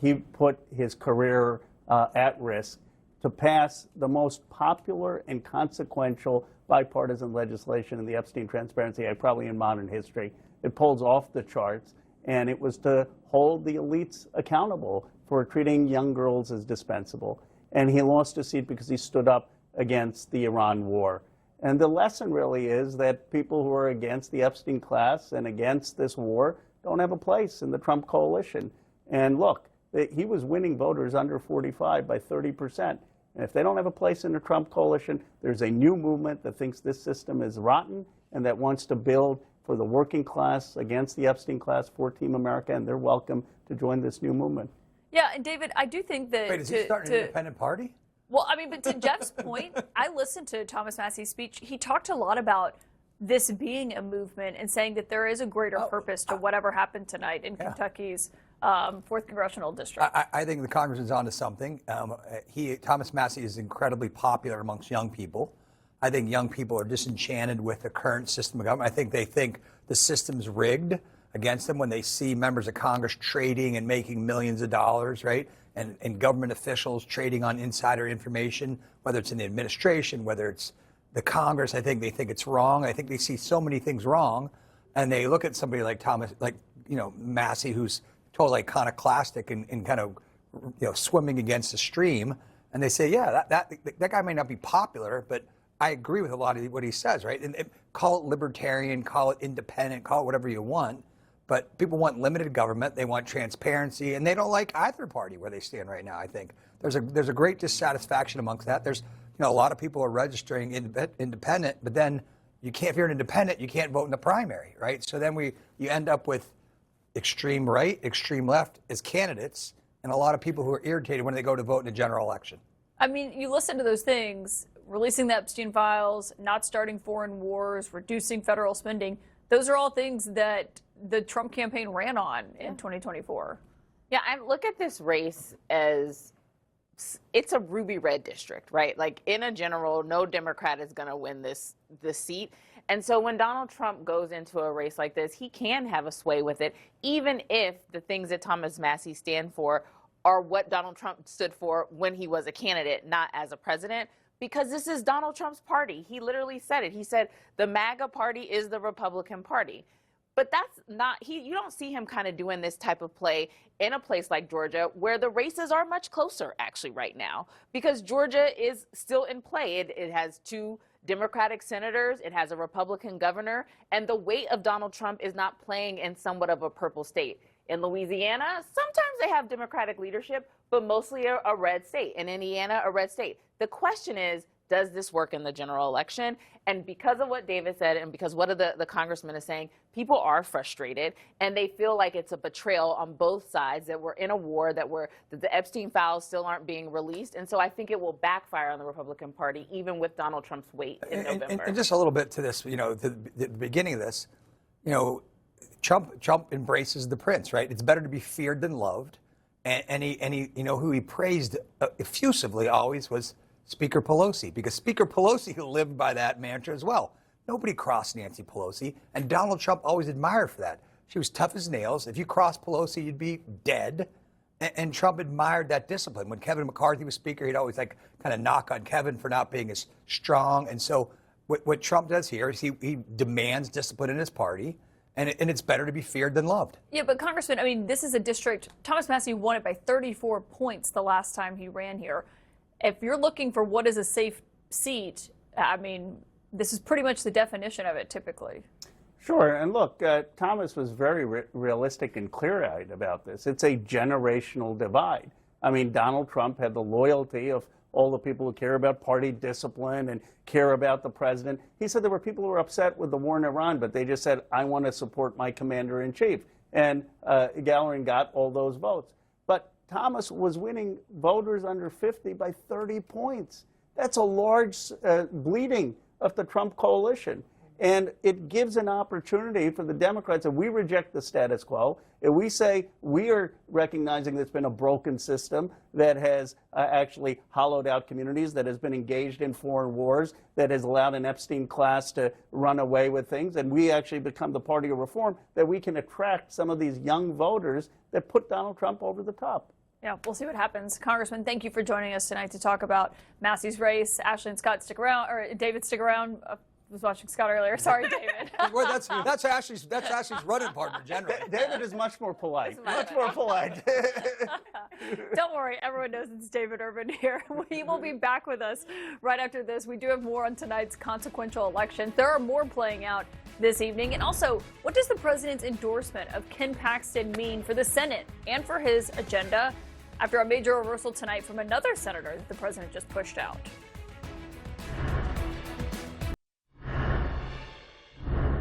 He put his career at risk to pass the most popular and consequential bipartisan legislation in the Epstein Transparency Act, probably in modern history. It pulls off the charts, and it was to hold the elites accountable for treating young girls as dispensable. And he lost his seat because he stood up against the Iran war. And the lesson really is that people who are against the Epstein class and against this war don't have a place in the Trump coalition. And look, he was winning voters under 45 by 30%. And if they don't have a place in the Trump coalition, there's a new movement that thinks this system is rotten and that wants to build for the working class against the Epstein class for Team America, and they're welcome to join this new movement. Yeah, and David, I do think that... Wait, is he starting an independent party? Well, I mean, but to Jeff's point, I listened to Thomas Massie's speech. He talked a lot about this being a movement and saying that there is a greater purpose to whatever happened tonight in Kentucky's 4th Congressional District. I think the congressman's onto something. Thomas Massie is incredibly popular amongst young people. I think young people are disenchanted with the current system of government. I think they think the system's rigged against them when they see members of Congress trading and making millions of dollars, right? And government officials trading on insider information, whether it's in the administration, whether it's the Congress. I think they think it's wrong. I think they see so many things wrong, and they look at somebody like Massie, who's totally iconoclastic and kind of swimming against the stream, and they say, yeah, that guy may not be popular, but I agree with a lot of what he says, right? And call it libertarian, call it independent, call it whatever you want. But people want limited government, they want transparency, and they don't like either party where they stand right now. I think there's a great dissatisfaction amongst that. There's a lot of people are registering independent, but then if you're an independent, you can't vote in the primary, right? So then you end up with extreme right, extreme left as candidates, and a lot of people who are irritated when they go to vote in a general election. I mean, you listen to those things, releasing the Epstein files, not starting foreign wars, reducing federal spending. Those are all things that the Trump campaign ran on in 2024. Yeah, I look at this race as it's a ruby red district, right? Like in a general, no Democrat is going to win this seat. And so when Donald Trump goes into a race like this, he can have a sway with it, even if the things that Thomas Massie stand for are what Donald Trump stood for when he was a candidate, not as a president. Because this is Donald Trump's party. He literally said it. He said the MAGA party is the Republican Party. But that's not, you don't see him kind of doing this type of play in a place like Georgia, where the races are much closer actually right now, because Georgia is still in play. It has 2 Democratic senators, it has a Republican governor, and the weight of Donald Trump is not playing in somewhat of a purple state. In Louisiana, sometimes they have Democratic leadership, but mostly a red state. In Indiana, a red state. The question is, does this work in the general election? And because of what David said, and because what the congressman is saying, people are frustrated, and they feel like it's a betrayal on both sides, that we're in a war, that the Epstein files still aren't being released. And so I think it will backfire on the Republican Party, even with Donald Trump's weight in November. And just a little bit to this, the beginning of this, Trump embraces the prince, right? It's better to be feared than loved. And he who he praised effusively always was Speaker Pelosi, because Speaker Pelosi lived by that mantra as well. Nobody crossed Nancy Pelosi, and Donald Trump always admired for that. She was tough as nails. If you crossed Pelosi, you'd be dead. And Trump admired that discipline. When Kevin McCarthy was Speaker, he'd always kind of knock on Kevin for not being as strong. And so what Trump does here is he demands discipline in his party, and it's better to be feared than loved. Yeah, but Congressman, I mean, this is a district. Thomas Massie won it by 34 points the last time he ran here. If you're looking for what is a safe seat, I mean, this is pretty much the definition of it typically. Sure, and look, Thomas was very realistic and clear-eyed about this. It's a generational divide. I mean, Donald Trump had the loyalty of all the people who care about party discipline and care about the president. He said there were people who were upset with the war in Iran, but they just said, I want to support my commander-in-chief. And Gallerin got all those votes. But Thomas was winning voters under 50 by 30 points. That's a large bleeding of the Trump coalition. And it gives an opportunity for the Democrats, and we reject the status quo, and we say we are recognizing there's been a broken system that has actually hollowed out communities, that has been engaged in foreign wars, that has allowed an Epstein class to run away with things, and we actually become the party of reform, that we can attract some of these young voters that put Donald Trump over the top. Yeah, we'll see what happens. Congressman, thank you for joining us tonight to talk about Massie's race. Ashley and Scott, stick around, or David, stick around. I was watching Scott earlier. Sorry, David. Well, that's Ashley's running partner, generally. David is much more polite. Much more polite. Don't worry, everyone knows it's David Urban here. He will be back with us right after this. We do have more on tonight's consequential election. There are more playing out this evening. And also, what does the president's endorsement of Ken Paxton mean for the Senate and for his agenda after a major reversal tonight from another senator that the president just pushed out?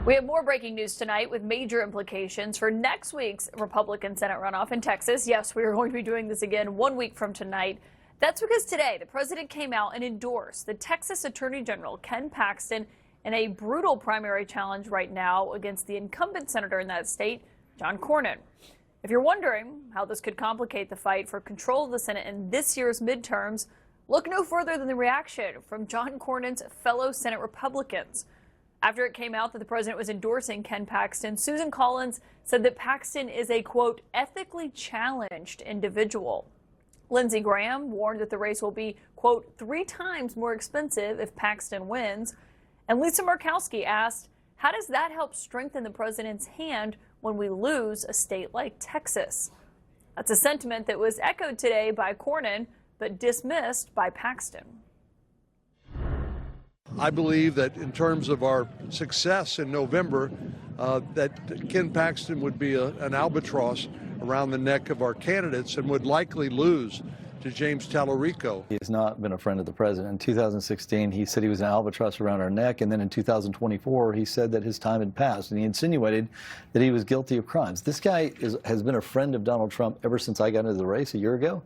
We have more breaking news tonight with major implications for next week's Republican Senate runoff in Texas. Yes, we are going to be doing this again 1 week from tonight. That's because today the president came out and endorsed the Texas Attorney General Ken Paxton in a brutal primary challenge right now against the incumbent senator in that state, John Cornyn. If you're wondering how this could complicate the fight for control of the Senate in this year's midterms, look no further than the reaction from John Cornyn's fellow Senate Republicans. After it came out that the president was endorsing Ken Paxton, Susan Collins said that Paxton is a, quote, ethically challenged individual. Lindsey Graham warned that the race will be, quote, 3 times more expensive if Paxton wins. And Lisa Murkowski asked, how does that help strengthen the president's hand when we lose a state like Texas? That's a sentiment that was echoed today by Cornyn, but dismissed by Paxton. I believe that in terms of our success in November, that Ken Paxton would be an albatross around the neck of our candidates and would likely lose to James Tallarico. He has not been a friend of the president. In 2016, he said he was an albatross around our neck, and then in 2024, he said that his time had passed, and he insinuated that he was guilty of crimes. This guy has been a friend of Donald Trump ever since I got into the race a year ago,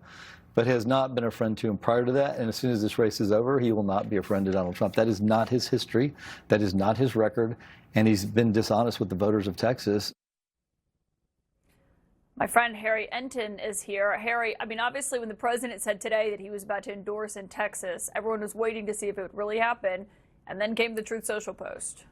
but has not been a friend to him prior to that, and as soon as this race is over, he will not be a friend to Donald Trump. That is not his history, that is not his record, and he's been dishonest with the voters of Texas. My friend Harry Enton is here. Harry, I mean, obviously when the president said today that he was about to endorse in Texas, everyone was waiting to see if it would really happen, and then came the Truth Social post.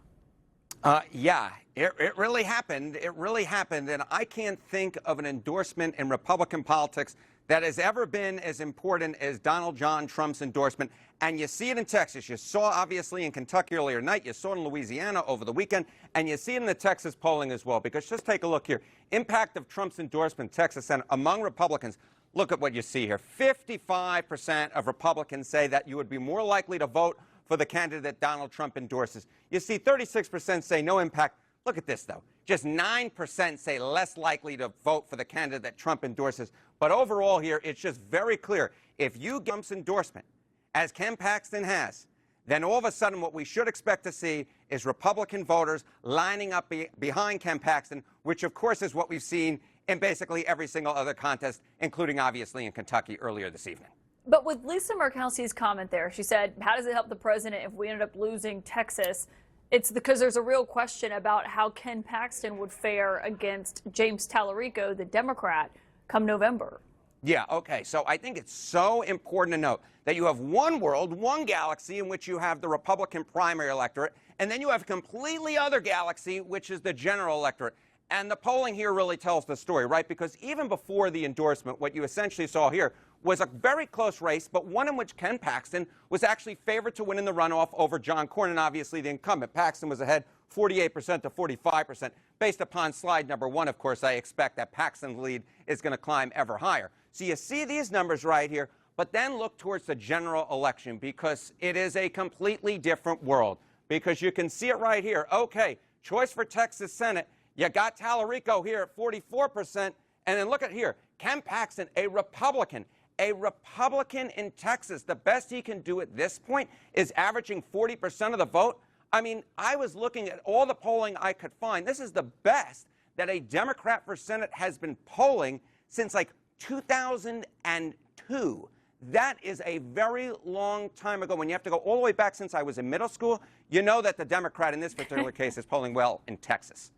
Yeah, it really happened. It really happened, and I can't think of an endorsement in Republican politics that has ever been as important as Donald John Trump's endorsement. And you see it in Texas. You saw, obviously, in Kentucky earlier tonight. You saw it in Louisiana over the weekend. And you see it in the Texas polling as well. Because just take a look here. Impact of Trump's endorsement, Texas Senate, among Republicans. Look at what you see here. 55% of Republicans say that you would be more likely to vote for the candidate Donald Trump endorses. You see 36% say no impact. Look at this, though. Just 9% say less likely to vote for the candidate that Trump endorses. But overall here, it's just very clear. If you get Trump's endorsement, as Ken Paxton has, then all of a sudden what we should expect to see is Republican voters lining up behind Ken Paxton, which, of course, is what we've seen in basically every single other contest, including, obviously, in Kentucky earlier this evening. But with Lisa Murkowski's comment there, she said, how does it help the president if we ended up losing Texas? It's because there's a real question about how Ken Paxton would fare against James Tallarico, the Democrat, come November. Yeah, okay. So I think it's so important to note that you have one world, one galaxy in which you have the Republican primary electorate, and then you have a completely other galaxy, which is the general electorate. And the polling here really tells the story, right? Because even before the endorsement, what you essentially saw here was a very close race, but one in which Ken Paxton was actually favored to win in the runoff over John Cornyn, obviously the incumbent. Paxton was ahead 48% to 45%. Based upon slide number 1, of course, I expect that Paxton's lead is going to climb ever higher. So you see these numbers right here, but then look towards the general election because it is a completely different world. Because you can see it right here. Okay, choice for Texas Senate. You got Tallarico here at 44%. And then look at here, Ken Paxton, a Republican in Texas. The best he can do at this point is averaging 40% of the vote. I mean, I was looking at all the polling I could find. This is the best that a Democrat for Senate has been polling since like 2002. That is a very long time ago. When you have to go all the way back since I was in middle school, you know that the Democrat in this particular case is polling well in Texas.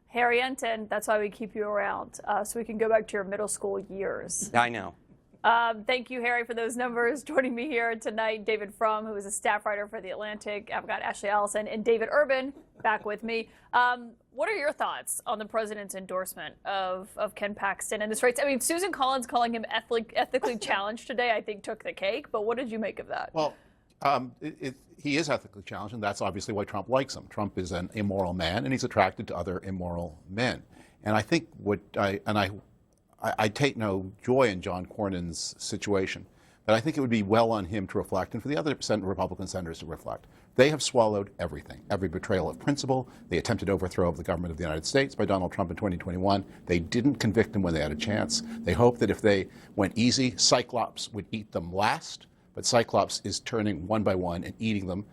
Harry Enton, that's why we keep you around, so we can go back to your middle school years. I know. Thank you, Harry, for those numbers. Joining me here tonight, David Frum, who is a staff writer for The Atlantic. I've got Ashley Allison and David Urban back with me. What are your thoughts on the president's endorsement of Ken Paxton and this race? I mean, Susan Collins calling him ethically challenged today, I think, took the cake. But what did you make of that? Well, he is ethically challenged, and that's obviously why Trump likes him. Trump is an immoral man, and he's attracted to other immoral men. And I think I take no joy in John Cornyn's situation, but I think it would be well on him to reflect, and for the other Republican senators to reflect. They have swallowed everything, every betrayal of principle. The attempted overthrow of the government of the United States by Donald Trump in 2021. They didn't convict him when they had a chance. They hoped that if they went easy, Cyclops would eat them last, but Cyclops is turning one by one and eating them.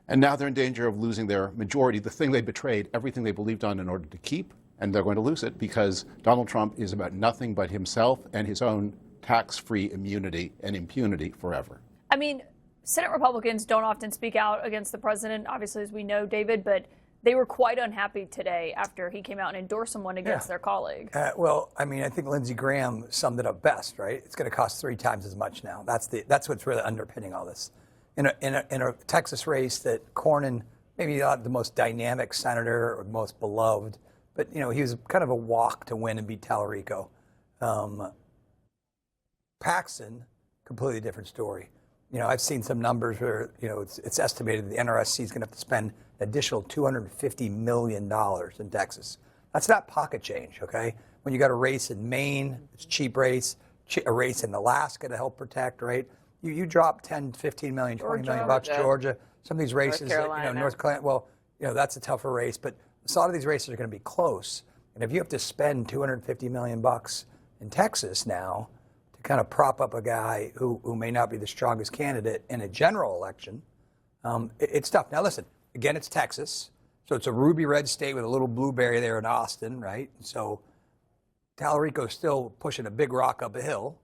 And now they're in danger of losing their majority, the thing they betrayed, everything they believed on in order to keep. And they're going to lose it because Donald Trump is about nothing but himself and his own tax-free immunity and impunity forever. I mean, Senate Republicans don't often speak out against the president, obviously, as we know, David, but they were quite unhappy today after he came out and endorsed someone against their colleague. Well, I mean, I think Lindsey Graham summed it up best, right? It's going to cost 3 times as much now. That's what's really underpinning all this. In a Texas race that Cornyn, maybe not the most dynamic senator or the most beloved, but, you know, he was kind of a walk to win and beat Tallarico. Paxton, completely different story. You know, I've seen some numbers where, you know, it's estimated the NRSC is going to have to spend an additional $250 million in Texas. That's not pocket change, okay? When you got a race in Maine, it's a cheap race, a race in Alaska to help protect, right? You drop 10, 15 million, 20 million bucks, Georgia. Some of these races, North Carolina, well, you know, that's a tougher race, but a lot of these races are going to be close. And if you have to spend $250 million bucks in Texas now to kind of prop up a guy who may not be the strongest candidate in a general election, it's tough. Now, listen, again, it's Texas. So it's a ruby red state with a little blueberry there in Austin, right? So Tallarico's still pushing a big rock up a hill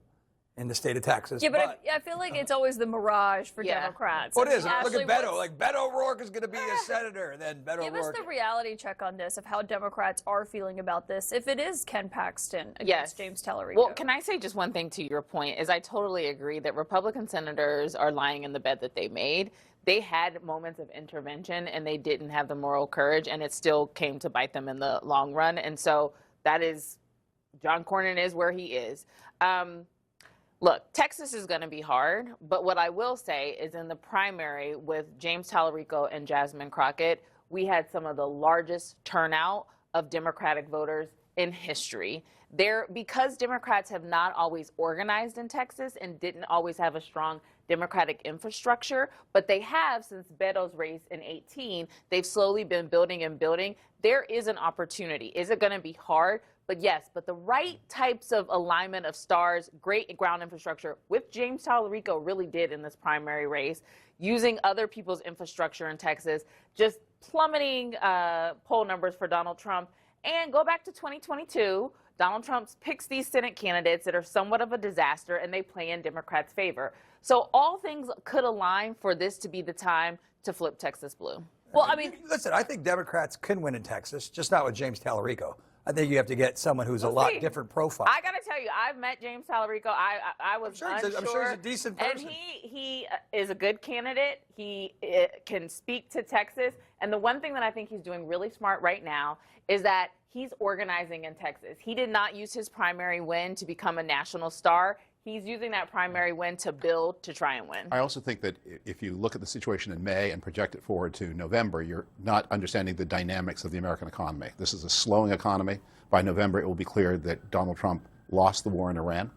in the state of Texas. Yeah, but I feel like it's always the mirage for Democrats. Well, it is. Look at Beto. Like, Beto O'Rourke is going to be a senator. And then Beto Give O'Rourke. us the reality check on this of how Democrats are feeling about this, if it is Ken Paxton against James Tallarico. Well, can I say just one thing to your point? Is I totally agree that Republican senators are lying in the bed that they made. They had moments of intervention, and they didn't have the moral courage, and it still came to bite them in the long run. And so that is, John Cornyn is where he is. Look, Texas is going to be hard, but what I will say is in the primary with James Tallarico and Jasmine Crockett, we had some of the largest turnout of Democratic voters in history. Because Democrats have not always organized in Texas and didn't always have a strong Democratic infrastructure, but they have since Beto's race in 2018. They've slowly been building and building. There is an opportunity. Is it going to be hard? But yes, but the right types of alignment of stars, great ground infrastructure, which James Tallarico really did in this primary race, using other people's infrastructure in Texas, just plummeting poll numbers for Donald Trump. And go back to 2022, Donald Trump picks these Senate candidates that are somewhat of a disaster, and they play in Democrats' favor. So all things could align for this to be the time to flip Texas blue. Well, I mean, listen, I think Democrats can win in Texas, just not with James Tallarico. I think you have to get someone who's a lot different profile. I got to tell you, I've met James Tallarico. I was unsure. I'm sure he's a decent person. And he is a good candidate. He can speak to Texas. And the one thing that I think he's doing really smart right now is that he's organizing in Texas. He did not use his primary win to become a national star. He's using that primary win to build to try and win. I also think that if you look at the situation in May and project it forward to November, you're not understanding the dynamics of the American economy. This is a slowing economy. By November, it will be clear that Donald Trump lost the war in Iran.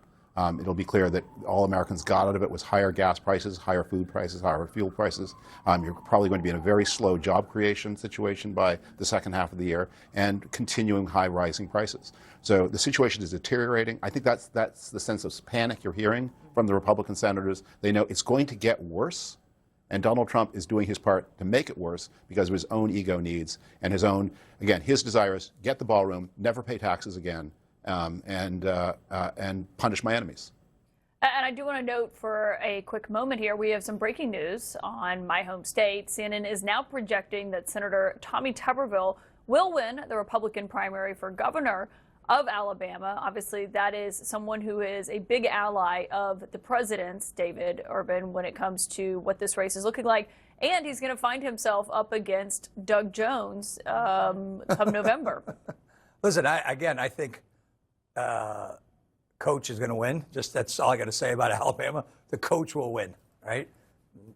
It'll be clear that all Americans got out of it was higher gas prices, higher food prices, higher fuel prices. You're probably going to be in a very slow job creation situation by the second half of the year and continuing high rising prices. So the situation is deteriorating. I think that's the sense of panic you're hearing from the Republican senators. They know it's going to get worse, and Donald Trump is doing his part to make it worse because of his own ego needs and his own, again, his desire is get the ballroom, never pay taxes again, and punish my enemies. And I do want to note for a quick moment here, we have some breaking news on my home state. CNN is now projecting that Senator Tommy Tuberville will win the Republican primary for governor of Alabama. Obviously, that is someone who is a big ally of the president's, David Urban, when it comes to what this race is looking like. And he's going to find himself up against Doug Jones come November. Listen, I think coach is going to win. Just that's all I got to say about Alabama. The coach will win, right?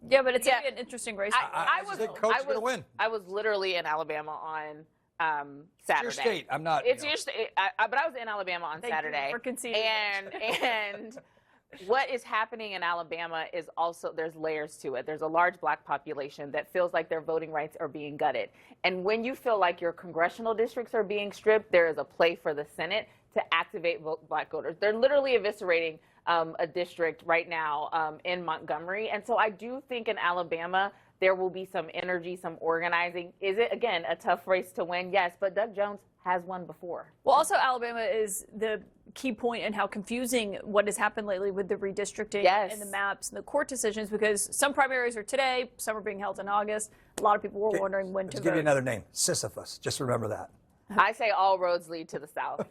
Yeah, but it's going to be an interesting race. I think coach is going to win. I was literally in Alabama on Saturday. It's your state. I'm not. It's your state. But I was in Alabama on Saturday. For conceding. And what is happening in Alabama is also, there's layers to it. There's a large black population that feels like their voting rights are being gutted. And when you feel like your congressional districts are being stripped, there is a play for the Senate to activate black voters. They're literally eviscerating a district right now in Montgomery. And so I do think in Alabama, there will be some energy, some organizing. Is it, again, a tough race to win? Yes, but Doug Jones has won before. Well, also Alabama is the key point in how confusing what has happened lately with the redistricting and the maps and the court decisions, because some primaries are today, some are being held in August. A lot of people were wondering when to vote. Give you another name, Sisyphus. Just remember that. I say all roads lead to the south.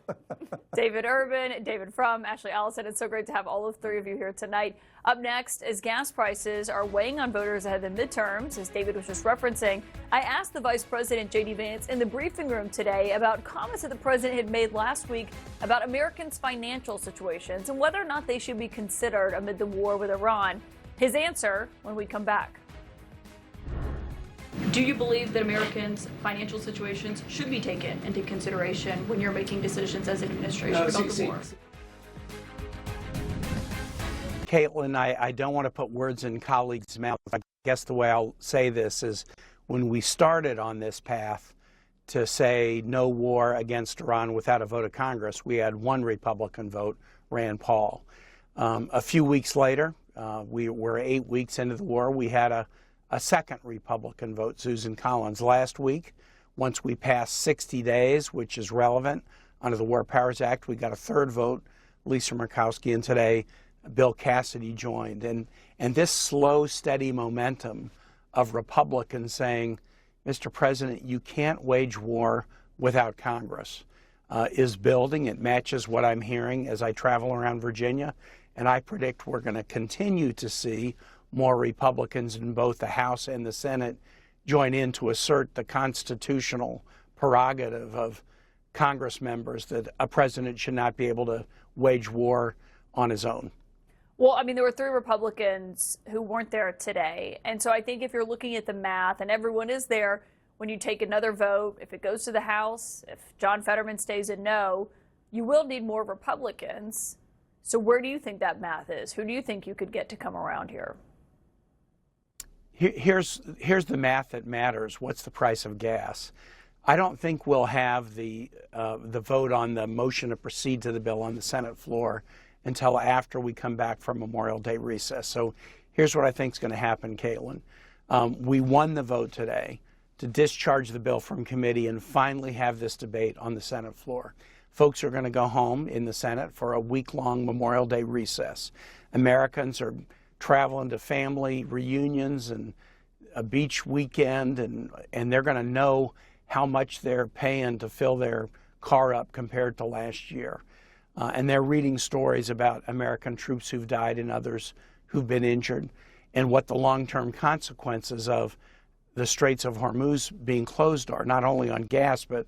David Urban, David Frum, Ashley Allison, it's so great to have all of three of you here tonight. Up next, as gas prices are weighing on voters ahead of the midterms, as David was just referencing, I asked the Vice President, J.D. Vance, in the briefing room today about comments that the president had made last week about Americans' financial situations and whether or not they should be considered amid the war with Iran. His answer when we come back. Do you believe that Americans' financial situations should be taken into consideration when you're making decisions as an administration about the war? Caitlin, I don't want to put words in colleagues' mouths. I guess the way I'll say this is when we started on this path to say no war against Iran without a vote of Congress, we had one Republican vote, Rand Paul. A few weeks later, we were 8 weeks into the war, we had a second Republican vote, Susan Collins. Last week, once we passed 60 days, which is relevant under the War Powers Act, we got a third vote, Lisa Murkowski, and today Bill Cassidy joined. And this slow, steady momentum of Republicans saying, Mr. President, you can't wage war without Congress, is building. It matches what I'm hearing as I travel around Virginia, and I predict we're going to continue to see more Republicans in both the House and the Senate join in to assert the constitutional prerogative of Congress members that a president should not be able to wage war on his own. Well, I mean, there were 3 Republicans who weren't there today. And so I think if you're looking at the math and everyone is there, when you take another vote, if it goes to the House, if John Fetterman stays in no, you will need more Republicans. So where do you think that math is? Who do you think you could get to come around here? Here's the math that matters. What's the price of gas? I don't think we'll have the vote on the motion to proceed to the bill on the Senate floor until after we come back from Memorial Day recess. So here's what I think is going to happen, Caitlin. We won the vote today to discharge the bill from committee and finally have this debate on the Senate floor. Folks are going to go home in the Senate for a week-long Memorial Day recess. Americans are traveling to family reunions and a beach weekend, and they're going to know how much they're paying to fill their car up compared to last year. And they're reading stories about American troops who've died and others who've been injured, and what the long-term consequences of the Straits of Hormuz being closed are, not only on gas, but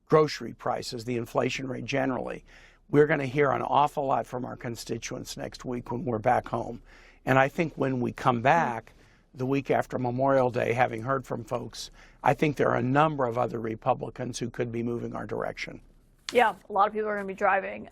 grocery prices, the inflation rate generally. We're going to hear an awful lot from our constituents next week when we're back home. And I think when we come back the week after Memorial Day, having heard from folks, I think there are a number of other Republicans who could be moving our direction. Yeah, a lot of people are going to be driving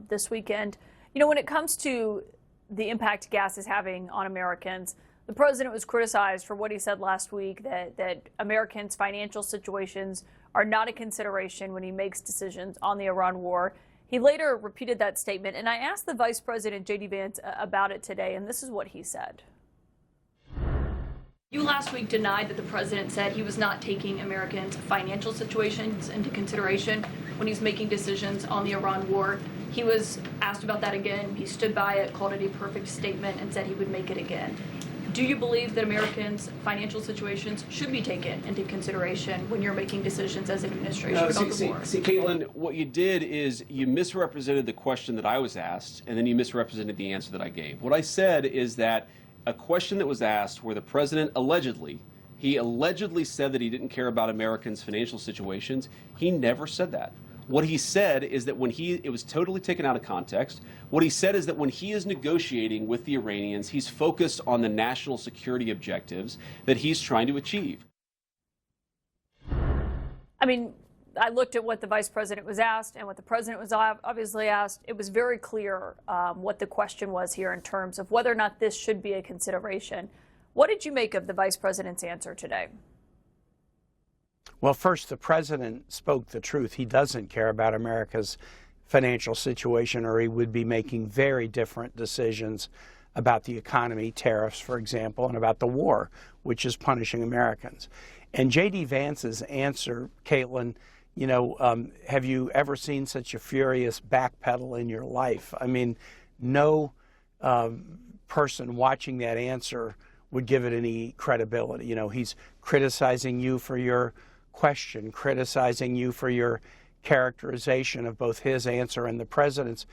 this weekend. You know, when it comes to the impact gas is having on Americans, the president was criticized for what he said last week, that Americans' financial situations are not a consideration when he makes decisions on the Iran war. He later repeated that statement, and I asked the Vice President, J.D. Vance, about it today, and this is what he said. You last week denied that the president said he was not taking Americans' financial situations into consideration when he's making decisions on the Iran war. He was asked about that again. He stood by it, called it a perfect statement, and said he would make it again. Do you believe that Americans' financial situations should be taken into consideration when you're making decisions as an administration about the war? See, Caitlin, what you did is you misrepresented the question that I was asked, and then you misrepresented the answer that I gave. What I said is that a question that was asked where the president allegedly said that he didn't care about Americans' financial situations. He never said that. What he said is that it was totally taken out of context. What he said is that when he is negotiating with the Iranians, he's focused on the national security objectives that he's trying to achieve. I mean, I looked at what the vice president was asked and what the president was obviously asked. It was very clear what the question was here in terms of whether or not this should be a consideration. What did you make of the vice president's answer today? Well, first, the president spoke the truth. He doesn't care about America's financial situation, or he would be making very different decisions about the economy, tariffs, for example, and about the war, which is punishing Americans. And J.D. Vance's answer, Caitlin, you know, have you ever seen such a furious backpedal in your life? I mean, no person watching that answer would give it any credibility. You know, he's criticizing you for your question, criticizing you for your characterization of both his answer and the president's.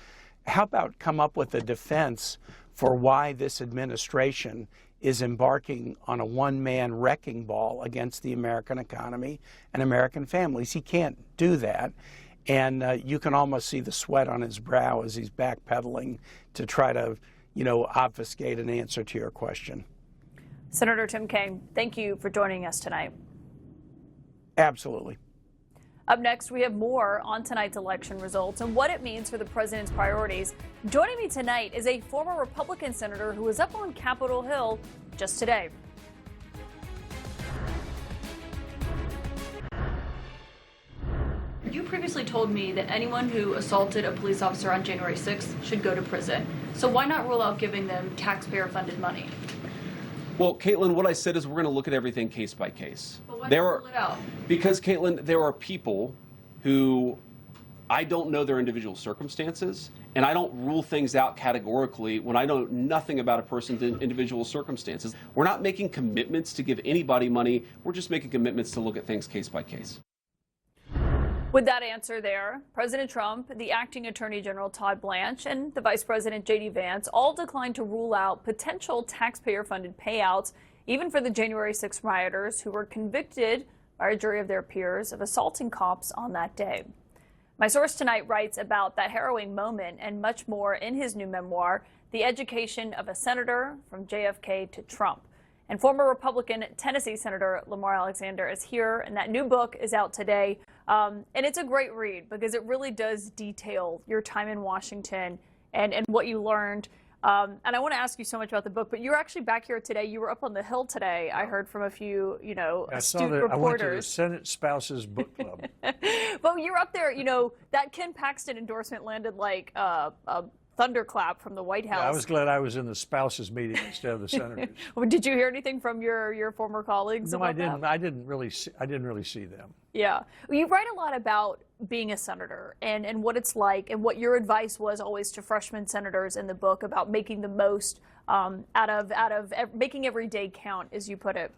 How about come up with a defense for why this administration is embarking on a one-man wrecking ball against the American economy and American families? He can't do that. And you can almost see the sweat on his brow as he's backpedaling to try to, you know, obfuscate an answer to your question. Senator Tim Kaine, thank you for joining us tonight. Absolutely. Up next, we have more on tonight's election results and what it means for the president's priorities. Joining me tonight is a former Republican senator who was up on Capitol Hill just today. You previously told me that anyone who assaulted a police officer on January 6th should go to prison. So why not rule out giving them taxpayer-funded money? Well, Caitlin, what I said is we're going to look at everything case by case. But why not rule it out? Because, Caitlin, there are people who I don't know their individual circumstances, and I don't rule things out categorically when I know nothing about a person's individual circumstances. We're not making commitments to give anybody money. We're just making commitments to look at things case by case. With that answer there, President Trump, the acting Attorney General Todd Blanche, and the Vice President J.D. Vance all declined to rule out potential taxpayer-funded payouts, even for the January 6 rioters who were convicted by a jury of their peers of assaulting cops on that day. My source tonight writes about that harrowing moment and much more in his new memoir, The Education of a Senator from JFK to Trump. And former Republican Tennessee Senator Lamar Alexander is here, and that new book is out today. And it's a great read because it really does detail your time in Washington and what you learned. And I want to ask you so much about the book, but you're actually back here today. You were up on the Hill today. I heard from a few, astute reporters. I went to the Senate Spouses Book Club. Well, you're up there, that Ken Paxton endorsement landed like a thunderclap from the White House. Yeah, I was glad I was in the spouses meeting instead of the senators. Did you hear anything from your former colleagues? No, about I didn't. That? I didn't really see them. Yeah, you write a lot about being a senator and what it's like, and what your advice was always to freshman senators in the book about making the most out of making every day count, as you put it.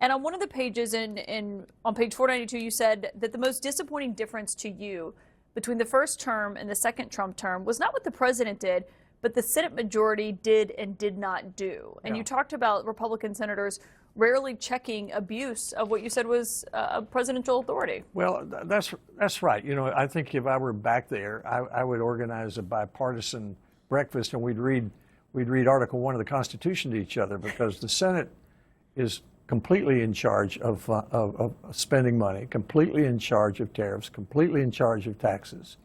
And on one of the pages on page 492, you said that the most disappointing difference to you between the first term and the second Trump term was not what the president did, but the Senate majority did and did not do. And you talked about Republican senators rarely checking abuse of what you said was presidential authority. Well, that's right. I think if I were back there, I would organize a bipartisan breakfast, and we'd read Article 1 of the Constitution to each other, because the Senate is completely in charge of spending money, completely in charge of tariffs, completely in charge of taxes.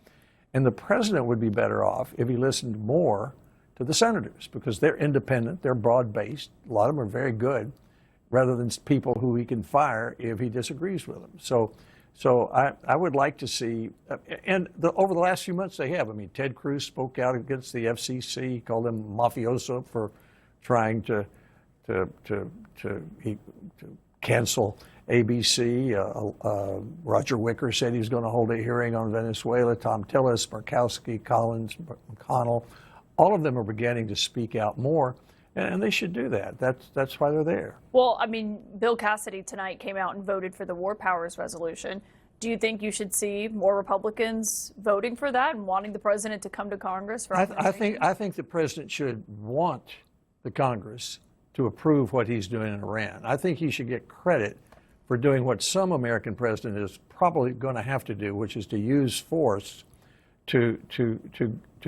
And the president would be better off if he listened more to the senators, because they're independent, they're broad-based, a lot of them are very good, rather than people who he can fire if he disagrees with them. So I would like to see, and over the last few months they have. I mean, Ted Cruz spoke out against the FCC, called them mafioso for trying to cancel ABC. Roger Wicker said he was going to hold a hearing on Venezuela. Tom Tillis, Murkowski, Collins, McConnell, all of them are beginning to speak out more, and they should do that. That's why they're there. Well, I mean, Bill Cassidy tonight came out and voted for the War Powers Resolution. Do you think you should see more Republicans voting for that and wanting the president to come to Congress? I think the president should want the Congress to approve what he's doing in Iran. I think he should get credit for doing what some American president is probably going to have to do, which is to use force to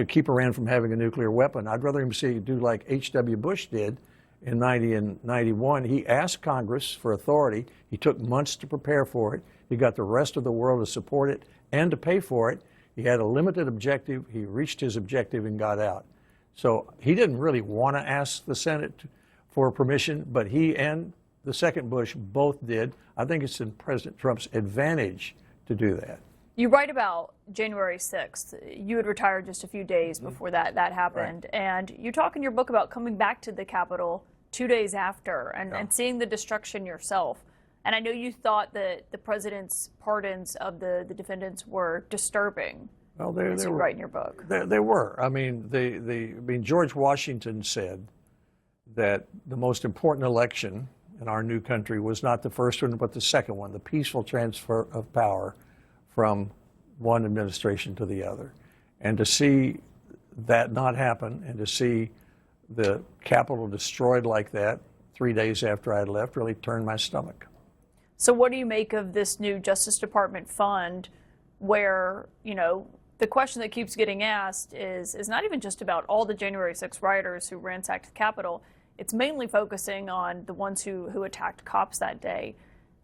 keep Iran from having a nuclear weapon. I'd rather him see do like H.W. Bush did in 90 and 91. He asked Congress for authority. He took months to prepare for it. He got the rest of the world to support it and to pay for it. He had a limited objective. He reached his objective and got out. So he didn't really want to ask the Senate for permission, but he and the second Bush both did. I think it's in President Trump's advantage to do that. You write about January 6th. You had retired just a few days before that happened. Right. And you talk in your book about coming back to the Capitol 2 days after and seeing the destruction yourself. And I know you thought that the president's pardons of the defendants were disturbing. Well, they were. Write in your book. They were. I mean, George Washington said that the most important election in our new country was not the first one, but the second one, the peaceful transfer of power from one administration to the other. And to see that not happen, and to see the Capitol destroyed like that 3 days after I had left, really turned my stomach. So what do you make of this new Justice Department fund where, the question that keeps getting asked is not even just about all the January 6 rioters who ransacked the Capitol. It's mainly focusing on the ones who attacked cops that day.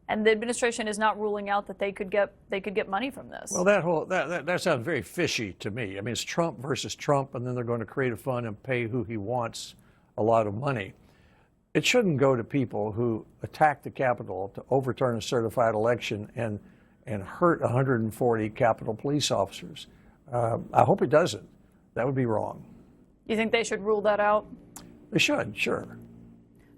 And the administration is not ruling out that they could get money from this. Well, that sounds very fishy to me. I mean, it's Trump versus Trump, and then they're going to create a fund and pay who he wants a lot of money. It shouldn't go to people who attacked the Capitol to overturn a certified election and hurt 140 Capitol police officers. I hope it doesn't. That would be wrong. You think they should rule that out? They should, sure.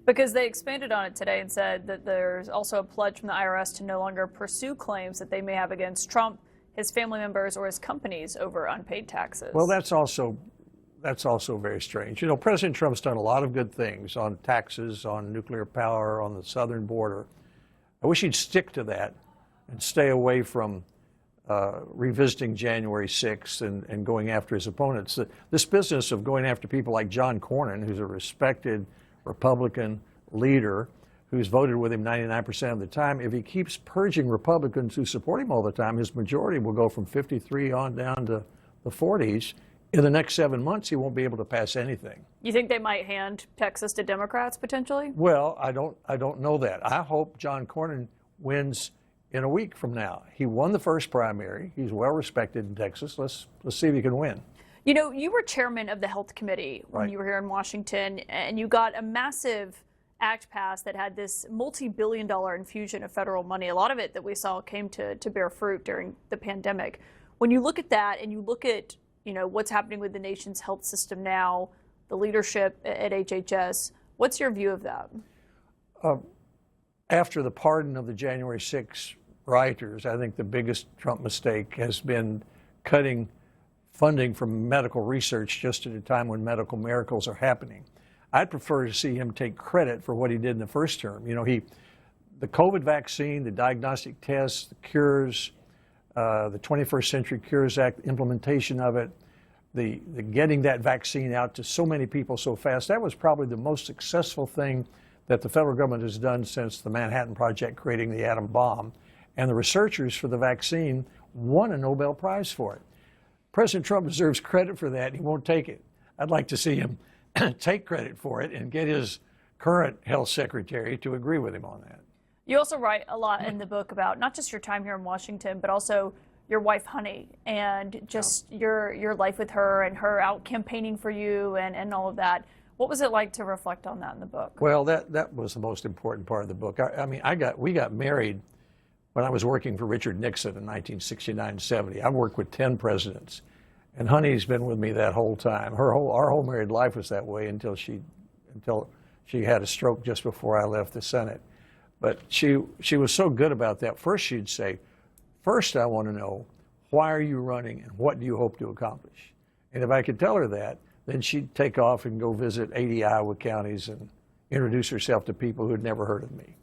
Because they expanded on it today and said that there's also a pledge from the IRS to no longer pursue claims that they may have against Trump, his family members, or his companies over unpaid taxes. Well, that's also very strange. President Trump's done a lot of good things on taxes, on nuclear power, on the southern border. I wish he'd stick to that and stay away from revisiting January 6th and going after his opponents. This business of going after people like John Cornyn, who's a respected Republican leader who's voted with him 99% of the time. If he keeps purging Republicans who support him all the time, his majority will go from 53 on down to the 40s. In the next 7 months, he won't be able to pass anything. You think they might hand Texas to Democrats potentially? Well, I don't know that. I hope John Cornyn wins in a week from now. He won the first primary. He's well respected in Texas. Let's see if he can win. You know, you were chairman of the Health Committee when you were here in Washington, and you got a massive act passed that had this multi-billion-dollar infusion of federal money. A lot of it that we saw came to bear fruit during the pandemic. When you look at that and you look at, you know, what's happening with the nation's health system now, the leadership at HHS, what's your view of that? After the pardon of the January 6 rioters, I think the biggest Trump mistake has been cutting funding from medical research just at a time when medical miracles are happening. I'd prefer to see him take credit for what he did in the first term. You know, the COVID vaccine, the diagnostic tests, the cures, the 21st Century Cures Act, implementation of it, the getting that vaccine out to so many people so fast, that was probably the most successful thing that the federal government has done since the Manhattan Project creating the atom bomb. And the researchers for the vaccine won a Nobel Prize for it. President Trump deserves credit for that. He won't take it. I'd like to see him take credit for it and get his current health secretary to agree with him on that. You also write a lot in the book about not just your time here in Washington, but also your wife, Honey, and just your life with her and her out campaigning for you and all of that. What was it like to reflect on that in the book? Well, that was the most important part of the book. I mean, we got married when I was working for Richard Nixon in 1969-70. I worked with 10 presidents, and Honey's been with me that whole time. Our whole married life was that way until she had a stroke just before I left the Senate. But she was so good about that. First, she'd say, "First, I want to know, why are you running and what do you hope to accomplish?" And if I could tell her that, then she'd take off and go visit 80 Iowa counties and introduce herself to people who had never heard of me.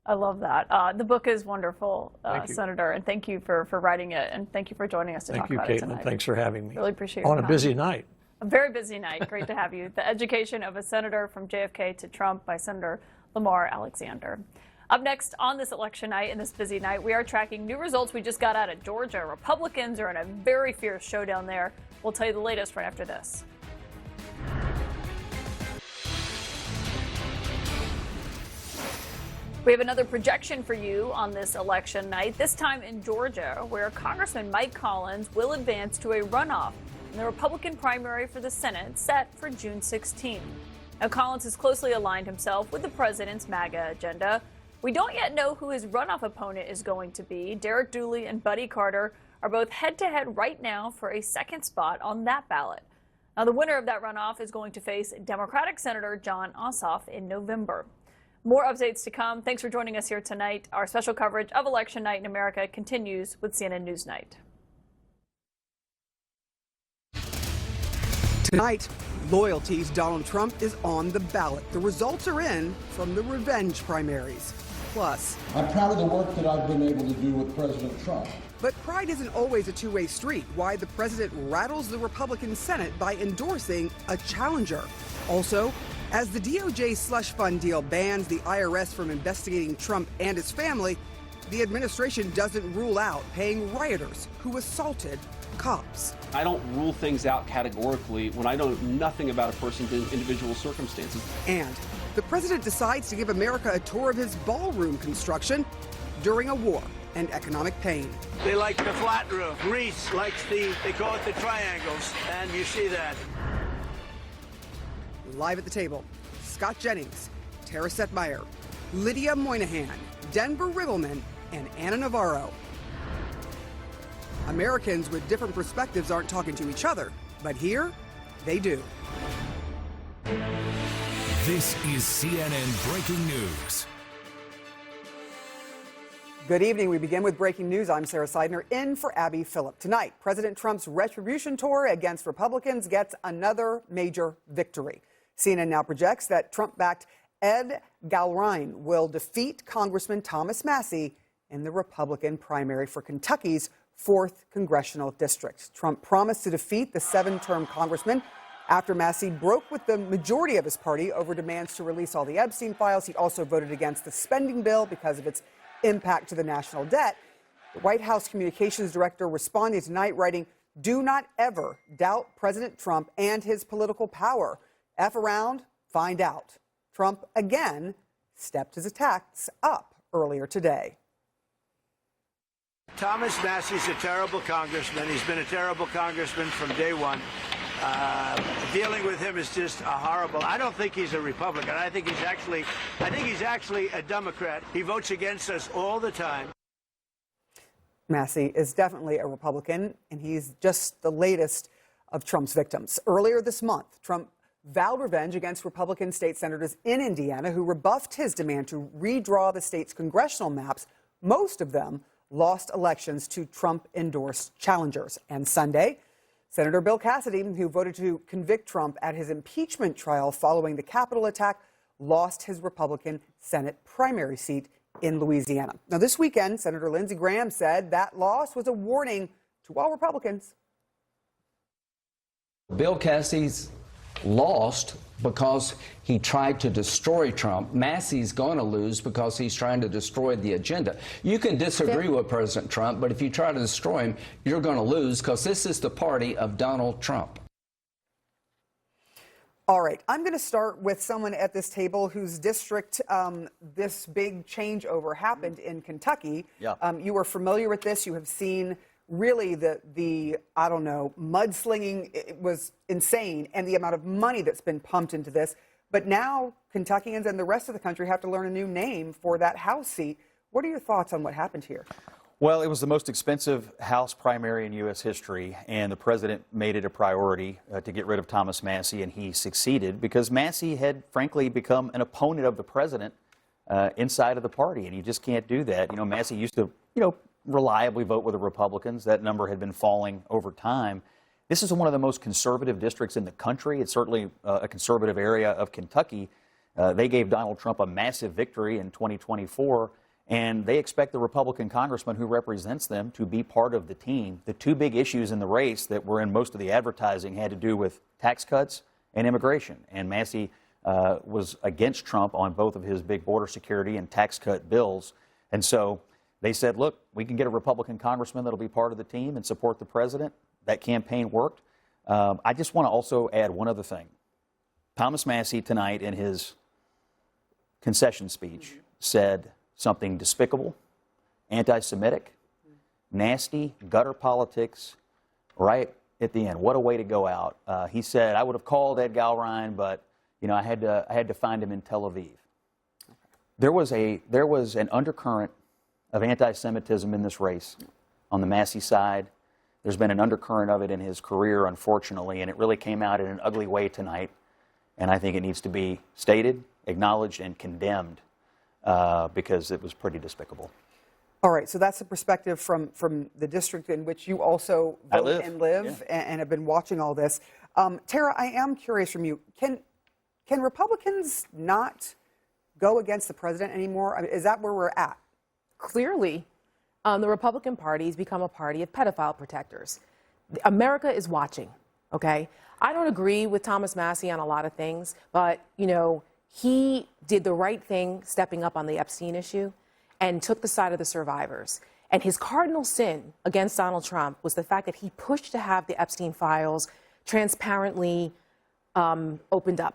I love that. The book is wonderful, Senator, and thank you for writing it, and thank you for joining us to talk about it tonight. Thank you, Caitlin. Thanks for having me. Really appreciate your On a time. busy night. A very busy night. Great to have you. The Education of a Senator from JFK to Trump by Senator Lamar Alexander. Up next on this election night and this busy night, we are tracking new results we just got out of Georgia. Republicans are in a very fierce showdown there. We'll tell you the latest right after this. We have another projection for you on this election night, this time in Georgia, where Congressman Mike Collins will advance to a runoff in the Republican primary for the Senate set for June 16. Now, Collins has closely aligned himself with the president's MAGA agenda. We don't yet know who his runoff opponent is going to be. Derek Dooley and Buddy Carter are both head-to-head right now for a second spot on that ballot. Now, the winner of that runoff is going to face Democratic Senator Jon Ossoff in November. More updates to come. Thanks for joining us here tonight. Our special coverage of Election Night in America continues with CNN News Night. Tonight, loyalty to Donald Trump is on the ballot. The results are in from the revenge primaries. Plus, I'm proud of the work that I've been able to do with President Trump. But pride isn't always a two-way street. Why the president rattles the Republican Senate by endorsing a challenger. Also, as the DOJ slush fund deal bans the IRS from investigating Trump and his family, the administration doesn't rule out paying rioters who assaulted cops. I don't rule things out categorically when I know nothing about a person's individual circumstances. And the president decides to give America a tour of his ballroom construction during a war and economic pain. They like the flat roof. Greece likes they call it the triangles, and you see that. Live at the table, Scott Jennings, Tara Setmeyer, Lydia Moynihan, Denver Riggleman, and Anna Navarro. Americans with different perspectives aren't talking to each other, but here, they do. This is CNN Breaking News. Good evening. We begin with breaking news. I'm Sarah Seidner, in for Abby Phillip. Tonight, President Trump's retribution tour against Republicans gets another major victory. CNN now projects that Trump-backed Ed Galrine will defeat Congressman Thomas Massie in the Republican primary for Kentucky's 4th congressional district. Trump promised to defeat the 7-term congressman After Massie broke with the majority of his party over demands to release all the Epstein files, he also voted against the spending bill because of its impact to the national debt. The White House communications director responding tonight, writing, "Do not ever doubt President Trump and his political power. F around, find out." Trump again stepped his attacks up earlier today. Thomas Massie's a terrible congressman. He's been a terrible congressman from day one. Dealing with him is just horrible. I don't think he's a Republican. I think he's actually a Democrat. He votes against us all the time. Massie is definitely a Republican, and he's just the latest of Trump's victims. Earlier this month, Trump vowed revenge against Republican state senators in Indiana who rebuffed his demand to redraw the state's congressional maps. Most of them lost elections to Trump-endorsed challengers. And Sunday, Senator Bill Cassidy, who voted to convict Trump at his impeachment trial following the Capitol attack, lost his Republican Senate primary seat in Louisiana. Now, this weekend, Senator Lindsey Graham said that loss was a warning to all Republicans. Bill Cassidy's lost because he tried to destroy Trump. Massie's going to lose because he's trying to destroy the agenda. You can disagree with President Trump, but if you try to destroy him, you're going to lose because this is the party of Donald Trump. All right, I'm going to start with someone at this table whose district this big changeover happened in Kentucky. Yeah. You are familiar with this. You have seen really the I don't know, mudslinging. It was insane, and the amount of money that's been pumped into this. But now Kentuckians and the rest of the country have to learn a new name for that House seat. What are your thoughts on what happened here? Well, it was the most expensive House primary in U.S. history, and the president made it a priority to get rid of Thomas Massie, and he succeeded because Massie had, frankly, become an opponent of the president inside of the party, and you just can't do that. You know, Massie used to, reliably vote with the Republicans. That number had been falling over time. This is one of the most conservative districts in the country. It's certainly a conservative area of Kentucky. They gave Donald Trump a massive victory in 2024, and they expect the Republican congressman who represents them to be part of the team. The two big issues in the race that were in most of the advertising had to do with tax cuts and immigration, and Massie was against Trump on both of his big border security and tax cut bills. And so they said, look, we can get a Republican congressman that'll be part of the team and support the president. That campaign worked. I just want to also add one other thing. Thomas Massie tonight in his concession speech said something despicable, anti-Semitic, nasty, gutter politics right at the end. What a way to go out. He said, I would have called Ed Galrine, but I had to find him in Tel Aviv. There was an undercurrent of anti-Semitism in this race on the Massie side. There's been an undercurrent of it in his career, unfortunately, and it really came out in an ugly way tonight. And I think it needs to be stated, acknowledged, and condemned because it was pretty despicable. All right, so that's the perspective from the district in which you also vote and live, and have been watching all this. Tara, I am curious from you. Can Republicans not go against the president anymore? I mean, is that where we're at? Clearly, the Republican Party has become a party of pedophile protectors. America is watching, okay? I don't agree with Thomas Massie on a lot of things, but, he did the right thing stepping up on the Epstein issue and took the side of the survivors. And his cardinal sin against Donald Trump was the fact that he pushed to have the Epstein files transparently opened up.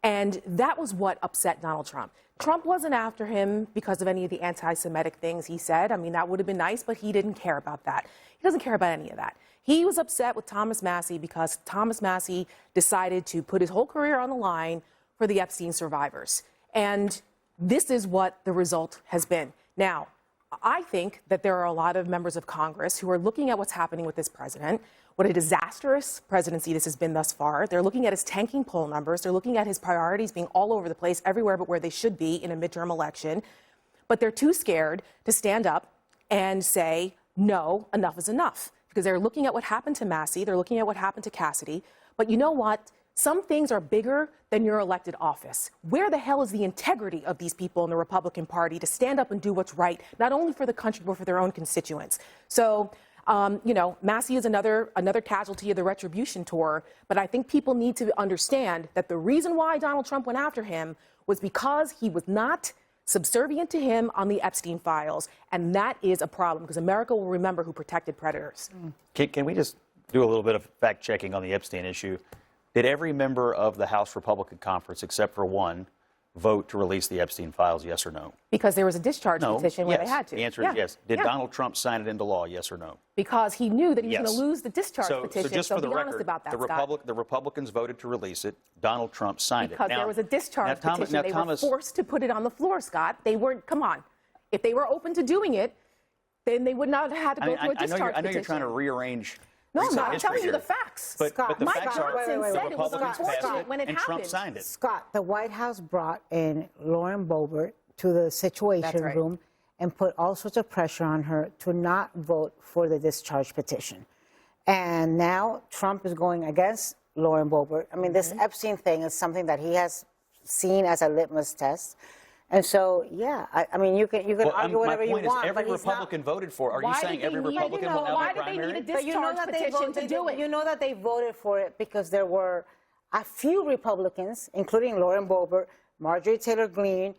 And that was what upset Donald Trump. Trump wasn't after him because of any of the anti-Semitic things he said. I mean, that would have been nice, but he didn't care about that. He doesn't care about any of that. He was upset with Thomas Massie because Thomas Massie decided to put his whole career on the line for the Epstein survivors. And this is what the result has been. Now, I think that there are a lot of members of Congress who are looking at what's happening with this president, what a disastrous presidency this has been thus far. They're looking at his tanking poll numbers. They're looking at his priorities being all over the place, everywhere but where they should be in a midterm election. But they're too scared to stand up and say, no, enough is enough. Because they're looking at what happened to Massie. They're looking at what happened to Cassidy. But you know what? Some things are bigger than your elected office. Where the hell is the integrity of these people in the Republican Party to stand up and do what's right, not only for the country, but for their own constituents? So You know, Massie is another casualty of the retribution tour, but I think people need to understand that the reason why Donald Trump went after him was because he was not subservient to him on the Epstein files, and that is a problem because America will remember who protected predators. Can we just do a little bit of fact checking on the Epstein issue? Did every member of the House Republican Conference, except for one, vote to release the Epstein files, yes or no? Because there was a discharge petition where they had to. The answer is yes. Did Donald Trump sign it into law, yes or no? Because he knew that he was going to lose the discharge petition. So just for the be record, honest about that, Scott. the Republicans voted to release it. Donald Trump signed Because it. there was a discharge petition. They were forced to put it on the floor, Scott. They weren't, come on. If they were open to doing it, then they would not have had to go through a discharge petition. I know you're trying to rearrange. No, I'm not. I'm telling you the facts. But the Mike facts are Johnson the said it was Republicans passed unfortunate when it and happened. Trump signed it. Scott, the White House brought in Lauren Boebert to the Situation Room and put all sorts of pressure on her to not vote for the discharge petition. And now Trump is going against Lauren Boebert. I mean, this Epstein thing is something that he has seen as a litmus test. And so, yeah, I mean, you can argue whatever you want. My point is, every but Republican voted for. Are you saying every Republican will now be primary? Why did they need a discharge petition to do it? You know that they voted for it because there were a few Republicans, including Lauren Boebert, Marjorie Taylor Greene,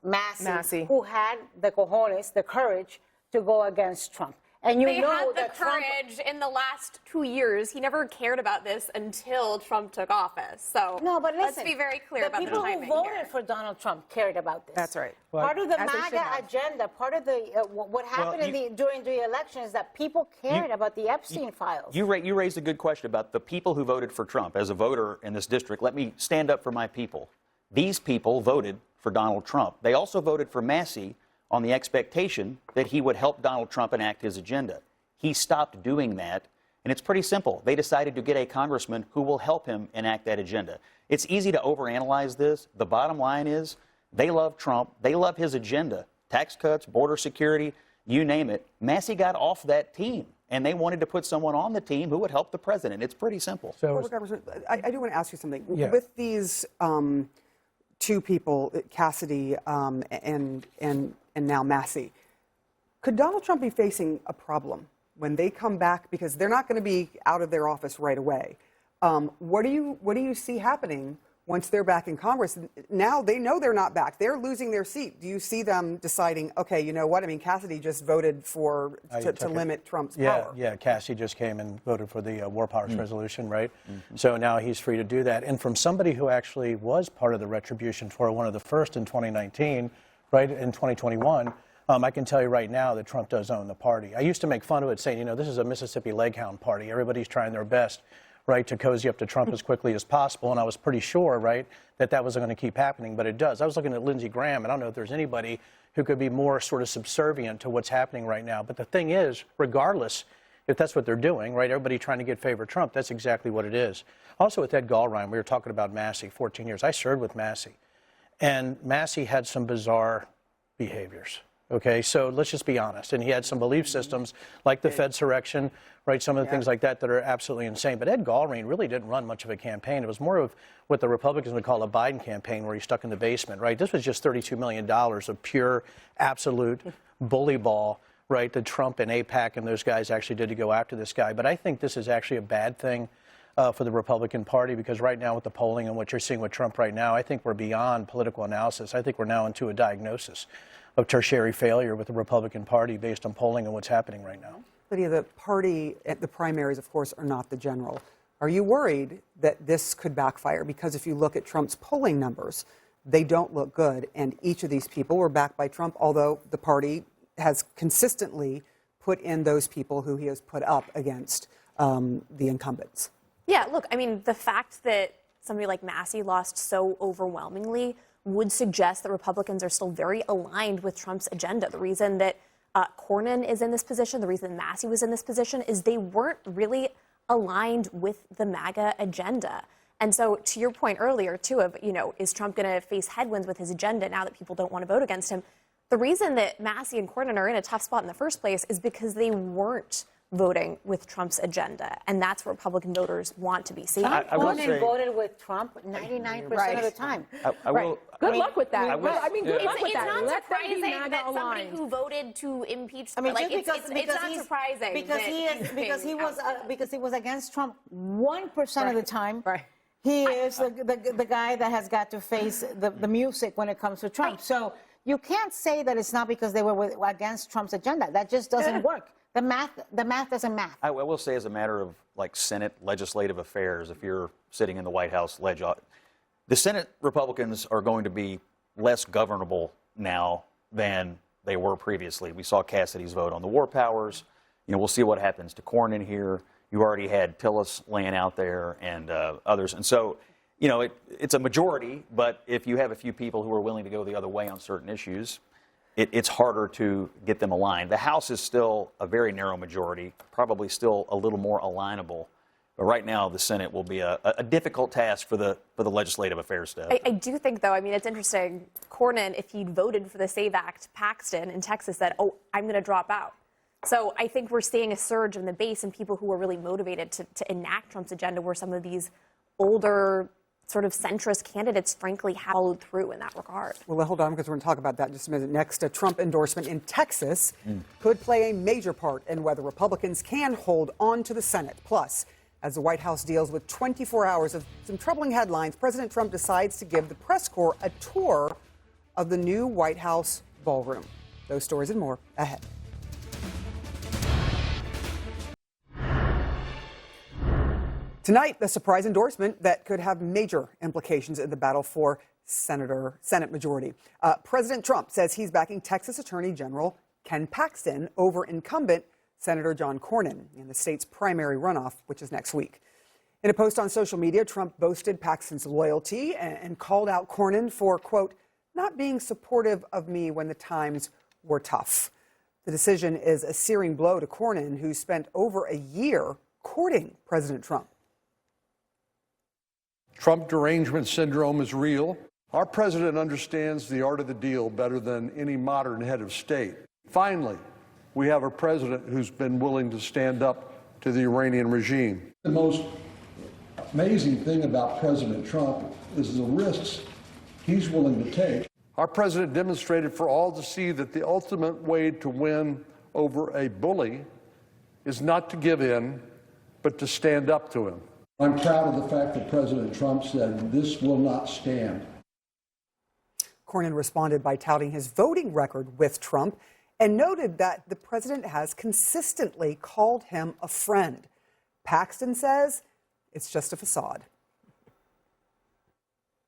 Massie, who had the cojones, the courage to go against Trump. And they had the courage in the last 2 years. He never cared about this until Trump took office. So no, but listen, let's be very clear about the timing. The people who voted for Donald Trump cared about this. That's right. Part of the MAGA agenda, part of the what happened during the election is that people cared about the Epstein files. You raised a good question about the people who voted for Trump. As a voter in this district, let me stand up for my people. These people voted for Donald Trump. They also voted for Massie on the expectation that he would help Donald Trump enact his agenda. He stopped doing that, and it's pretty simple. They decided to get a congressman who will help him enact that agenda. It's easy to overanalyze this. The bottom line is they love Trump. They love his agenda. Tax cuts, border security, you name it. Massie got off that team, and they wanted to put someone on the team who would help the president. It's pretty simple. So, I do want to ask you something. Yeah. With these two people, Cassidy and now Massie, could Donald Trump be facing a problem when they come back, because they're not going to be out of their office right away? What do you see happening once they're back in Congress? Now they know they're not back. They're losing their seat. Do you see them deciding, okay, you know what? I mean, Cassidy just voted to limit Trump's power. Yeah, Cassidy just came and voted for the War Powers Resolution, right? So now he's free to do that. And from somebody who actually was part of the retribution for one of the first in 2019, right, in 2021, I can tell you right now that Trump does own the party. I used to make fun of it, saying, you know, this is a Mississippi Leghound party. Everybody's trying their best, right, to cozy up to Trump as quickly as possible. And I was pretty sure, right, that wasn't going to keep happening, but it does. I was looking at Lindsey Graham, and I don't know if there's anybody who could be more sort of subservient to what's happening right now. But the thing is, regardless if that's what they're doing, right, everybody trying to get favor Trump, that's exactly what it is. Also with Ed Gallrein, we were talking about Massie, 14 years. I served with Massie, and Massie had some bizarre behaviors. Okay, so let's just be honest. And he had some belief systems like the Fedsurrection, right? Some of the things like that are absolutely insane. But Ed Gallrein really didn't run much of a campaign. It was more of what the Republicans would call a Biden campaign, where he's stuck in the basement, right? This was just $32 million of pure, absolute bully ball, right, that Trump and AIPAC and those guys actually did to go after this guy. But I think this is actually a bad thing for the Republican Party, because right now with the polling and what you're seeing with Trump right now, I think we're beyond political analysis. I think we're now into a diagnosis of tertiary failure with the Republican Party based on polling and what's happening right now. Lydia, the party at the primaries, of course, are not the general. Are you worried that this could backfire? Because if you look at Trump's polling numbers, they don't look good. And each of these people were backed by Trump, although the party has consistently put in those people who he has put up against the incumbents. Yeah, look, I mean, the fact that somebody like Massie lost so overwhelmingly would suggest that Republicans are still very aligned with Trump's agenda. The reason that Cornyn is in this position, the reason Massie was in this position, is they weren't really aligned with the MAGA agenda. And so to your point earlier, too, of, you know, is Trump going to face headwinds with his agenda now that people don't want to vote against him? The reason that Massie and Cornyn are in a tough spot in the first place is because they weren't voting with Trump's agenda, and that's what Republican voters want to be seeing. Cornyn voted with Trump 99% of the time. Good luck with that. I mean, good luck with it's that. not Let them be surprising MAGA that somebody aligned. who voted to impeach, I mean, like, just it's not surprising because he was against Trump 1% of the time. Right. He is the guy that has got to face the music when it comes to Trump. So you can't say that it's not because they were against Trump's agenda. That just doesn't work. The math doesn't math. I will say, as a matter of like Senate legislative affairs, if you're sitting in the White House the Senate Republicans are going to be less governable now than they were previously. We saw Cassidy's vote on the war powers. You know, we'll see what happens to Cornyn here. You already had Tillis laying out there and others. And so, you know, it's a majority, but if you have a few people who are willing to go the other way on certain issues, it's harder to get them aligned. The House is still a very narrow majority, probably still a little more alignable. But right now, the Senate will be a difficult task for the legislative affairs staff. I do think, though, I mean, it's interesting. Cornyn, if he'd voted for the SAVE Act, Paxton in Texas said, "Oh, I'm going to drop out." So I think we're seeing a surge in the base and people who are really motivated to enact Trump's agenda, where some of these older sort of centrist candidates, frankly, followed through in that regard. Well, hold on, because we're going to talk about that in just a minute. Next, a Trump endorsement in Texas could play a major part in whether Republicans can hold on to the Senate. Plus, as the White House deals with 24 hours of some troubling headlines, President Trump decides to give the press corps a tour of the new White House ballroom. Those stories and more ahead. Tonight, a surprise endorsement that could have major implications in the battle for Senate majority. President Trump says he's backing Texas Attorney General Ken Paxton over incumbent Senator John Cornyn in the state's primary runoff, which is next week. In a post on social media, Trump boasted Paxton's loyalty and called out Cornyn for, quote, not being supportive of me when the times were tough. The decision is a searing blow to Cornyn, who spent over a year courting President Trump. Trump derangement syndrome is real. Our president understands the art of the deal better than any modern head of state. Finally, we have a president who's been willing to stand up to the Iranian regime. The most amazing thing about President Trump is the risks he's willing to take. Our president demonstrated for all to see that the ultimate way to win over a bully is not to give in, but to stand up to him. I'm proud of the fact that President Trump said this will not stand. Cornyn responded by touting his voting record with Trump and noted that the president has consistently called him a friend. Paxton says it's just a facade.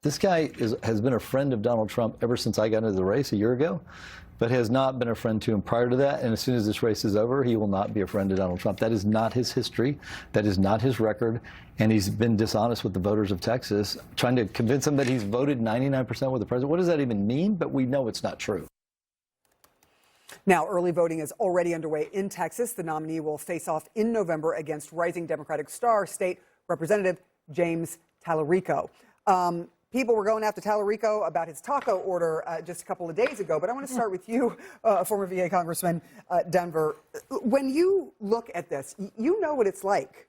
This guy has been a friend of Donald Trump ever since I got into the race a year ago, but has not been a friend to him prior to that. And as soon as this race is over, he will not be a friend to Donald Trump. That is not his history. That is not his record. And he's been dishonest with the voters of Texas, trying to convince them that he's voted 99% with the president. What does that even mean? But we know it's not true. Now, early voting is already underway in Texas. The nominee will face off in November against rising Democratic star State Representative James Tallarico. People were going after Tallarico about his taco order just a couple of days ago, but I want to start with you, former VA Congressman Denver. When you look at this, you know what it's like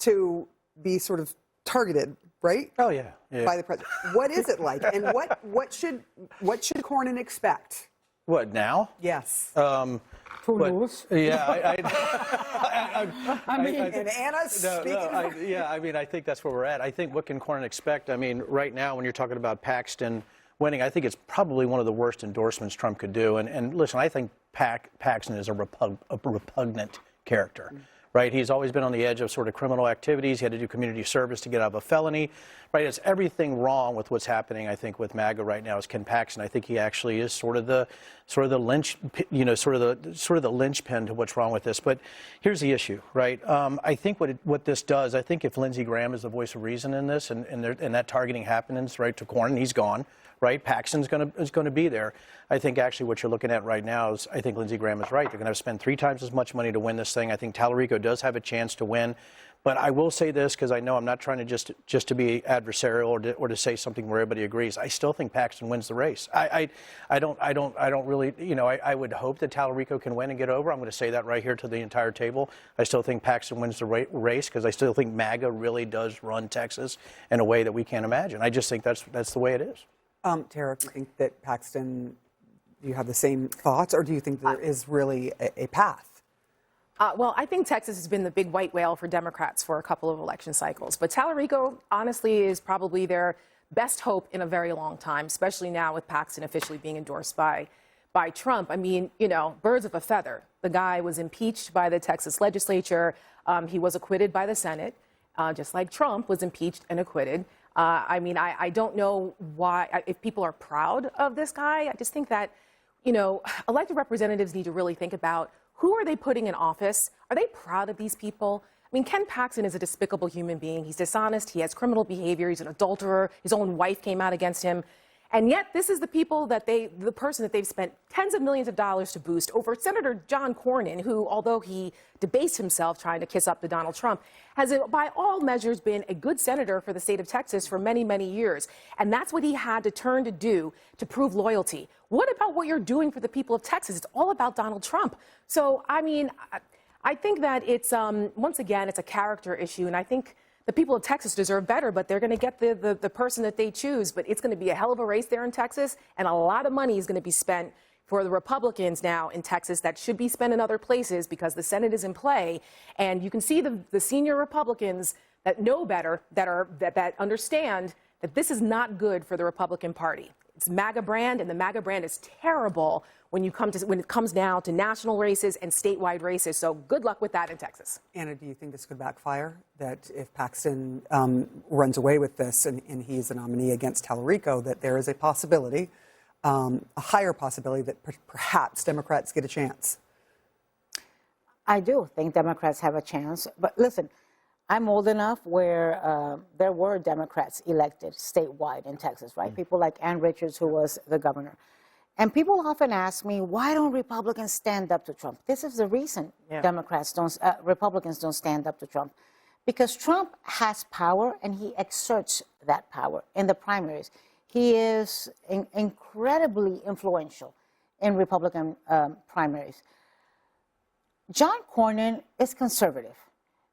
to be sort of targeted, right? Oh, yeah. By the president. What is it like, and what should Cornyn expect? What, now? Yes. Who knows? Yeah, I mean, and Anna's speaking. I mean, I think that's where we're at. I think what can Cornyn expect? I mean, right now, when you're talking about Paxton winning, I think it's probably one of the worst endorsements Trump could do. And listen, I think Paxton is a repugnant character. Right, he's always been on the edge of sort of criminal activities. He had to do community service to get out of a felony. Right, it's everything wrong with what's happening. I think with MAGA right now is Ken Paxton. I think he actually is sort of the linchpin to what's wrong with this. But here's the issue, right? I think what this does. I think if Lindsey Graham is the voice of reason in this, and that targeting happens right to Cornyn, he's gone. Right, Paxton's is going to be there. I think actually what you're looking at right now is I think Lindsey Graham is right. They're going to have to spend 3 times as much money to win this thing. I think Tallarico does have a chance to win, But I will say this, because I know I'm not trying to just to be adversarial or to say something where everybody agrees. I still think Paxton wins the race. I don't really, you know, I would hope that Tallarico can win and get over. I'm going to say that right here to the entire table. I still think Paxton wins the race because I still think MAGA really does run Texas in a way that we can't imagine. I just think that's the way it is. Tara, do you think that Paxton, do you have the same thoughts, or do you think there is really a path? Well, I think Texas has been the big white whale for Democrats for a couple of election cycles. But Tallarico, honestly, is probably their best hope in a very long time, especially now with Paxton officially being endorsed by Trump. I mean, you know, birds of a feather. The guy was impeached by the Texas legislature. He was acquitted by the Senate, just like Trump was impeached and acquitted. I mean, I don't know why, if people are proud of this guy. I just think that, you know, elected representatives need to really think about who are they putting in office? Are they proud of these people? I mean, Ken Paxton is a despicable human being. He's dishonest. He has criminal behavior. He's an adulterer. His own wife came out against him. And yet this is the person that they've spent tens of millions of dollars to boost over Senator John Cornyn, who, although he debased himself trying to kiss up to Donald Trump, has by all measures been a good senator for the state of Texas for many, many years. And that's what he had to turn to do to prove loyalty. What about what you're doing for the people of Texas? It's all about Donald Trump. So, I mean, I think that it's, once again, it's a character issue. And I think the people of Texas deserve better, but they're going to get the person that they choose. But it's going to be a hell of a race there in Texas, and a lot of money is going to be spent for the Republicans now in Texas that should be spent in other places because the Senate is in play. And you can see the senior Republicans that know better, that understand that this is not good for the Republican Party. It's MAGA brand, and the MAGA brand is terrible when it comes down to national races and statewide races. So good luck with that in Texas. Anna, do you think this could backfire? That if Paxton runs away with this and he's a nominee against Tallarico, that there is a possibility, a higher possibility that perhaps Democrats get a chance? I do think Democrats have a chance. But listen, I'm old enough where there were Democrats elected statewide in Texas, right? People like Ann Richards, who was the governor. And people often ask me, why don't Republicans stand up to Trump? This is the reason Republicans don't stand up to Trump. Because Trump has power, and he exerts that power in the primaries. He is incredibly influential in Republican primaries. John Cornyn is conservative.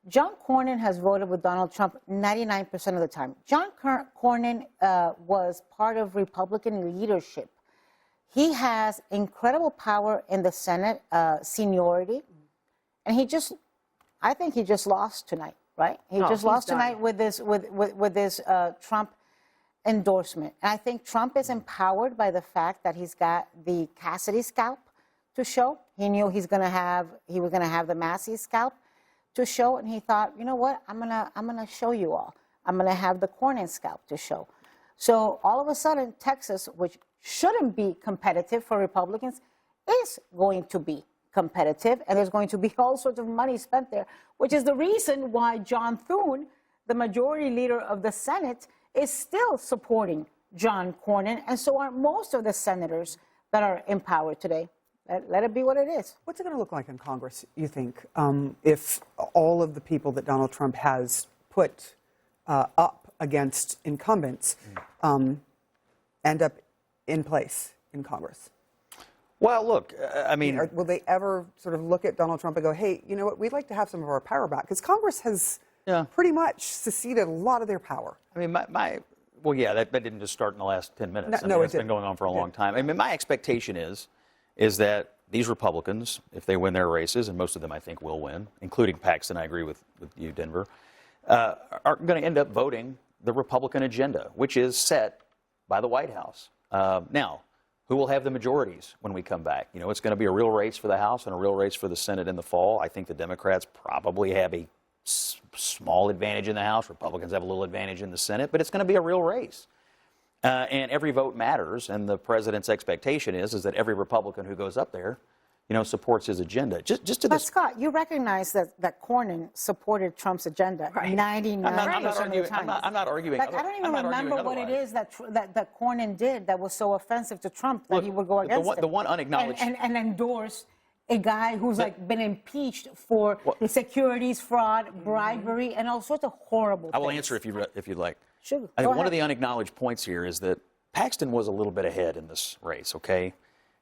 John Cornyn has voted with Donald Trump 99% of the time. John Cornyn was part of Republican leadership. He has incredible power in the Senate, seniority, and I think he just lost tonight, right? He just lost tonight with this Trump endorsement. And I think Trump is empowered by the fact that he's got the Cassidy scalp to show. He knew he was going to have the Massie scalp to show, and he thought, you know what? I'm gonna show you all. I'm gonna have the Cornyn scalp to show. So all of a sudden, Texas, which shouldn't be competitive for Republicans, is going to be competitive, and there's going to be all sorts of money spent there, which is the reason why John Thune, the majority leader of the Senate, is still supporting John Cornyn, and so are most of the senators that are in power today. Let it be what it is. What's it going to look like in Congress, you think, if all of the people that Donald Trump has put up against incumbents end up in place in Congress? Well, look, I mean... Will they ever sort of look at Donald Trump and go, hey, you know what, we'd like to have some of our power back? Because Congress has pretty much seceded a lot of their power. I mean, well, yeah, that didn't just start in the last 10 minutes. No, it's been going on for a long time. I mean, my expectation is that these Republicans, if they win their races, and most of them I think will win, including Paxton, I agree with you, Denver, are going to end up voting the Republican agenda, which is set by the White House. Now, who will have the majorities when we come back? You know, it's going to be a real race for the House and a real race for the Senate in the fall. I think the Democrats probably have a small advantage in the House. Republicans have a little advantage in the Senate, but it's going to be a real race. And every vote matters, and the president's expectation is that every Republican who goes up there, you know, supports his agenda. But Scott, you recognize that Cornyn supported Trump's agenda 99% of the time. I'm not arguing. Like, I don't even remember what it is that Cornyn did that was so offensive to Trump that he would go against it. The one unacknowledged and endorse a guy who's like been impeached for securities fraud, bribery, and all sorts of horrible things. I will answer if you'd like. Sure. I think one of the unacknowledged points here is that Paxton was a little bit ahead in this race, okay?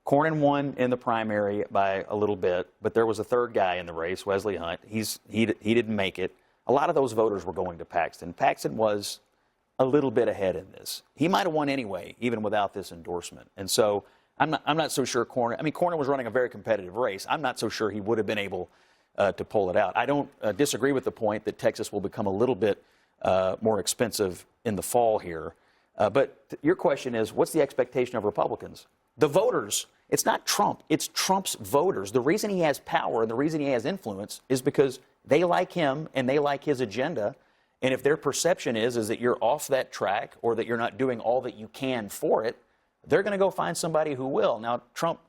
Cornyn won in the primary by a little bit, but there was a third guy in the race, Wesley Hunt. He didn't make it. A lot of those voters were going to Paxton. Paxton was a little bit ahead in this. He might have won anyway, even without this endorsement. And so I'm not so sure Cornyn was running a very competitive race. I'm not so sure he would have been able to pull it out. I don't disagree with the point that Texas will become a little bit more expensive in the fall here. But your question is, what's the expectation of Republicans? The voters, it's not Trump, it's Trump's voters. The reason he has power and the reason he has influence is because they like him and they like his agenda. And if their perception is that you're off that track or that you're not doing all that you can for it, they're going to go find somebody who will. Now, Trump,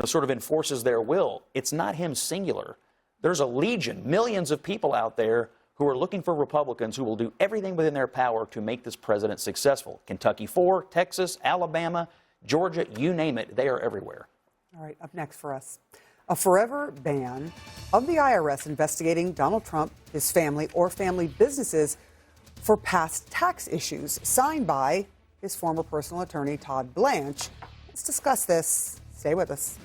sort of enforces their will. It's not him singular. There's a legion, millions of people out there who are looking for Republicans who will do everything within their power to make this president successful. Kentucky 4, Texas, Alabama, Georgia, you name it, they are everywhere. All right, up next for us, a forever ban of the IRS investigating Donald Trump, his family, or family businesses for past tax issues, signed by his former personal attorney, Todd Blanche. Let's discuss this. Stay with us.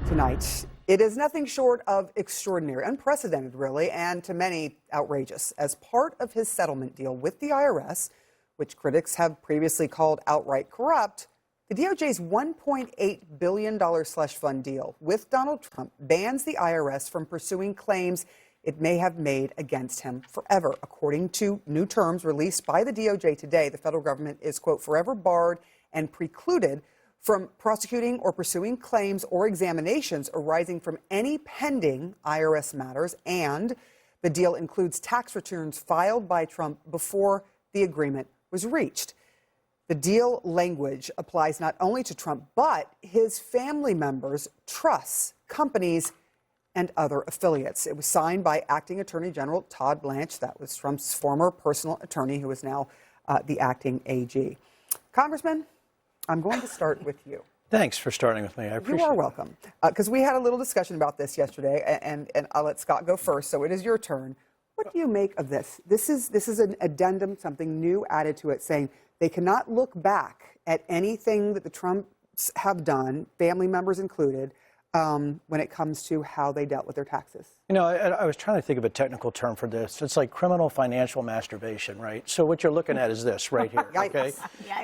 Tonight, it is nothing short of extraordinary, unprecedented, really, and to many outrageous. As part of his settlement deal with the IRS, which critics have previously called outright corrupt, the DOJ's $1.8 billion slush fund deal with Donald Trump bans the IRS from pursuing claims it may have made against him forever. According to new terms released by the DOJ today, the federal government is, quote, forever barred and precluded from prosecuting or pursuing claims or examinations arising from any pending IRS matters, and the deal includes tax returns filed by Trump before the agreement was reached. The deal language applies not only to Trump, but his family members, trusts, companies, and other affiliates. It was signed by Acting Attorney General Todd Blanche. That was Trump's former personal attorney, who is now the acting AG. Congressman, I'm going to start with you. Thanks for starting with me. I appreciate it. You are welcome. Because we had a little discussion about this yesterday, and I'll let Scott go first, so it is your turn. What do you make of this? This is an addendum, something new added to it, saying they cannot look back at anything that the Trumps have done, family members included, when it comes to how they dealt with their taxes. I was trying to think of a technical term for this. It's like criminal financial masturbation, right? So what you're looking at is this right here, okay?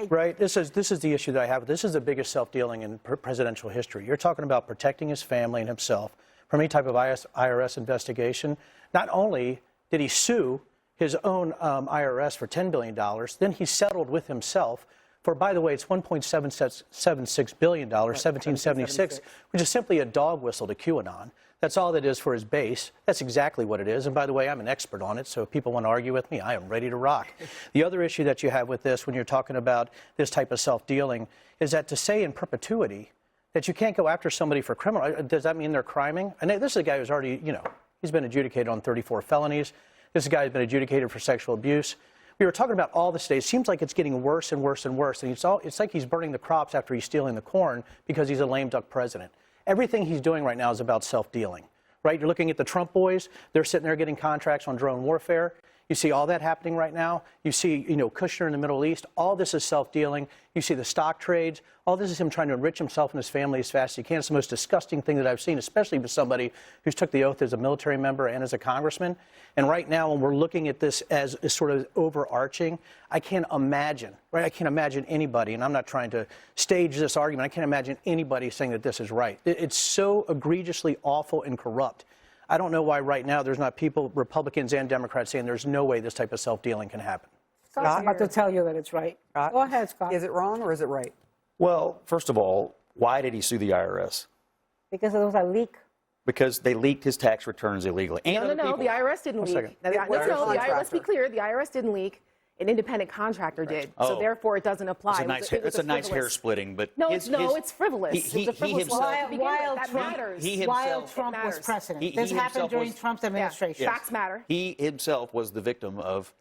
Right? This is the issue that I have. This is the biggest self-dealing in presidential history. You're talking about protecting his family and himself from any type of IRS investigation. Not only did he sue his own IRS for $10 billion, then he settled with himself for, by the way, it's $1.76 billion, 1776, which is simply a dog whistle to QAnon. That's all that is for his base. That's exactly what it is. And by the way, I'm an expert on it, so if people want to argue with me, I am ready to rock. The other issue that you have with this when you're talking about this type of self-dealing is that to say in perpetuity that you can't go after somebody for criminal, does that mean they're criming? And this is a guy who's already, he's been adjudicated on 34 felonies. This guy has been adjudicated for sexual abuse. We were talking about all the states. It seems like it's getting worse and worse and worse. And it's like he's burning the crops after he's stealing the corn because he's a lame duck president. Everything he's doing right now is about self-dealing, right? You're looking at the Trump boys. They're sitting there getting contracts on drone warfare. You see all that happening right now. You see, Kushner in the Middle East. All this is self-dealing. You see the stock trades. All this is him trying to enrich himself and his family as fast as he can. It's the most disgusting thing that I've seen, especially with somebody who's took the oath as a military member and as a congressman. And right now, when we're looking at this as sort of overarching, I can't imagine, right? I can't imagine anybody, and I'm not trying to stage this argument, I can't imagine anybody saying that this is right. It's so egregiously awful and corrupt. I don't know why right now there's not people, Republicans and Democrats, saying there's no way this type of self-dealing can happen. Scott's about to tell you that it's right. Scott? Go ahead, Scott. Is it wrong or is it right? Well, first of all, why did he sue the IRS? Because there was a leak. Because they leaked his tax returns illegally. And No, the IRS didn't leak. The IRS, be clear, the IRS didn't leak. An independent contractor did. So therefore, it doesn't apply. It's a nice hair splitting, but no, it's frivolous. It's a frivolous law. While Trump was president. This happened during Trump's administration. Yes. Facts matter. He himself was the victim of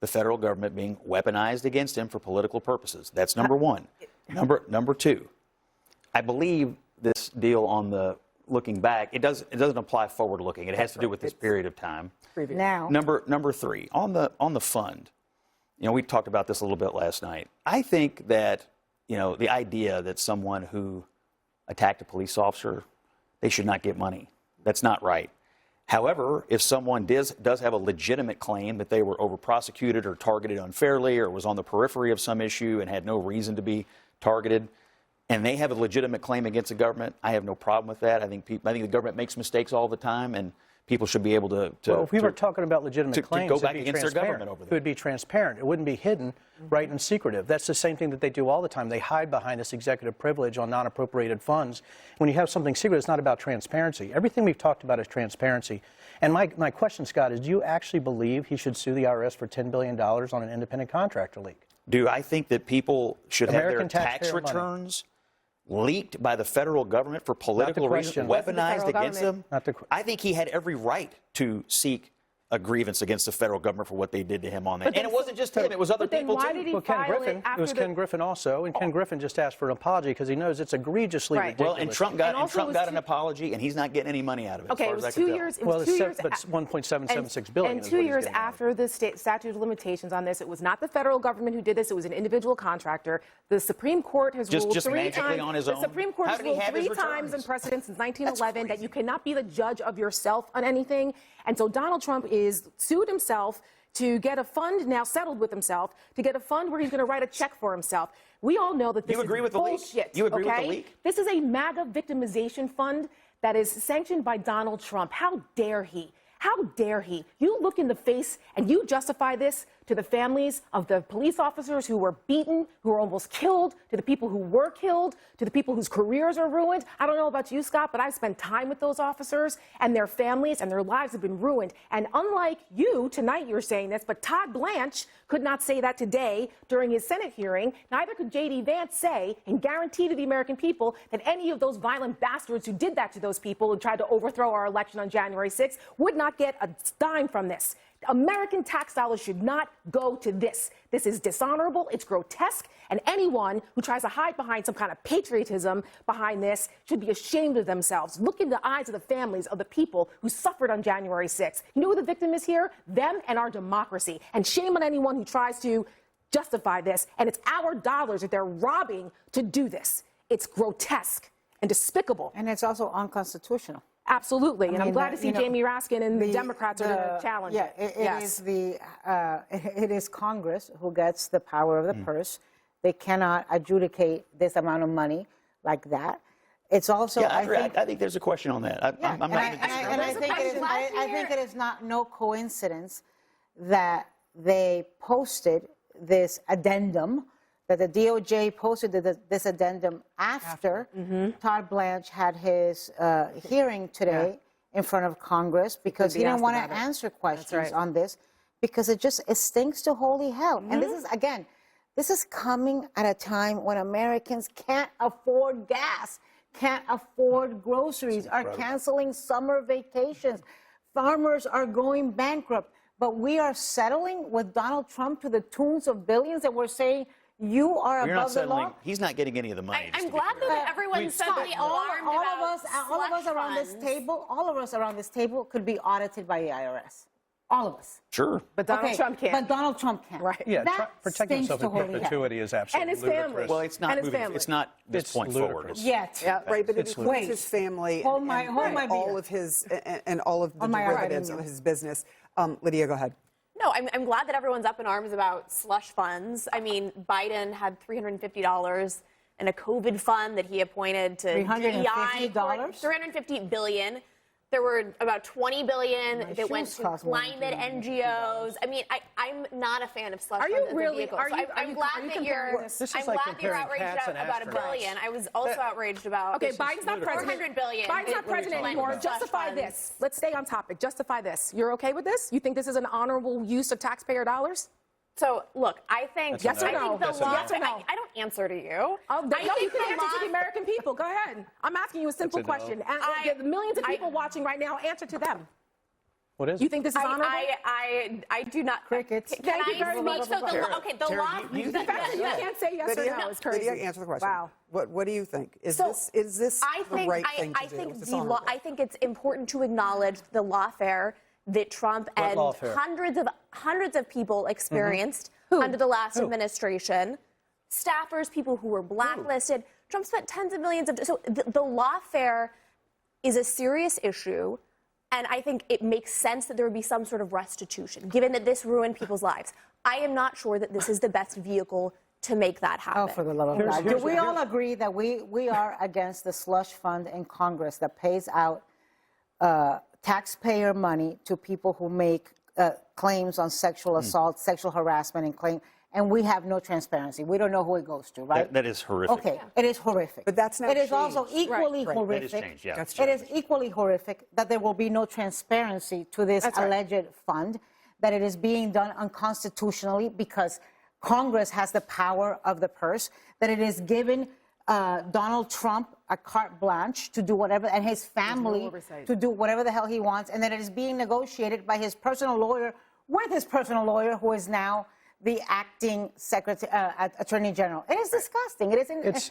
the federal government being weaponized against him for political purposes. That's number one. Number two, I believe this deal on the looking back, it doesn't apply forward looking. It has to do with this period of time. Now, Number three, on the fund, we talked about this a little bit last night. I think that, the idea that someone who attacked a police officer, they should not get money. That's not right. However, if someone does have a legitimate claim that they were over-prosecuted or targeted unfairly or was on the periphery of some issue and had no reason to be targeted, and they have a legitimate claim against the government, I have no problem with that. I think the government makes mistakes all the time, and people should be able to well, if we were talking about legitimate claims, go back against their government over there. It would be transparent. It wouldn't be hidden, right, and secretive. That's the same thing that they do all the time. They hide behind this executive privilege on non-appropriated funds. When you have something secret, it's not about transparency. Everything we've talked about is transparency. And my question, Scott, is do you actually believe he should sue the IRS for $10 billion on an independent contractor leak? Do I think that people should American have their tax returns leaked by the federal government for political reasons, weaponized against them? I think he had every right to seek a grievance against the federal government for what they did to him on that. And it wasn't just him, it was other people too. Well, it was Ken Griffin also, and Ken Griffin just asked for an apology because he knows it's egregiously ridiculous. Well, and Trump got an apology, and he's not getting any money out of it. Okay, it was 2 years. It was 2 years. But it's $1.776 billion. And 2 years after the statute of limitations on this, it was not the federal government who did this. It was an individual contractor. The Supreme Court has ruled just 3 times. On his own? The Supreme Court has ruled 3 times in precedent since 1911 that you cannot be the judge of yourself on anything. And so Donald Trump is sued himself to get a fund, now settled with himself, to get a fund where he's going to write a check for himself. We all know that this is bullshit. You agree with the leak? This is a MAGA victimization fund that is sanctioned by Donald Trump. How dare he? How dare he? You look in the face and you justify this to the families of the police officers who were beaten, who were almost killed, to the people who were killed, to the people whose careers are ruined. I don't know about you, Scott, but I've spent time with those officers and their families, and their lives have been ruined. And unlike you, tonight you're saying this, but Todd Blanche could not say that today during his Senate hearing. Neither could J.D. Vance say and guarantee to the American people that any of those violent bastards who did that to those people who tried to overthrow our election on January 6th would not get a dime from this. American tax dollars should not go to this. This is dishonorable, it's grotesque, and anyone who tries to hide behind some kind of patriotism behind this should be ashamed of themselves. Look in the eyes of the families of the people who suffered on January 6th. You know who the victim is here? Them and our democracy. And shame on anyone who tries to justify this. And it's our dollars that they're robbing to do this. It's grotesque and despicable. And it's also unconstitutional. Absolutely, and I'm glad to see Jamie Raskin and the Democrats are going to challenge it. Yeah, it is Congress who gets the power of the purse. They cannot adjudicate this amount of money like that. It's also, I think there's a question on that. I think it is no coincidence that they posted this addendum, that the DOJ posted this addendum after Todd Blanche had his hearing today in front of Congress, because he didn't want to answer questions on this, because it stinks to holy hell. And this is coming at a time when Americans can't afford gas, can't afford groceries, are canceling summer vacations. Farmers are going bankrupt. But we are settling with Donald Trump to the tunes of billions, and we're saying, you are above the law. He's not getting any of the money. I'm glad that everyone suddenly alarmed all of us around this table, all of us around this table could be audited by the IRS. All of us. Sure. But Donald Trump can't. But Donald Trump can't. Right. Yeah, stinks protecting himself to in holy hell. perpetuity is absolutely And his family. ludicrous. Well, it's not moving. It's not this point forward. Yet. Yeah, right. But It includes his family Hold my all beer. of his and all of the my derivatives jalapeno. of his business. Lydia, go ahead. No, I'm glad that everyone's up in arms about slush funds. I mean, Biden had $350 in a COVID fund that he appointed to DEI. $350 billion. There were about $20 billion that went to climate NGOs. I mean, I'm not a fan of slush funds as a vehicle. I'm glad that you're outraged about $1 billion. I was also outraged about Biden's not president. $400 billion. Biden's not president anymore. Justify this. Let's stay on topic. Justify this. You're okay with this? You think this is an honorable use of taxpayer dollars? So, look, I think... Yes or no? Yes or no? I don't answer to you. No, you can answer to the American people. Go ahead. I'm asking you a simple question. And the millions of people watching right now, answer to them. What is You it? think this is honorable? I do not. Crickets. Thank you very much. So the law. You can't say yes or no. It's crazy. Lydia, answer the question. Wow. What do you think? Is So, this the right thing to I do? think Is this the law. honorable? I think it's important to acknowledge the lawfare that Trump and lawfare? hundreds of people experienced under the last administration. Staffers, people who were blacklisted. Trump spent tens of millions of. So the lawfare is a serious issue. And I think it makes sense that there would be some sort of restitution, given that this ruined people's lives. I am not sure that this is the best vehicle to make that happen. Oh, for the love of God. Do we all agree that we are against the slush fund in Congress that pays out taxpayer money to people who make claims on sexual assault, sexual harassment, and we have no transparency. We don't know who it goes to, right? That is horrific. Okay, it is horrific. But that's not It is changed. also equally Right. horrific. That is changed, yeah. It is equally horrific that there will be no transparency to this alleged fund, that it is being done unconstitutionally because Congress has the power of the purse, that it is given Donald Trump a carte blanche to do whatever, and his family to do whatever the hell he wants, and that it is being negotiated by his personal lawyer with his personal lawyer, who is now the acting attorney general. It is disgusting. It is.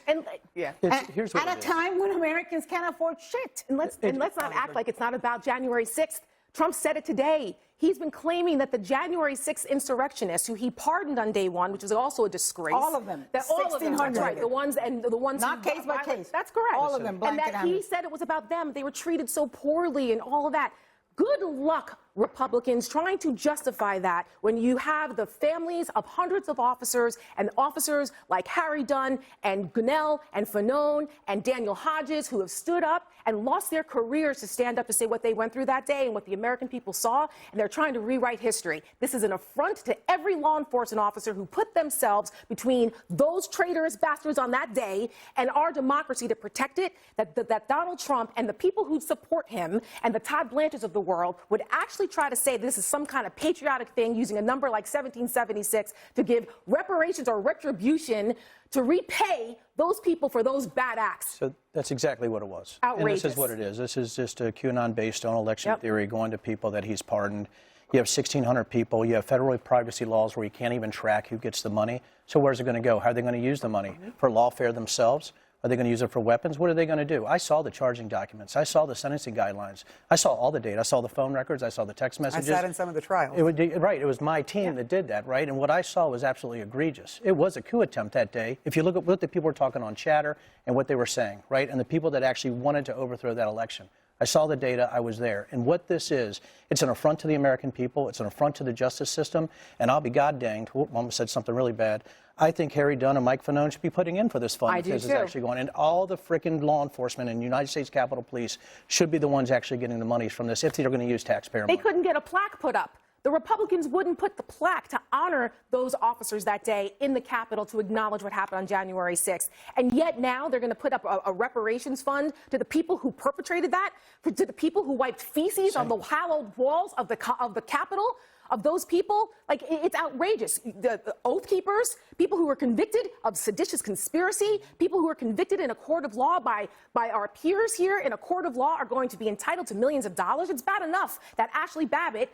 Here's what at a time when Americans can't afford shit. And let's not act like it's not about January 6th. Trump said it today. He's been claiming that the January 6th insurrectionists, who he pardoned on day one, which was also a disgrace. All of them. That all of them. That's 1,600. right. The ones Not who case by case. That's correct. All of them. And that he said it was about them. They were treated so poorly and all of that. Good luck, Republicans, trying to justify that when you have the families of hundreds of officers and officers like Harry Dunn and Gunnell and Fanone and Daniel Hodges, who have stood up and lost their careers to stand up to say what they went through that day and what the American people saw, and they're trying to rewrite history. This is an affront to every law enforcement officer who put themselves between those traitorous bastards on that day and our democracy to protect it, that Donald Trump and the people who support him and the Todd Blanches of the world would actually try to say this is some kind of patriotic thing using a number like 1776 to give reparations or retribution to repay those people for those bad acts. So that's exactly what it was. Outrageous. And this is what it is. This is just a QAnon-based on election theory going to people that he's pardoned. You have 1,600 people. You have federal privacy laws where you can't even track who gets the money. So where's it going to go? How are they going to use the money? For lawfare themselves? Are they going to use it for weapons? What are they going to do? I saw the charging documents. I saw the sentencing guidelines. I saw all the data. I saw the phone records. I saw the text messages. I sat in some of the trials. Right. It was my team that did that, right? And what I saw was absolutely egregious. It was a coup attempt that day. If you look at what the people were talking on chatter and what they were saying, right? And the people that actually wanted to overthrow that election. I saw the data. I was there. And what this is, it's an affront to the American people. It's an affront to the justice system. And I'll be god-danged. I almost said something really bad. I think Harry Dunn and Mike Fanone should be putting in for this fund because it's actually going. And all the frickin' law enforcement and United States Capitol Police should be the ones actually getting the money from this if they're going to use taxpayer money. They couldn't get a plaque put up. The Republicans wouldn't put the plaque to honor those officers that day in the Capitol to acknowledge what happened on January 6th. And yet now they're going to put up a reparations fund to the people who perpetrated that, to the people who wiped feces on the hallowed walls of the Capitol. Of those people, like, it's outrageous. The Oath Keepers, people who were convicted of seditious conspiracy, people who were convicted in a court of law by our peers here in a court of law are going to be entitled to millions of dollars. It's bad enough that Ashley Babbitt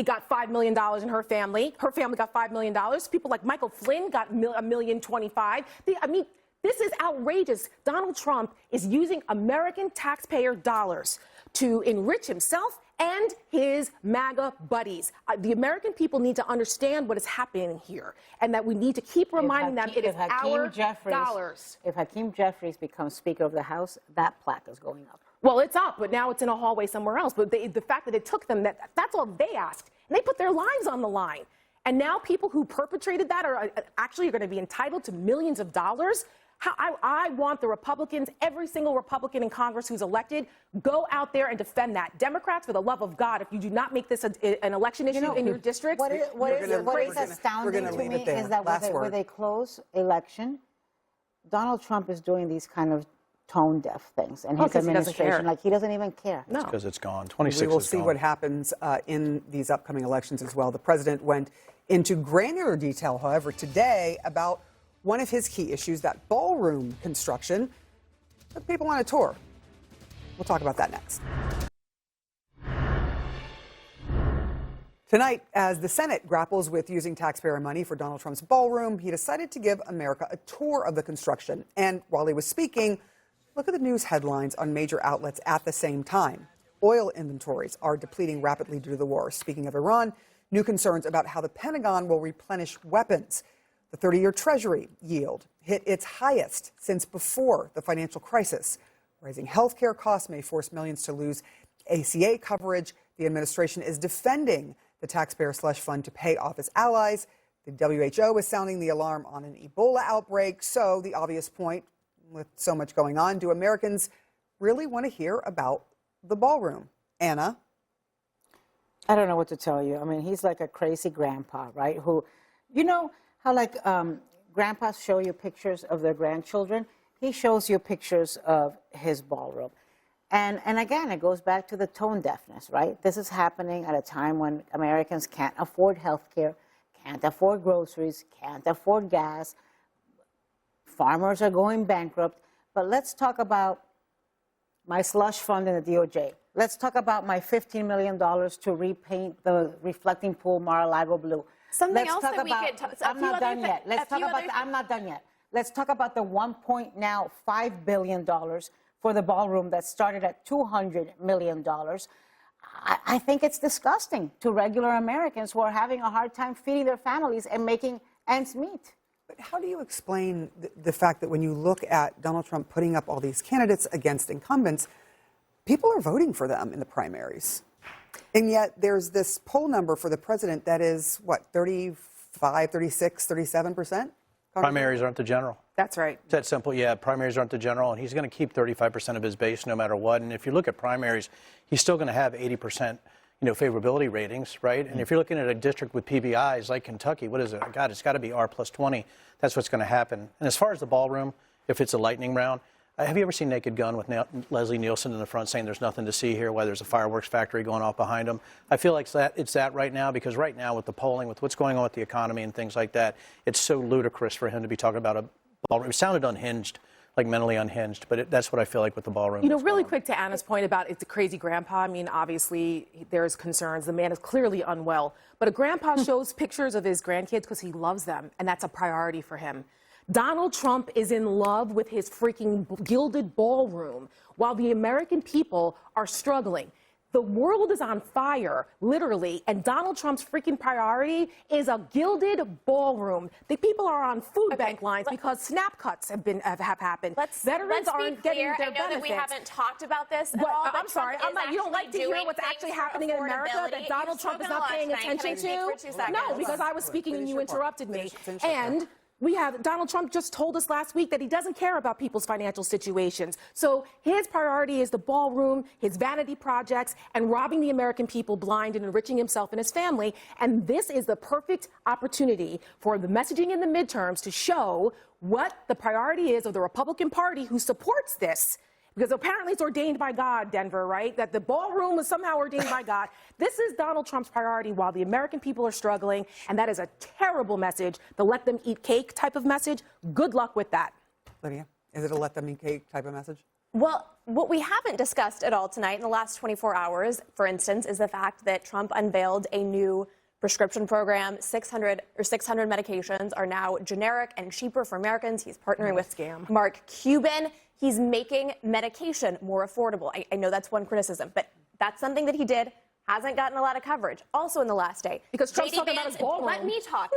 got $5 million in her family. Her family got $5 million. People like Michael Flynn got $1.25 million. I mean, this is outrageous. Donald Trump is using American taxpayer dollars to enrich himself and his MAGA buddies. The American people need to understand what is happening here and that we need to keep reminding them it is our dollars. If Hakeem Jeffries becomes Speaker of the House, that plaque is going up. Well, it's up, but now it's in a hallway somewhere else. But the fact that it took them, that's all they asked. And they put their lives on the line. And now people who perpetrated that are actually going to be entitled to millions of dollars. I want the Republicans, every single Republican in Congress who's elected, go out there and defend that. Democrats, for the love of God, if you do not make this an election issue in your districts, what is astounding to me is that with a close election, Donald Trump is doing these kind of tone-deaf things, and his administration, like, he doesn't even care. No, because it's gone. 26 We will is see gone. what happens in these upcoming elections as well. The president went into granular detail, however, today about one of his key issues, that ballroom construction. But people on a tour. We'll talk about that next. Tonight, as the Senate grapples with using taxpayer money for Donald Trump's ballroom, he decided to give America a tour of the construction. And while he was speaking, look at the news headlines on major outlets at the same time. Oil inventories are depleting rapidly due to the war. Speaking of Iran, new concerns about how the Pentagon will replenish weapons. The 30-year Treasury yield hit its highest since before the financial crisis. Rising health care costs may force millions to lose ACA coverage. The administration is defending the taxpayer slush fund to pay off its allies. The WHO is sounding the alarm on an Ebola outbreak. So the obvious point, with so much going on, do Americans really want to hear about the ballroom? Anna? I don't know what to tell you. I mean, he's like a crazy grandpa, right? Who, you know how like grandpas show you pictures of their grandchildren? He shows you pictures of his ballroom. And again, it goes back to the tone deafness, right? This is happening at a time when Americans can't afford health care, can't afford groceries, can't afford gas. Farmers are going bankrupt. But let's talk about my slush fund in the DOJ. Let's talk about my $15 million to repaint the reflecting pool Mar-a-Lago blue. Something else that we could I'm not done yet. I'm not done yet. Let's talk about the $1.5 billion for the ballroom that started at $200 million. I think it's disgusting to regular Americans who are having a hard time feeding their families and making ends meet. But how do you explain the fact that when you look at Donald Trump putting up all these candidates against incumbents, people are voting for them in the primaries? And yet there's this poll number for the president that is, what, 35, 36, 37%? Primaries aren't the general. That's right. It's that simple. Yeah, primaries aren't the general, and he's going to keep 35% of his base no matter what. And if you look at primaries, he's still going to have 80%, favorability ratings, right? And if you're looking at a district with PBIs like Kentucky, what is it? God, it's got to be R plus 20. That's what's going to happen. And as far as the ballroom, if it's a lightning round, have you ever seen Naked Gun with Leslie Nielsen in the front saying there's nothing to see here, why there's a fireworks factory going off behind him? I feel like it's that right now, because right now with the polling, with what's going on with the economy and things like that, it's so ludicrous for him to be talking about a ballroom. It sounded unhinged, like mentally unhinged, but that's what I feel like with the ballroom. Really quick to Anna's point about it's a crazy grandpa. I mean, obviously, there's concerns. The man is clearly unwell. But a grandpa shows pictures of his grandkids because he loves them, and that's a priority for him. Donald Trump is in love with his freaking gilded ballroom while the American people are struggling. The world is on fire, literally, and Donald Trump's freaking priority is a gilded ballroom. The people are on food bank lines because snap cuts have happened. Veterans aren't getting their benefits. I know that we haven't talked about this at all, but I'm sorry. You don't like to hear what's actually happening in America that Donald Trump is not paying attention to? No, because I was speaking and you interrupted me. And we have Donald Trump just told us last week that he doesn't care about people's financial situations. So his priority is the ballroom, his vanity projects, and robbing the American people blind and enriching himself and his family. And this is the perfect opportunity for the messaging in the midterms to show what the priority is of the Republican Party who supports this. Because apparently it's ordained by God, Denver, right? That the ballroom was somehow ordained by God. This is Donald Trump's priority while the American people are struggling, and that is a terrible message, the let them eat cake type of message. Good luck with that. Lydia, is it a let them eat cake type of message? Well, what we haven't discussed at all tonight in the last 24 hours, for instance, is the fact that Trump unveiled a new prescription program. 600 medications are now generic and cheaper for Americans. He's partnering with Mark Cuban. He's making medication more affordable. I know that's one criticism, but that's something that he did. Hasn't gotten a lot of coverage. Also in the last day, because Trump's talking about his ballroom. Let me talk.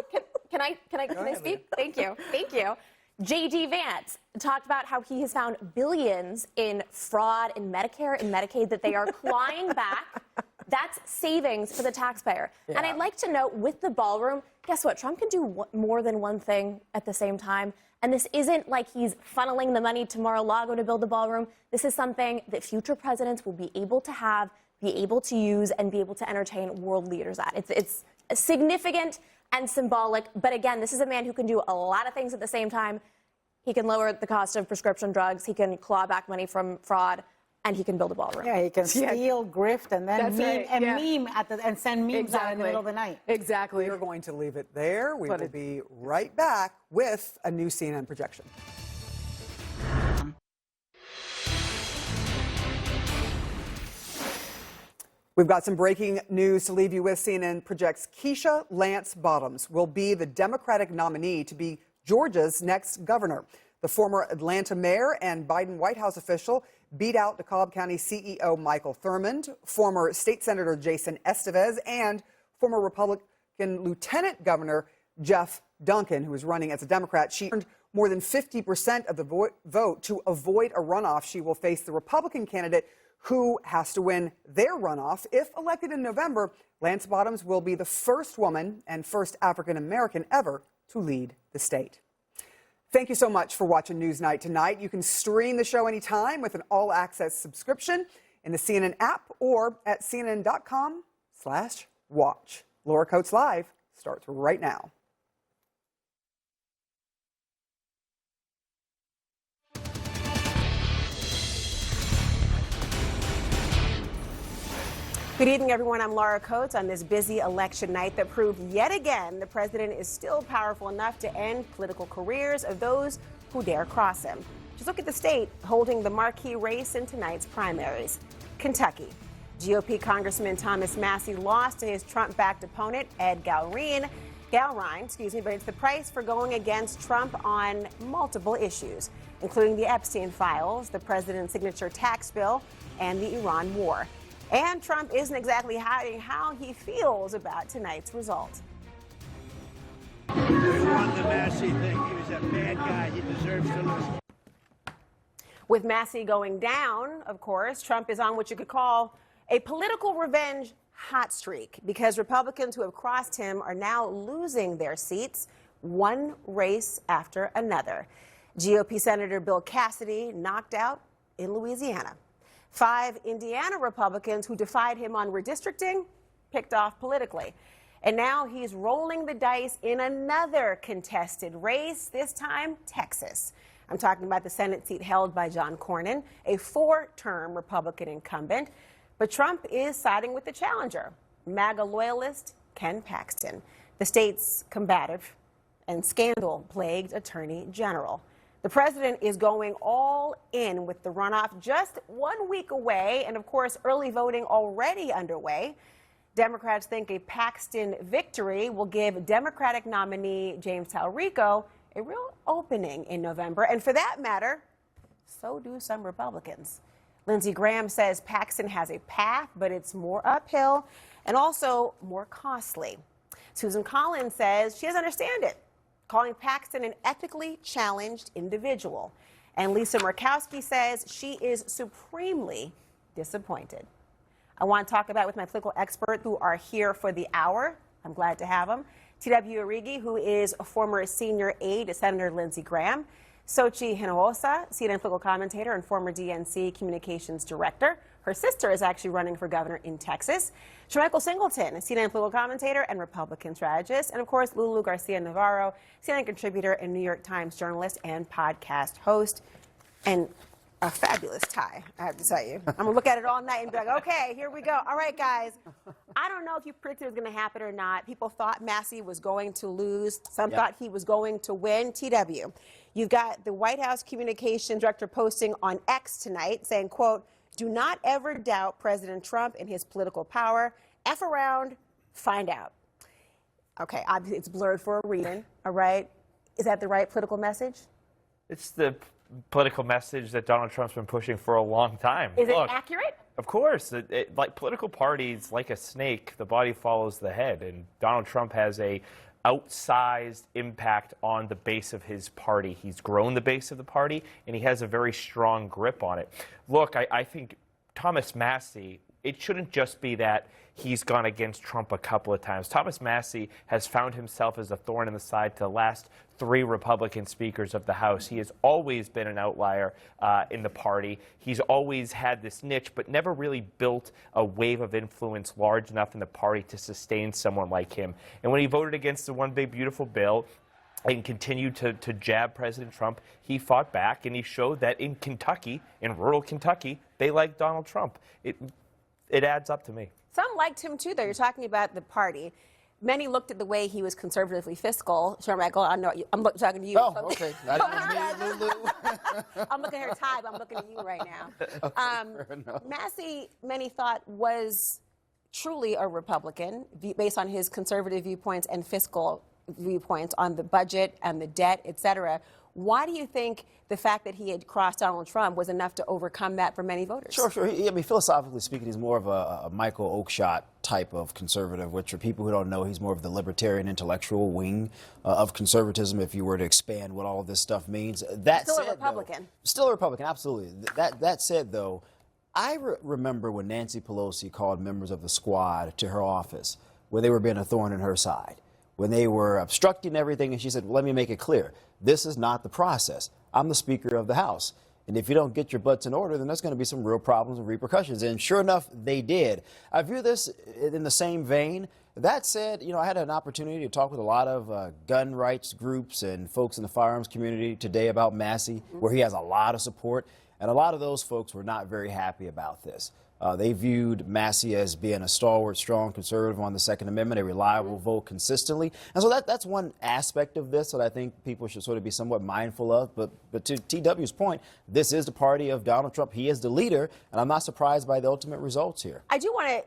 Can I speak? Thank you. J.D. Vance talked about how he has found billions in fraud in Medicare and Medicaid that they are clawing back. That's savings for the taxpayer. Yeah. And I'd like to note, with the ballroom, guess what? Trump can do more than one thing at the same time. And this isn't like he's funneling the money to Mar-a-Lago to build the ballroom. This is something that future presidents will be able to have, be able to use, and be able to entertain world leaders at. It's significant and symbolic. But again, this is a man who can do a lot of things at the same time. He can lower the cost of prescription drugs. He can claw back money from fraud. And he can build a ballroom. Yeah, he can steal, grift, and then meme and send memes out in the middle of the night. Exactly. We're going to leave it there. We will be right back with a new CNN projection. We've got some breaking news to leave you with. CNN projects Keisha Lance Bottoms will be the Democratic nominee to be Georgia's next governor. The former Atlanta mayor and Biden White House official beat out DeKalb County CEO Michael Thurmond, former state senator Jason Estevez, and former Republican Lieutenant Governor Jeff Duncan, who is running as a Democrat. She earned more than 50% of the vote to avoid a runoff. She will face the Republican candidate who has to win their runoff. If elected in November, Lance Bottoms will be the first woman and first African American ever to lead the state. Thank you so much for watching Newsnight tonight. You can stream the show anytime with an all-access subscription in the CNN app or at cnn.com/watch. Laura Coates Live starts right now. Good evening, everyone. I'm Laura Coates on this busy election night that proved yet again the president is still powerful enough to end political careers of those who dare cross him. Just look at the state holding the marquee race in tonight's primaries. Kentucky. GOP Congressman Thomas Massie lost to his Trump-backed opponent, Ed Galrine, but it's the price for going against Trump on multiple issues, including the Epstein files, the president's signature tax bill, and the Iran war. And Trump isn't exactly hiding how he feels about tonight's result. We won the Massie thing. He was a bad guy. He deserves to lose. With Massie going down, of course, Trump is on what you could call a political revenge hot streak because Republicans who have crossed him are now losing their seats, one race after another. GOP Senator Bill Cassidy knocked out in Louisiana. 5 Indiana Republicans who defied him on redistricting picked off politically. And now he's rolling the dice in another contested race, this time Texas. I'm talking about the Senate seat held by John Cornyn, a 4-term Republican incumbent. But Trump is siding with the challenger, MAGA loyalist Ken Paxton, the state's combative and scandal-plagued attorney general. The president is going all in with the runoff just 1 week away, and of course, early voting already underway. Democrats think a Paxton victory will give Democratic nominee James Talrico a real opening in November. And for that matter, so do some Republicans. Lindsey Graham says Paxton has a path, but it's more uphill and also more costly. Susan Collins says she doesn't understand it, calling Paxton an ethically challenged individual. And Lisa Murkowski says she is supremely disappointed. I want to talk about it with my political experts who are here for the hour. I'm glad to have them. T.W. Origi, who is a former senior aide to Senator Lindsey Graham. Sochi Hinojosa, CNN political commentator and former DNC communications director. Her sister is actually running for governor in Texas. Shemichael Singleton, a CNN political commentator and Republican strategist. And of course, Lulu Garcia Navarro, CNN contributor and New York Times journalist and podcast host. And a fabulous tie, I have to tell you. I'm going to look at it all night and be like, okay, here we go. All right, guys. I don't know if you predicted it was going to happen or not. People thought Massie was going to lose. Some thought he was going to win. TW, you've got the White House communications director posting on X tonight saying, quote, do not ever doubt President Trump and his political power. F around, find out. Okay, obviously it's blurred for a reason, all right? Is that the right political message? It's the political message that Donald Trump's been pushing for a long time. Is it accurate? Of course. Like political parties, like a snake, the body follows the head. And Donald Trump has a outsized impact on the base of his party. He's grown the base of the party, and he has a very strong grip on it. Look, I think Thomas Massie, it shouldn't just be that he's gone against Trump a couple of times. Thomas Massie has found himself as a thorn in the side to the last 3 Republican speakers of the House. He has always been an outlier in the party. He's always had this niche, but never really built a wave of influence large enough in the party to sustain someone like him. And when he voted against the One Big Beautiful Bill and continued to jab President Trump, he fought back, and he showed that in Kentucky, in rural Kentucky, they like Donald Trump. It adds up to me. Some liked him, too, though. You're talking about the party. Many looked at the way he was conservatively fiscal. Michael, I know I'm talking to you. Oh, okay. I'm looking at her tie, but I'm looking at you right now. Okay, fair enough. Massie, many thought, was truly a Republican based on his conservative viewpoints and fiscal viewpoints on the budget and the debt, et cetera. Why do you think the fact that he had crossed Donald Trump was enough to overcome that for many voters? Sure. I mean, philosophically speaking, he's more of a Michael Oakeshott type of conservative, which for people who don't know, he's more of the libertarian intellectual wing of conservatism, if you were to expand what all of this stuff means. That Still said, a Republican. Though, still a Republican, absolutely. That said, though, I remember when Nancy Pelosi called members of the squad to her office where they were being a thorn in her side, when they were obstructing everything, and she said, well, let me make it clear. This is not the process. I'm the Speaker of the House. And if you don't get your butts in order, then there's going to be some real problems and repercussions. And sure enough, they did. I view this in the same vein. That said, I had an opportunity to talk with a lot of gun rights groups and folks in the firearms community today about Massie, where he has a lot of support. And a lot of those folks were not very happy about this. They viewed Massie as being a stalwart, strong conservative on the Second Amendment, a reliable vote consistently. And so that's one aspect of this that I think people should sort of be somewhat mindful of. But to TW's point, this is the party of Donald Trump. He is the leader, and I'm not surprised by the ultimate results here. I do want to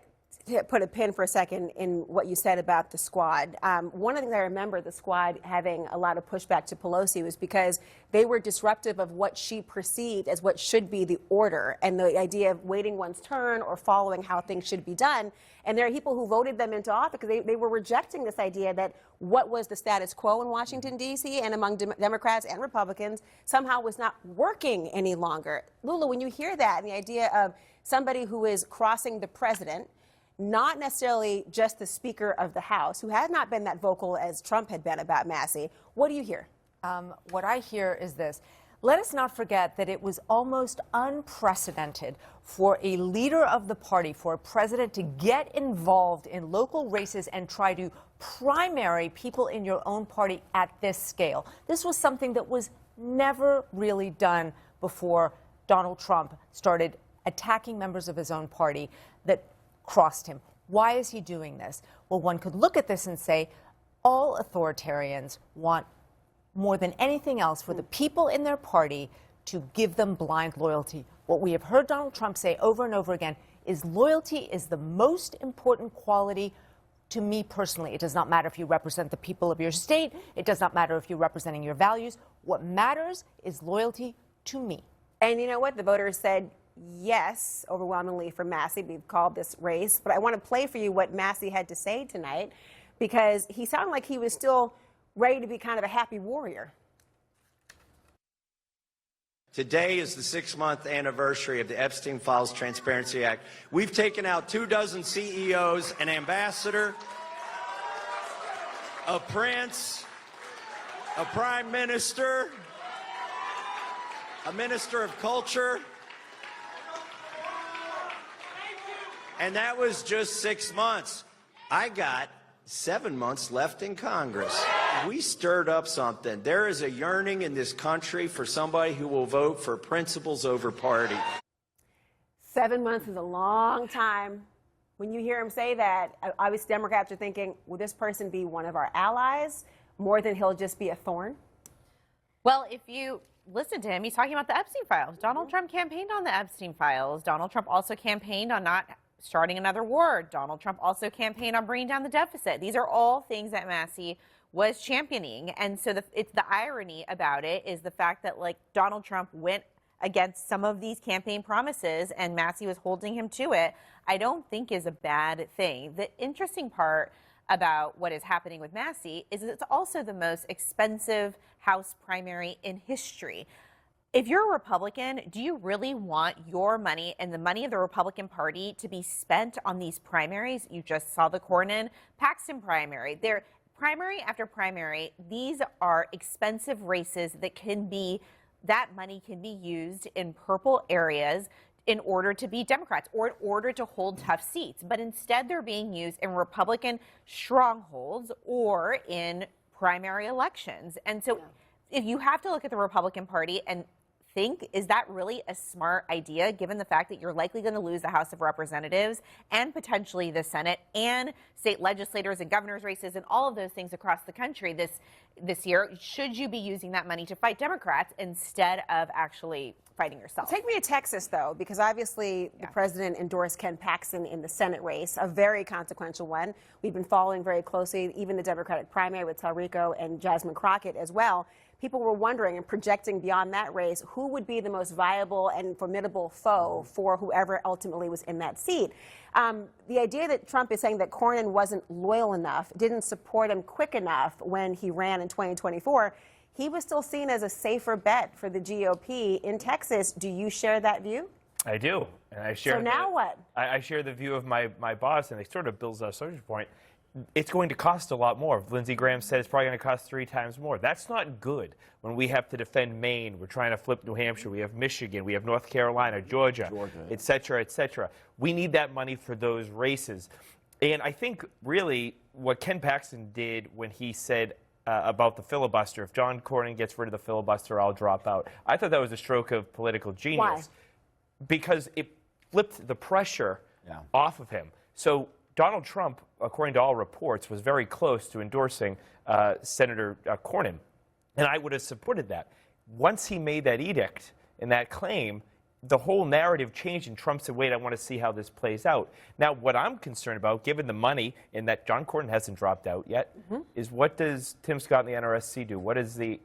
put a pin for a second in what you said about the squad. One of the things I remember the squad having a lot of pushback to Pelosi was because they were disruptive of what she perceived as what should be the order and the idea of waiting one's turn or following how things should be done. And there are people who voted them into office because they were rejecting this idea that what was the status quo in Washington, D.C. and among Democrats and Republicans somehow was not working any longer. Lulu, when you hear that and the idea of somebody who is crossing the president, not necessarily just the Speaker of the House, who has not been that vocal as Trump had been about Massie. What do you hear? What I hear is this. Let us not forget that it was almost unprecedented for a leader of the party, for a president to get involved in local races and try to primary people in your own party at this scale. This was something that was never really done before Donald Trump started attacking members of his own party that crossed him. Why is he doing this? Well, one could look at this and say all authoritarians want more than anything else for the people in their party to give them blind loyalty. What we have heard Donald Trump say over and over again is loyalty is the most important quality to me personally. It does not matter if you represent the people of your state. It does not matter if you're representing your values. What matters is loyalty to me. And you know what? The voters said yes, overwhelmingly for Massie. We've called this race. But I want to play for you what Massie had to say tonight because he sounded like he was still ready to be kind of a happy warrior. Today is the 6-month anniversary of the Epstein Files Transparency Act. We've taken out 24 CEOs, an ambassador, a prince, a prime minister, a minister of culture. And that was just 6 months. I got 7 months left in Congress. We stirred up something. There is a yearning in this country for somebody who will vote for principles over party. 7 months is a long time. When you hear him say that, obviously Democrats are thinking, will this person be one of our allies more than he'll just be a thorn? Well, if you listen to him, he's talking about the Epstein files. Donald Trump campaigned on the Epstein files. Donald Trump also campaigned on not starting another war. Donald Trump also campaigned on bringing down the deficit. These are all things that Massie was championing. And so it's the irony about it is the fact that Donald Trump went against some of these campaign promises and Massie was holding him to it. I don't think is a bad thing. The interesting part about what is happening with Massie is it's also the most expensive House primary in history. If you're a Republican, do you really want your money and the money of the Republican Party to be spent on these primaries? You just saw the Cornyn-Paxton primary. They're primary after primary. These are expensive races that money can be used in purple areas in order to be Democrats or in order to hold tough seats. But instead, they're being used in Republican strongholds or in primary elections. And so if you have to look at the Republican Party and think, is that really a smart idea, given the fact that you're likely going to lose the House of Representatives and potentially the Senate and state legislators and governors' races and all of those things across the country this year? Should you be using that money to fight Democrats instead of actually fighting yourself? Take me to Texas, though, because obviously the president endorsed Ken Paxton in the Senate race, a very consequential one. We've been following very closely, even the Democratic primary with Talrico and Jasmine Crockett as well. People were wondering and projecting beyond that race who would be the most viable and formidable foe for whoever ultimately was in that seat. The idea that Trump is saying that Cornyn wasn't loyal enough, didn't support him quick enough when he ran in 2024, he was still seen as a safer bet for the GOP in Texas. Do you share that view? I do. And I share so now what? I share the view of my boss, and it sort of builds our social point. It's going to cost a lot more. Lindsey Graham said it's probably going to cost 3 times more. That's not good when we have to defend Maine. We're trying to flip New Hampshire. We have Michigan. We have North Carolina, Georgia, et cetera, et cetera. We need that money for those races. And I think really what Ken Paxton did when he said about the filibuster, if John Cornyn gets rid of the filibuster, I'll drop out. I thought that was a stroke of political genius. Why? Because it flipped the pressure off of him. So Donald Trump, according to all reports, was very close to endorsing Senator Cornyn, and I would have supported that. Once he made that edict and that claim, the whole narrative changed, and Trump said, wait, I want to see how this plays out. Now, what I'm concerned about, given the money, and that John Cornyn hasn't dropped out yet, is what does Tim Scott and the NRSC do? What does the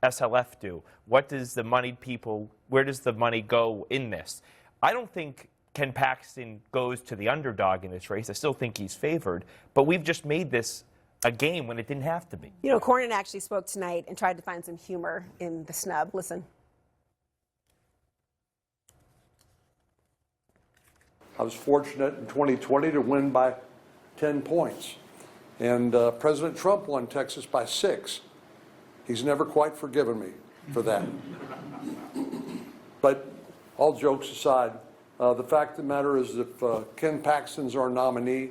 SLF do? What does the moneyed people, where does the money go in this? I don't think Ken Paxton goes to the underdog in this race. I still think he's favored, but we've just made this a game when it didn't have to be. You know, Cornyn actually spoke tonight and tried to find some humor in the snub. Listen. I was fortunate in 2020 to win by 10 points. And President Trump won Texas by 6. He's never quite forgiven me for that. But all jokes aside, the fact of the matter is if Ken Paxton's our nominee,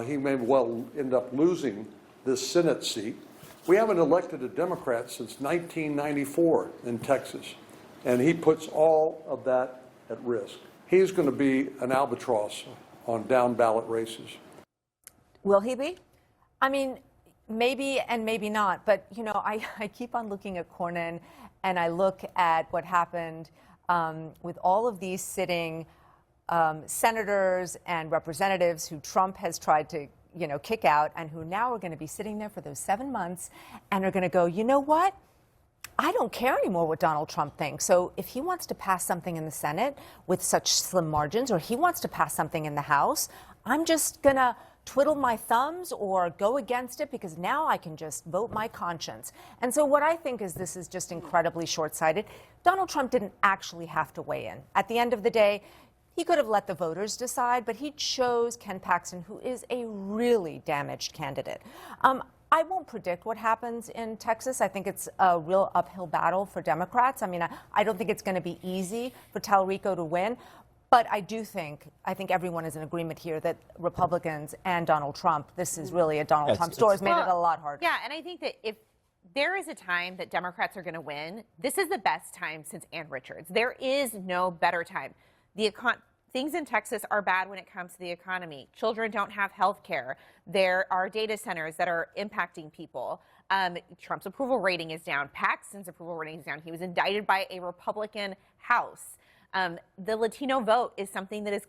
he may well end up losing this Senate seat. We haven't elected a Democrat since 1994 in Texas, and he puts all of that at risk. He's going to be an albatross on down-ballot races. Will he be? I mean, maybe and maybe not. But, you know, I keep on looking at Cornyn, and I look at what happened with all of these sitting senators and representatives who Trump has tried to, you know, kick out, and who now are going to be sitting there for those 7 months and are going to go, you know what? I don't care anymore what Donald Trump thinks. So if he wants to pass something in the Senate with such slim margins, or he wants to pass something in the House, I'm just going to twiddle my thumbs or go against it because now I can just vote my conscience. And so what I think is this is just incredibly short-sighted. Donald Trump didn't actually have to weigh in. At the end of the day, he could have let the voters decide, but he chose Ken Paxton, who is a really damaged candidate. I won't predict what happens in Texas. I think it's a real uphill battle for Democrats. I mean, I don't think it's going to be easy for Talrico to win. But I think everyone is in agreement here that Republicans and Donald Trump, this is really a Donald Trump story, has made it a lot harder. Yeah, and I think that if there is a time that Democrats are going to win, this is the best time since Ann Richards. There is no better time. Things in Texas are bad when it comes to the economy. Children don't have health care. There are data centers that are impacting people. Trump's approval rating is down. Paxton's approval rating is down. He was indicted by a Republican House. The Latino vote is something that is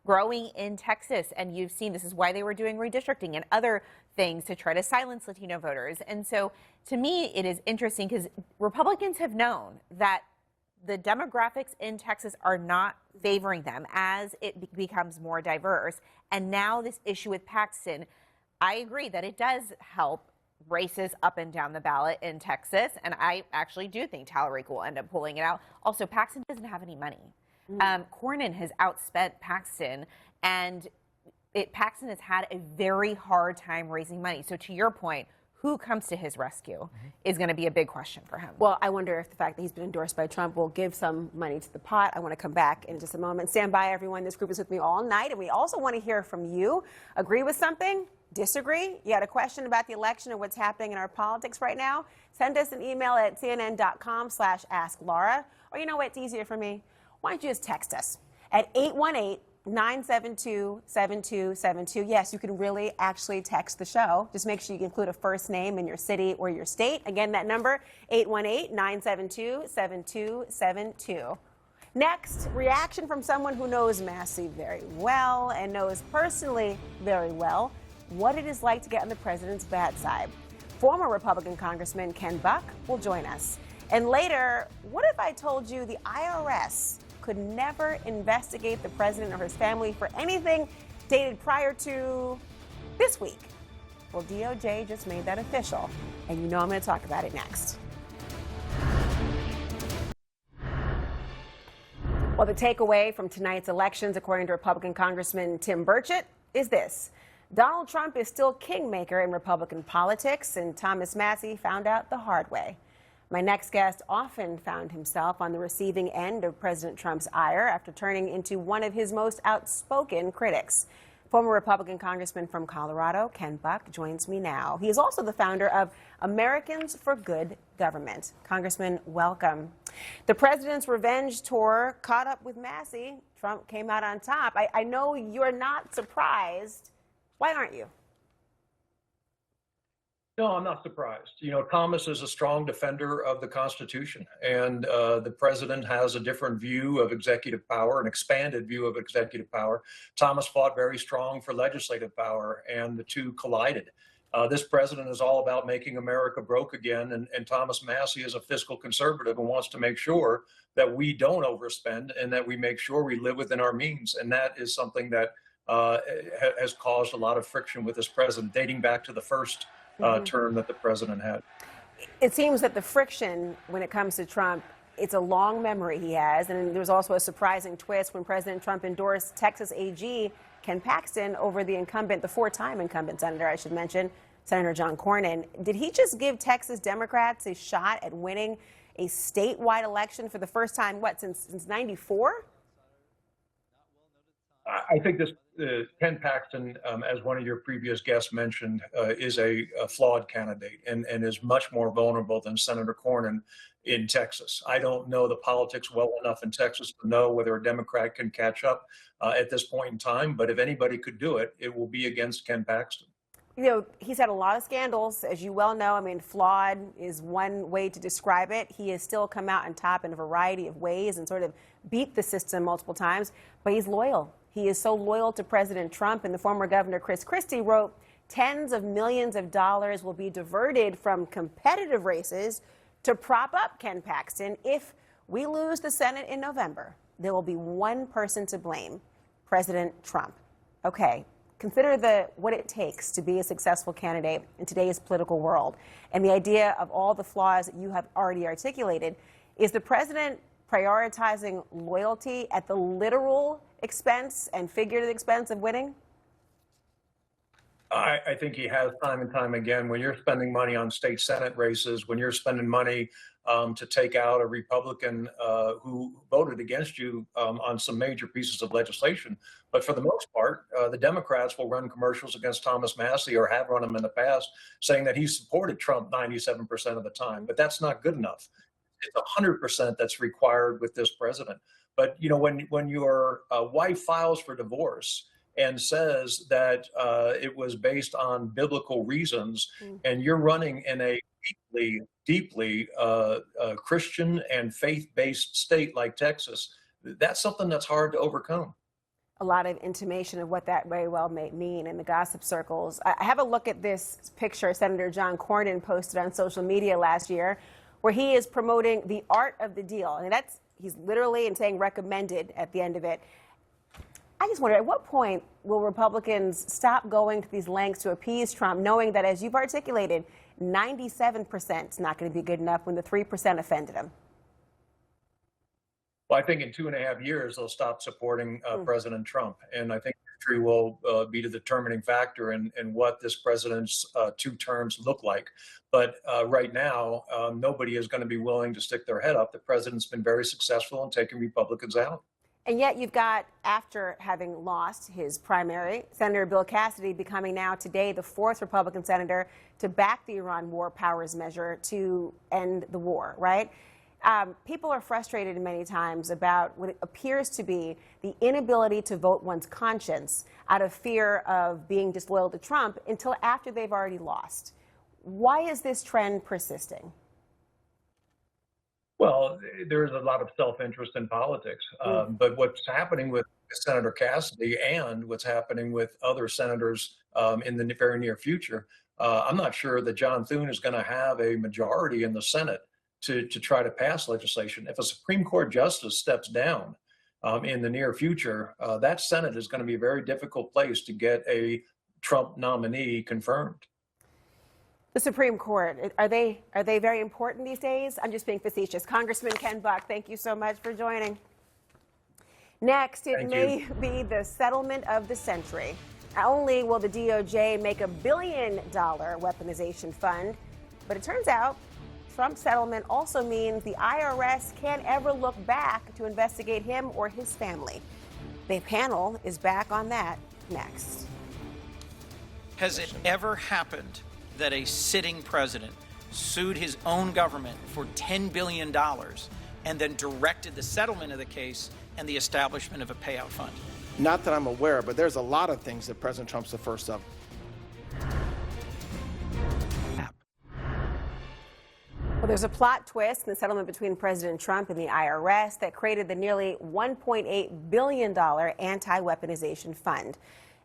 growing in Texas, and you've seen this is why they were doing redistricting and other things to try to silence Latino voters. And so to me, it is interesting because Republicans have known that the demographics in Texas are not favoring them as it becomes more diverse. And now this issue with Paxton, I agree that it does help races up and down the ballot in Texas. And I actually do think Talrico will end up pulling it out. Also, Paxton doesn't have any money. Cornyn has outspent Paxton, and Paxton has had a very hard time raising money. So to your point, who comes to his rescue is going to be a big question for him. Well, I wonder if the fact that he's been endorsed by Trump will give some money to the pot. I want to come back in just a moment. Stand by, everyone. This group is with me all night, and we also want to hear from you. Agree with something? Disagree? You got a question about the election and what's happening in our politics right now? Send us an email at cnn.com/AskLaura. Or you know what? It's easier for me. Why don't you just text us at 818-972-7272. Yes, you can really actually text the show. Just make sure you include a first name and your city or your state. Again, that number, 818-972-7272. Next, reaction from someone who knows Massie very well and knows personally very well what it is like to get on the president's bad side. Former Republican Congressman Ken Buck will join us. And later, what if I told you the IRS could never investigate the president or his family for anything dated prior to this week? Well, DOJ just made that official, and you know I'm going to talk about it next. Well, the takeaway from tonight's elections, according to Republican Congressman Tim Burchett, is this. Donald Trump is still kingmaker in Republican politics, and Thomas Massie found out the hard way. My next guest often found himself on the receiving end of President Trump's ire after turning into one of his most outspoken critics. Former Republican Congressman from Colorado, Ken Buck, joins me now. He is also the founder of Americans for Good Government. Congressman, welcome. The president's revenge tour caught up with Massie. Trump came out on top. I know you're not surprised. Why aren't you? No, I'm not surprised. You know, Thomas is a strong defender of the Constitution, and the president has a different view of executive power, an expanded view of executive power. Thomas fought very strong for legislative power, and the two collided. This president is all about making America broke again, and Thomas Massie is a fiscal conservative and wants to make sure that we don't overspend and that we make sure we live within our means. And that is something that has caused a lot of friction with this president, dating back to the first term that the president had. It seems that the friction when it comes to Trump, it's a long memory he has. And there was also a surprising twist when President Trump endorsed Texas AG Ken Paxton over the incumbent, the four-time incumbent senator, I should mention, Senator John Cornyn. Did he just give Texas Democrats a shot at winning a statewide election for the first time, since 94? I think this Ken Paxton, as one of your previous guests mentioned, is a flawed candidate and is much more vulnerable than Senator Cornyn in Texas. I don't know the politics well enough in Texas to know whether a Democrat can catch up at this point in time. But if anybody could do it, it will be against Ken Paxton. You know, he's had a lot of scandals, as you well know. I mean, flawed is one way to describe it. He has still come out on top in a variety of ways and sort of beat the system multiple times, but he's loyal. He is so loyal to President Trump, and the former governor, Chris Christie, wrote, tens of millions of dollars will be diverted from competitive races to prop up Ken Paxton. If we lose the Senate in November, there will be one person to blame, President Trump. Okay, consider what it takes to be a successful candidate in today's political world. And the idea of all the flaws that you have already articulated, is the president prioritizing loyalty at the literal expense and figurative expense of winning? I think he has time and time again. When you're spending money on state Senate races, when you're spending money to take out a Republican who voted against you on some major pieces of legislation. But for the most part, the Democrats will run commercials against Thomas Massie, or have run them in the past, saying that he supported Trump 97% of the time. But that's not good enough. It's 100% that's required with this president. But, you know, when your wife files for divorce and says that it was based on biblical reasons, and you're running in a deeply Christian and faith-based state like Texas, that's something that's hard to overcome. A lot of intimation of what that very well may mean in the gossip circles. I have a look at this picture Senator John Cornyn posted on social media last year, where he is promoting the art of the deal. And he's literally and saying recommended at the end of it. I just wonder, at what point will Republicans stop going to these lengths to appease Trump, knowing that, as you've articulated, 97% is not going to be good enough when the 3% offended him? Well, I think in 2.5 years, they'll stop supporting President Trump. And I think history will be the determining factor in what this president's 2 terms look like. But right now, nobody is going to be willing to stick their head up. The president's been very successful in taking Republicans out. And yet you've got, after having lost his primary, Senator Bill Cassidy becoming now today the 4th Republican senator to back the Iran war powers measure to end the war, right? People are frustrated many times about what appears to be the inability to vote one's conscience out of fear of being disloyal to Trump until after they've already lost. Why is this trend persisting? Well, there's a lot of self-interest in politics, but what's happening with Senator Cassidy and what's happening with other senators in the very near future, I'm not sure that John Thune is going to have a majority in the Senate to try to pass legislation. If a Supreme Court justice steps down in the near future, that Senate is going to be a very difficult place to get a Trump nominee confirmed. The Supreme Court, are they very important these days? I'm just being facetious. Congressman Ken Buck, thank you so much for joining. Next, it may be the settlement of the century. Not only will the DOJ make a $1 billion weaponization fund, but it turns out Trump's settlement also means the IRS can't ever look back to investigate him or his family. The panel is back on that next. Has it ever happened that a sitting president sued his own government for $10 billion and then directed the settlement of the case and the establishment of a payout fund? Not that I'm aware, but there's a lot of things that President Trump's the first of. Well, there's a plot twist in the settlement between President Trump and the IRS that created the nearly $1.8 billion anti-weaponization fund.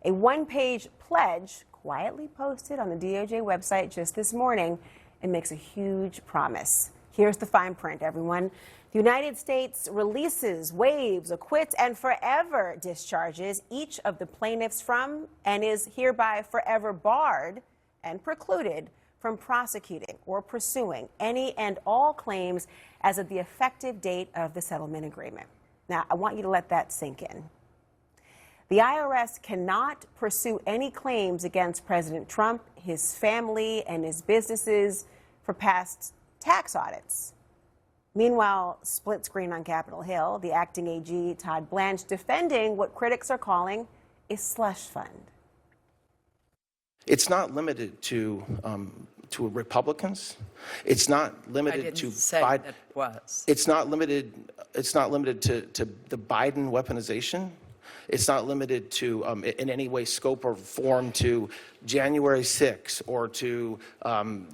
A one-page pledge quietly posted on the DOJ website just this morning and makes a huge promise. Here's the fine print, everyone. The United States releases, waives, acquits, and forever discharges each of the plaintiffs from and is hereby forever barred and precluded from prosecuting or pursuing any and all claims as of the effective date of the settlement agreement. Now, I want you to let that sink in. The IRS cannot pursue any claims against President Trump, his family, and his businesses for past tax audits. Meanwhile, split screen on Capitol Hill, the acting AG, Todd Blanche, defending what critics are calling a slush fund. It's not limited to Republicans. It's not limited to Biden. It was. It's not limited. It's not limited to the Biden weaponization. It's not limited to, in any way, scope or form to January 6 or to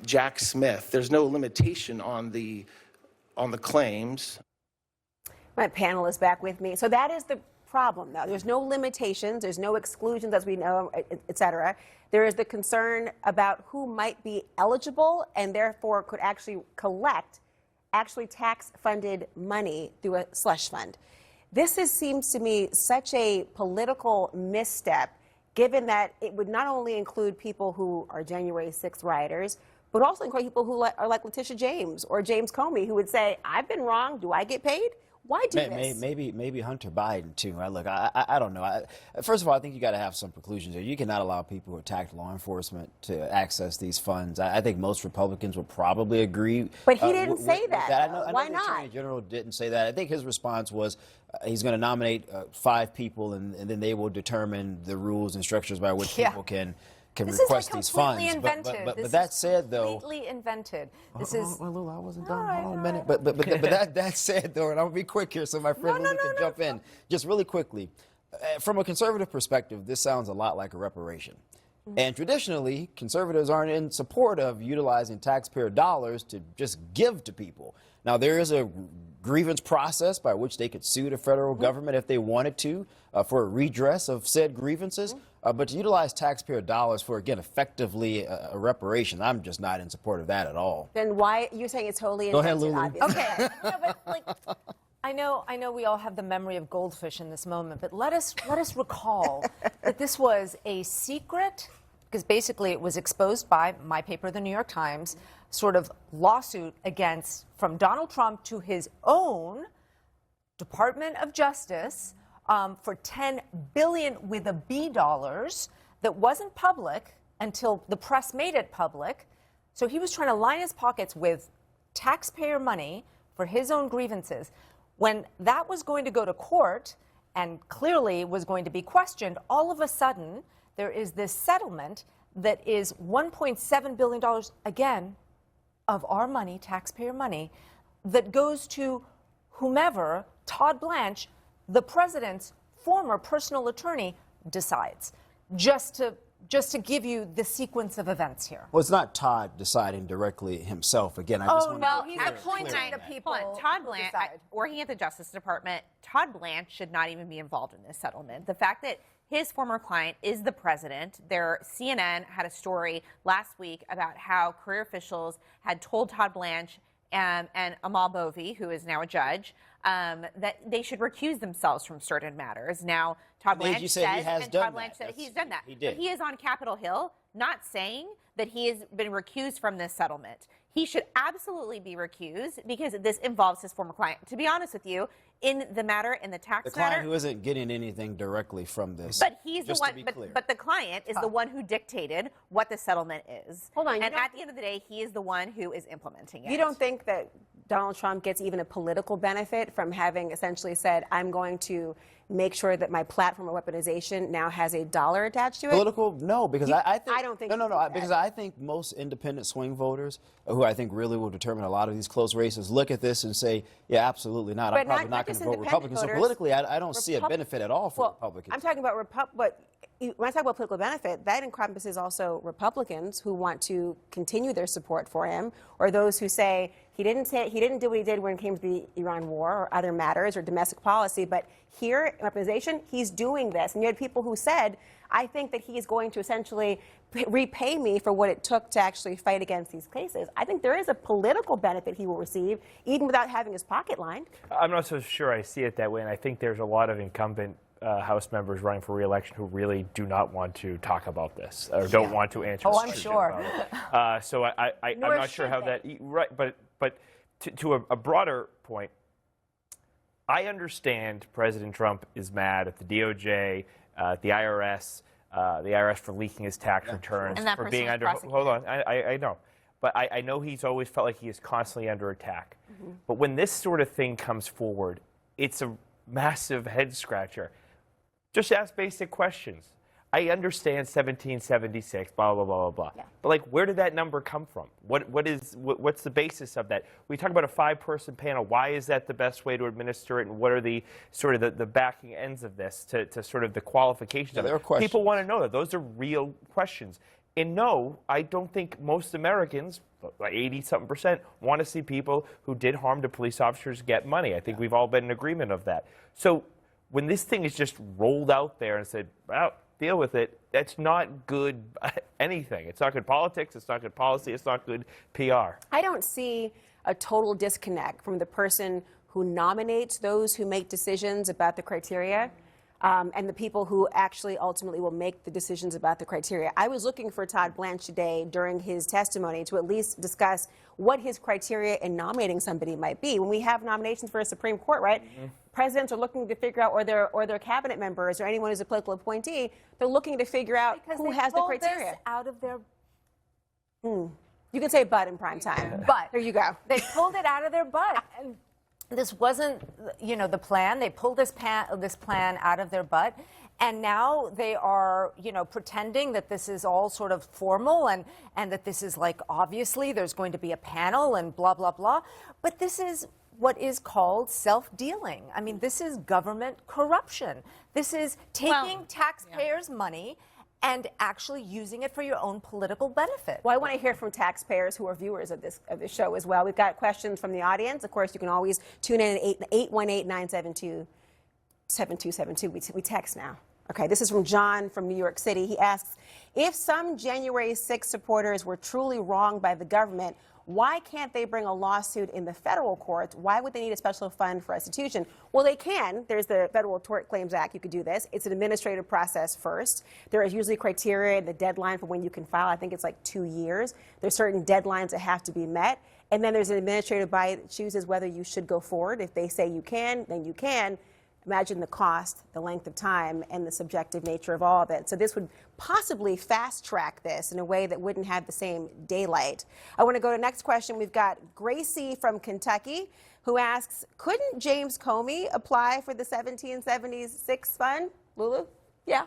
Jack Smith. There's no limitation on the claims. My panel is back with me. So that is the problem, though. There's no limitations. There's no exclusions, as we know, et cetera. There is the concern about who might be eligible and therefore could actually collect tax-funded money through a slush fund. This seems to me such a political misstep, given that it would not only include people who are January 6th rioters, but also include people who are like Letitia James or James Comey, who would say, I've been wrong, do I get paid? Why do this? Maybe Hunter Biden, too. Look, I don't know. First of all, I think you got to have some preclusions there. You cannot allow people who attack law enforcement to access these funds. I think most Republicans will probably agree. But he didn't say that. I know Why the not? Attorney General didn't say that. I think his response was he's going to nominate 5 people, and then they will determine the rules and structures by which people can request these funds. But that said, though, completely invented. This is. Well, Lula, I wasn't done. Hold on a minute. But that said, though, and I'm gonna be quick here, so my friend Lula can jump in just really quickly. From a conservative perspective, this sounds a lot like a reparation. And traditionally, conservatives aren't in support of utilizing taxpayer dollars to just give to people. Now, there is a grievance process by which they could sue the federal government if they wanted to for a redress of said grievances. But to utilize taxpayer dollars for, again, effectively a reparation, I'm just not in support of that at all. Then why you're saying it's totally Go ahead, invented, Lulu. obviously. Okay, no, but like, I know we all have the memory of goldfish in this moment, but let us recall that this was a secret, because basically it was exposed by my paper, the New York Times, sort of lawsuit from Donald Trump to his own Department of Justice for $10 billion with a B dollars that wasn't public until the press made it public. So he was trying to line his pockets with taxpayer money for his own grievances. When that was going to go to court and clearly was going to be questioned, all of a sudden there is this settlement that is $1.7 billion, again, of our money, taxpayer money, that goes to whomever Todd Blanche, the president's former personal attorney, decides. Just to give you the sequence of events here. Well, it's not Todd deciding directly himself. Again, I just want to he's appointing the people. Todd Blanche, working at the Justice Department, Todd Blanche should not even be involved in this settlement. The fact that his former client is the president. CNN had a story last week about how career officials had told Todd Blanche and Amal Bovey, who is now a judge, that they should recuse themselves from certain matters. Now, Todd Blanche says he's done that. He did. But he is on Capitol Hill not saying that he has been recused from this settlement. He should absolutely be recused because this involves his former client. To be honest with you, in the matter, in the tax the client matter, who isn't getting anything directly from this. but he's the just one. to be clear. But the client is the one who dictated what the settlement is. Hold on, and at the end of the day, he is the one who is implementing it. You don't think that Donald Trump gets even a political benefit from having essentially said, I'm going to make sure that my platform of weaponization now has a dollar attached to it? Political? No, because I think... I don't think because I think most independent swing voters, who I think really will determine a lot of these close races, look at this and say, yeah, absolutely not. I'm probably not going to vote Republican. So politically, I don't see a benefit at all for Republicans. I'm talking about but when I talk about political benefit, that encompasses also Republicans who want to continue their support for him, or those who say he didn't do what he did when it came to the Iran war or other matters or domestic policy, but here in weaponization, he's doing this. And you had people who said, I think that he is going to essentially repay me for what it took to actually fight against these cases. I think there is a political benefit he will receive, even without having his pocket lined. I'm not so sure I see it that way, and I think there's a lot of incumbent House members running for re-election who really do not want to talk about this or don't want to answer I'm questions sure. about it. So I'm not sure how that... Right, but to a broader point, I understand President Trump is mad at the DOJ, the IRS for leaking his tax returns, And that for person being was under... prosecuted. Hold on, I know. But I know he's always felt like he is constantly under attack. But when this sort of thing comes forward, it's a massive head-scratcher. Just ask basic questions. I understand 1776, blah, blah, blah, blah, blah. Yeah. But, like, where did that number come from? What's the basis of that? We talk about a 5-person panel. Why is that the best way to administer it? And what are the sort of the backing ends of this to sort of the qualifications of it? People want to know that. Those are real questions. And no, I don't think most Americans, like 80-something%, want to see people who did harm to police officers get money. I think we've all been in agreement of that. So when this thing is just rolled out there and said, well, deal with it, that's not good anything. It's not good politics, it's not good policy, it's not good PR. I don't see a total disconnect from the person who nominates those who make decisions about the criteria and the people who actually ultimately will make the decisions about the criteria. I was looking for Todd Blanche today during his testimony to at least discuss what his criteria in nominating somebody might be. When we have nominations for a Supreme Court, right? Presidents are looking to figure out, or their cabinet members, or anyone who's a political appointee, they're looking to figure out who has the criteria. This out of their... You can say butt in prime time. But there you go. They pulled it out of their butt. And this wasn't, the plan. They pulled this plan out of their butt. And now they are, pretending that this is all sort of formal and that this is like, obviously, there's going to be a panel and blah, blah, blah. But this is what is called self-dealing. I mean, this is government corruption. This is taking taxpayers' money and actually using it for your own political benefit. Well, I want to hear from taxpayers who are viewers of this show as well. We've got questions from the audience. Of course, you can always tune in at 818-972-7272. We text now. Okay, this is from John from New York City. He asks, if some January 6 supporters were truly wronged by the government, why can't they bring a lawsuit in the federal courts? Why would they need a special fund for restitution? Well, they can. There's the Federal Tort Claims Act. You could do this. It's an administrative process first. There is usually criteria, the deadline for when you can file. I think it's like 2 years. There's certain deadlines that have to be met. And then there's an administrative body that chooses whether you should go forward. If they say you can, then you can. Imagine the cost, the length of time, and the subjective nature of all of it. So this would possibly fast track this in a way that wouldn't have the same daylight. I want to go to the next question. We've got Gracie from Kentucky who asks, couldn't James Comey apply for the 1776 fund? Lulu? Yeah.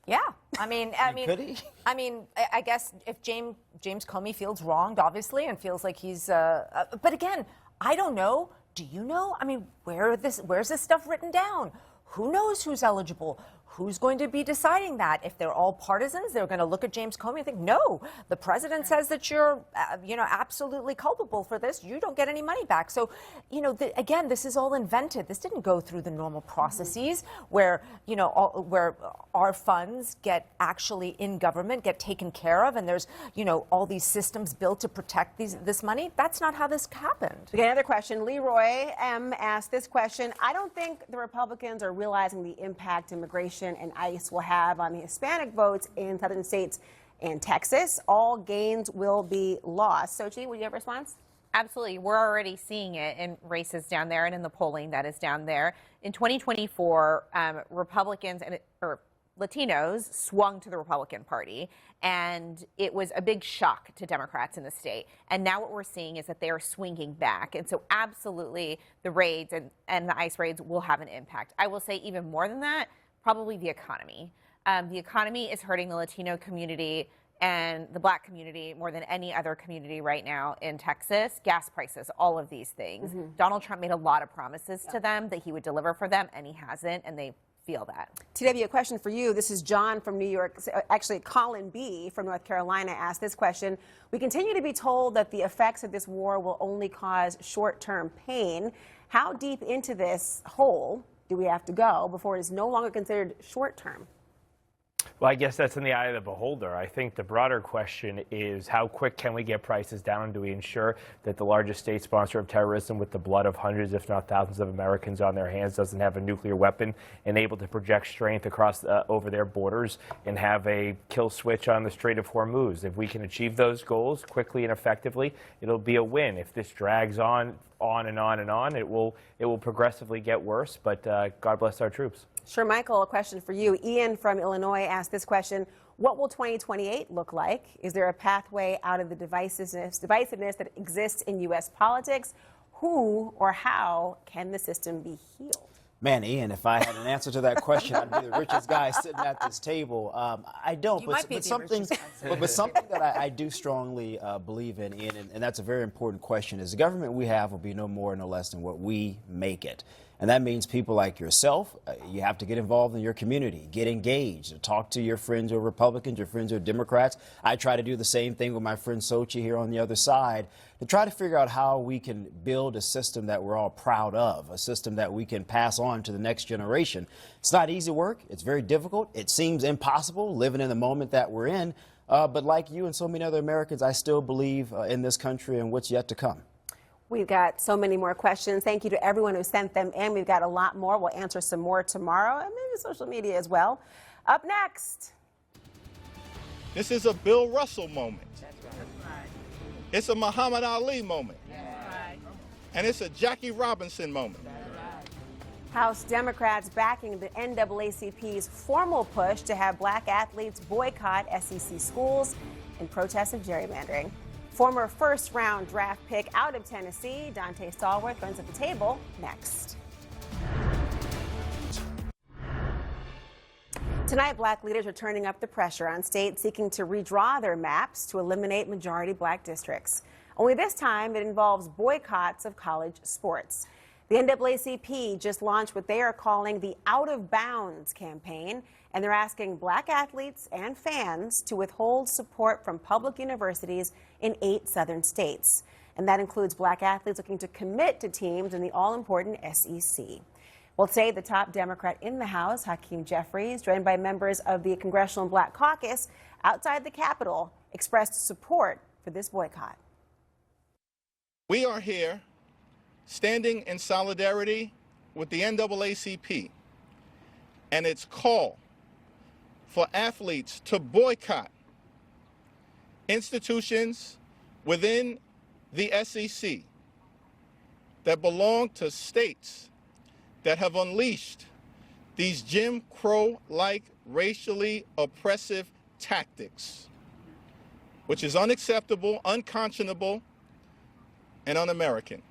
Yeah, I mean, I guess if James Comey feels wronged, obviously, and feels like he's, but again, I don't know. Do you know? I mean, where's this stuff written down? Who knows who's eligible? Who's going to be deciding that? If they're all partisans, they're going to look at James Comey and think, no, the president says that you're, absolutely culpable for this. You don't get any money back. So, again, this is all invented. This didn't go through the normal processes where, where our funds get actually in government, get taken care of, and there's, all these systems built to protect this money. That's not how this happened. We got another question. Leroy M. asked this question. I don't think the Republicans are realizing the impact immigration and ICE will have on the Hispanic votes in southern states and Texas. All gains will be lost. Sochi, would you have a response? Absolutely. We're already seeing it in races down there and in the polling that is down there. In 2024, Republicans or Latinos swung to the Republican Party, and it was a big shock to Democrats in the state. And now what we're seeing is that they are swinging back. And so absolutely the raids and the ICE raids will have an impact. I will say even more than that, probably the economy. The economy is hurting the Latino community and the Black community more than any other community right now in Texas. Gas prices, all of these things. Donald Trump made a lot of promises to them that he would deliver for them, and he hasn't, and they feel that. TW, a question for you. This is John from New York. Actually, Colin B. from North Carolina asked this question. We continue to be told that the effects of this war will only cause short-term pain. How deep into this hole do we have to go before it is no longer considered short-term? Well, I guess that's in the eye of the beholder. I think the broader question is how quick can we get prices down? Do we ensure that the largest state sponsor of terrorism with the blood of hundreds, if not thousands of Americans on their hands doesn't have a nuclear weapon and able to project strength across over their borders and have a kill switch on the Strait of Hormuz? If we can achieve those goals quickly and effectively, it'll be a win. If this drags on and on and on, it will progressively get worse, but God bless our troops. Sure, Michael, a question for you. Ian from Illinois asked this question. What will 2028 look like? Is there a pathway out of the divisiveness that exists in U.S. politics? Who or how can the system be healed? Man, Ian, if I had an answer to that question, I'd be the richest guy sitting at this table. I don't, but something that I do strongly believe in, Ian, and that's a very important question, is the government we have will be no more, no less than what we make it. And that means people like yourself, you have to get involved in your community, get engaged, talk to your friends who are Republicans, your friends who are Democrats. I try to do the same thing with my friend Sochi here on the other side to try to figure out how we can build a system that we're all proud of, a system that we can pass on to the next generation. It's not easy work. It's very difficult. It seems impossible living in the moment that we're in. But like you and so many other Americans, I still believe in this country and what's yet to come. We've got so many more questions. Thank you to everyone who sent them in. We've got a lot more. We'll answer some more tomorrow and maybe social media as well. Up next. This is a Bill Russell moment. It's a Muhammad Ali moment. And it's a Jackie Robinson moment. House Democrats backing the NAACP's formal push to have Black athletes boycott SEC schools in protest of gerrymandering. Former first-round draft pick out of Tennessee, Dante Stallworth, runs at the table next. Tonight, Black leaders are turning up the pressure on states seeking to redraw their maps to eliminate majority Black districts. Only this time, it involves boycotts of college sports. The NAACP just launched what they are calling the Out of Bounds campaign, and they're asking Black athletes and fans to withhold support from public universities in 8 southern states. And that includes Black athletes looking to commit to teams in the all-important SEC. Well, today, the top Democrat in the House, Hakeem Jeffries, joined by members of the Congressional Black Caucus outside the Capitol, expressed support for this boycott. We are here standing in solidarity with the NAACP and its call for athletes to boycott institutions within the SEC that belong to states that have unleashed these Jim Crow-like racially oppressive tactics, which is unacceptable, unconscionable, and un-American.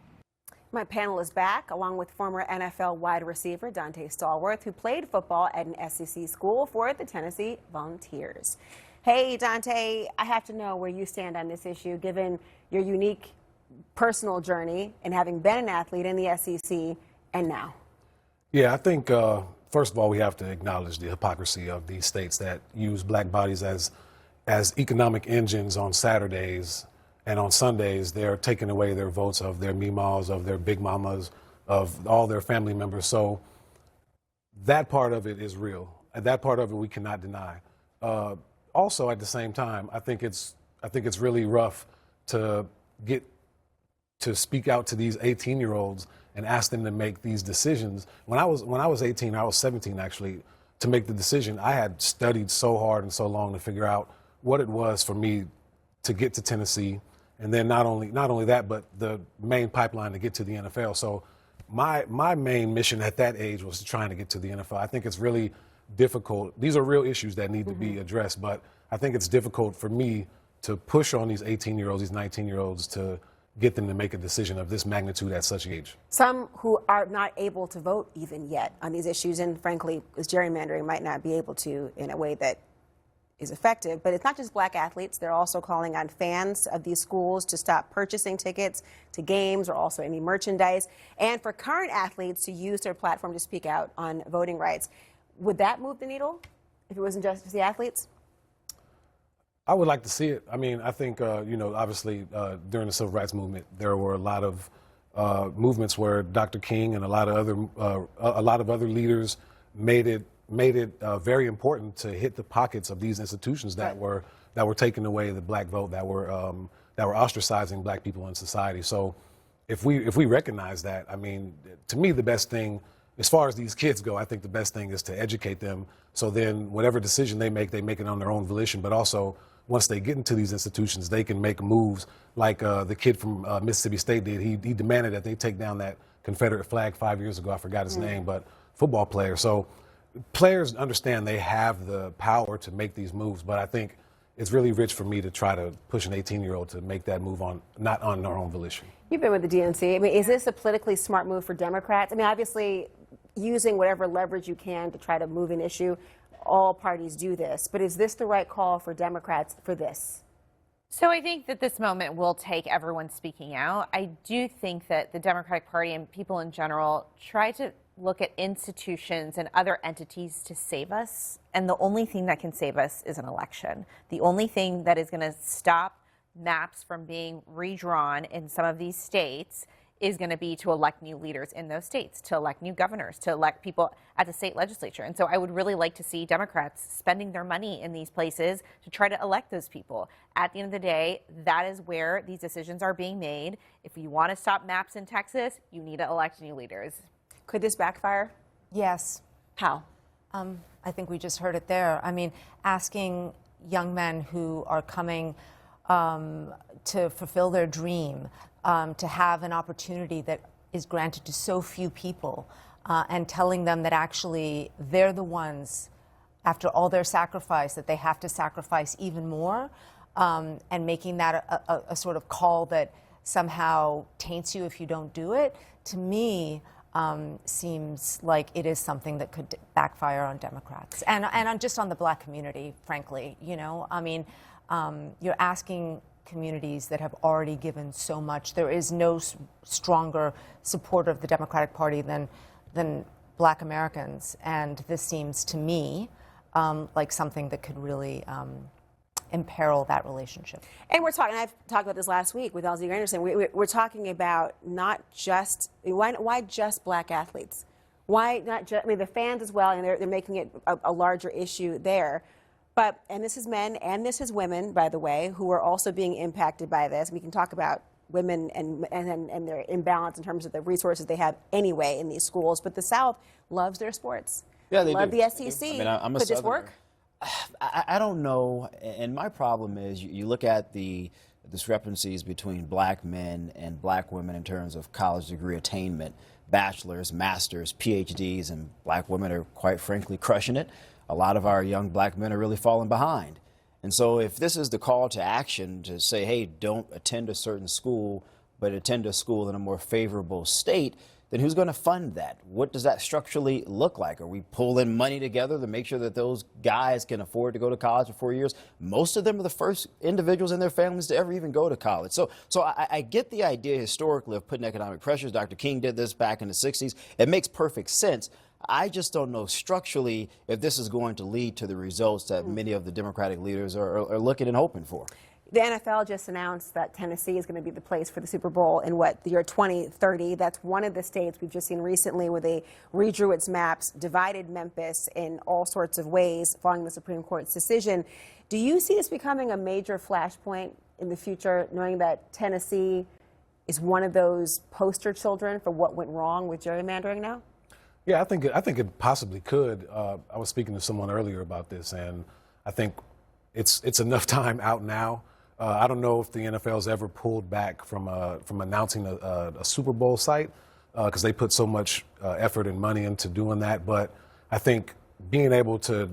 My panel is back, along with former NFL wide receiver Dante Stallworth, who played football at an SEC school for the Tennessee Volunteers. Hey, Dante, I have to know where you stand on this issue, given your unique personal journey and having been an athlete in the SEC and now. Yeah, I think, first of all, we have to acknowledge the hypocrisy of these states that use black bodies as economic engines on Saturdays, and on Sundays they're taking away their votes of their meemaws, of their big mamas, of all their family members. So that part of it is real, and that part of it we cannot deny. Also, at the same time, I think it's really rough to speak out to these 18-year-olds and ask them to make these decisions. When I was 18, I was 17 actually, to make the decision. I had studied so hard and so long to figure out what it was for me to get to Tennessee, and then not only that, but the main pipeline to get to the NFL. So my main mission at that age was trying to get to the NFL. I think it's really difficult. These are real issues that need to be addressed, but I think it's difficult for me to push on these 18-year-olds, these 19-year-olds to get them to make a decision of this magnitude at such age. Some who are not able to vote even yet on these issues, and frankly, because gerrymandering might not be able to in a way that is effective. But it's not just black athletes. They're also calling on fans of these schools to stop purchasing tickets to games or also any merchandise, and for current athletes to use their platform to speak out on voting rights. Would that move the needle if it wasn't just the athletes? I would like to see it. I mean, I think, obviously during the civil rights movement, there were a lot of movements where Dr. King and a lot of other leaders made it very important to hit the pockets of these institutions that were taking away the black vote, that were ostracizing black people in society. So if we recognize that, I mean, to me, the best thing, as far as these kids go, I think the best thing is to educate them. So then whatever decision they make it on their own volition. But also, once they get into these institutions, they can make moves like the kid from Mississippi State did. He demanded that they take down that Confederate flag 5 years ago. I forgot his name, but football player. So players understand they have the power to make these moves. But I think it's really rich for me to try to push an 18-year-old to make that move not on their own volition. You've been with the DNC. I mean, is this a politically smart move for Democrats? I mean, obviously, using whatever leverage you can to try to move an issue, all parties do this. But is this the right call for Democrats for this? So I think that this moment will take everyone speaking out. I do think that the Democratic Party and people in general try to look at institutions and other entities to save us. And the only thing that can save us is an election. The only thing that is going to stop maps from being redrawn in some of these states is going to be to elect new leaders in those states, to elect new governors, to elect people at the state legislature. And so I would really like to see Democrats spending their money in these places to try to elect those people. At the end of the day, that is where these decisions are being made. If you want to stop maps in Texas, you need to elect new leaders. Could this backfire? Yes. How? I think we just heard it there. I mean, asking young men who are coming to fulfill their dream, to have an opportunity that is granted to so few people, and telling them that actually they're the ones, after all their sacrifice, that they have to sacrifice even more, and making that a sort of call that somehow taints you if you don't do it, to me, seems like it is something that could backfire on Democrats and just on the black community, frankly. You know, I mean, you're asking communities that have already given so much. There is no stronger supporter of the Democratic Party than black Americans, and this seems to me like something that could really imperil that relationship. And we're talking, I've talked about this last week with Elsie Anderson, we're talking about not just, why just black athletes? Why not just, I mean, the fans as well, and they're making it a larger issue there. But, and this is men and this is women, by the way, who are also being impacted by this. We can talk about women and their imbalance in terms of the resources they have anyway in these schools. But the South loves their sports. Yeah, they love do. the SEC. I mean, I'm a Could this Southerner. work? I don't know. And my problem is you look at the discrepancies between black men and black women in terms of college degree attainment. bachelor's, master's, PhDs, and black women are quite frankly crushing it. A lot of our young black men are really falling behind. And so if this is the call to action to say, hey, don't attend a certain school, but attend a school in a more favorable state, then who's going to fund that? What does that structurally look like? Are we pulling money together to make sure that those guys can afford to go to college for 4 years? Most of them are the first individuals in their families to ever even go to college. So I get the idea historically of putting economic pressures. Dr. King did this back in the 60s. It makes perfect sense. I just don't know structurally if this is going to lead to the results that many of the Democratic leaders are looking and hoping for. The NFL just announced that Tennessee is going to be the place for the Super Bowl in the year 2030. That's one of the states we've just seen recently where they redrew its maps, divided Memphis in all sorts of ways following the Supreme Court's decision. Do you see this becoming a major flashpoint in the future, knowing that Tennessee is one of those poster children for what went wrong with gerrymandering now? Yeah, I think it possibly could. I was speaking to someone earlier about this, and I think it's enough time out now. I don't know if the NFL's ever pulled back from announcing a Super Bowl site because they put so much effort and money into doing that. But I think being able to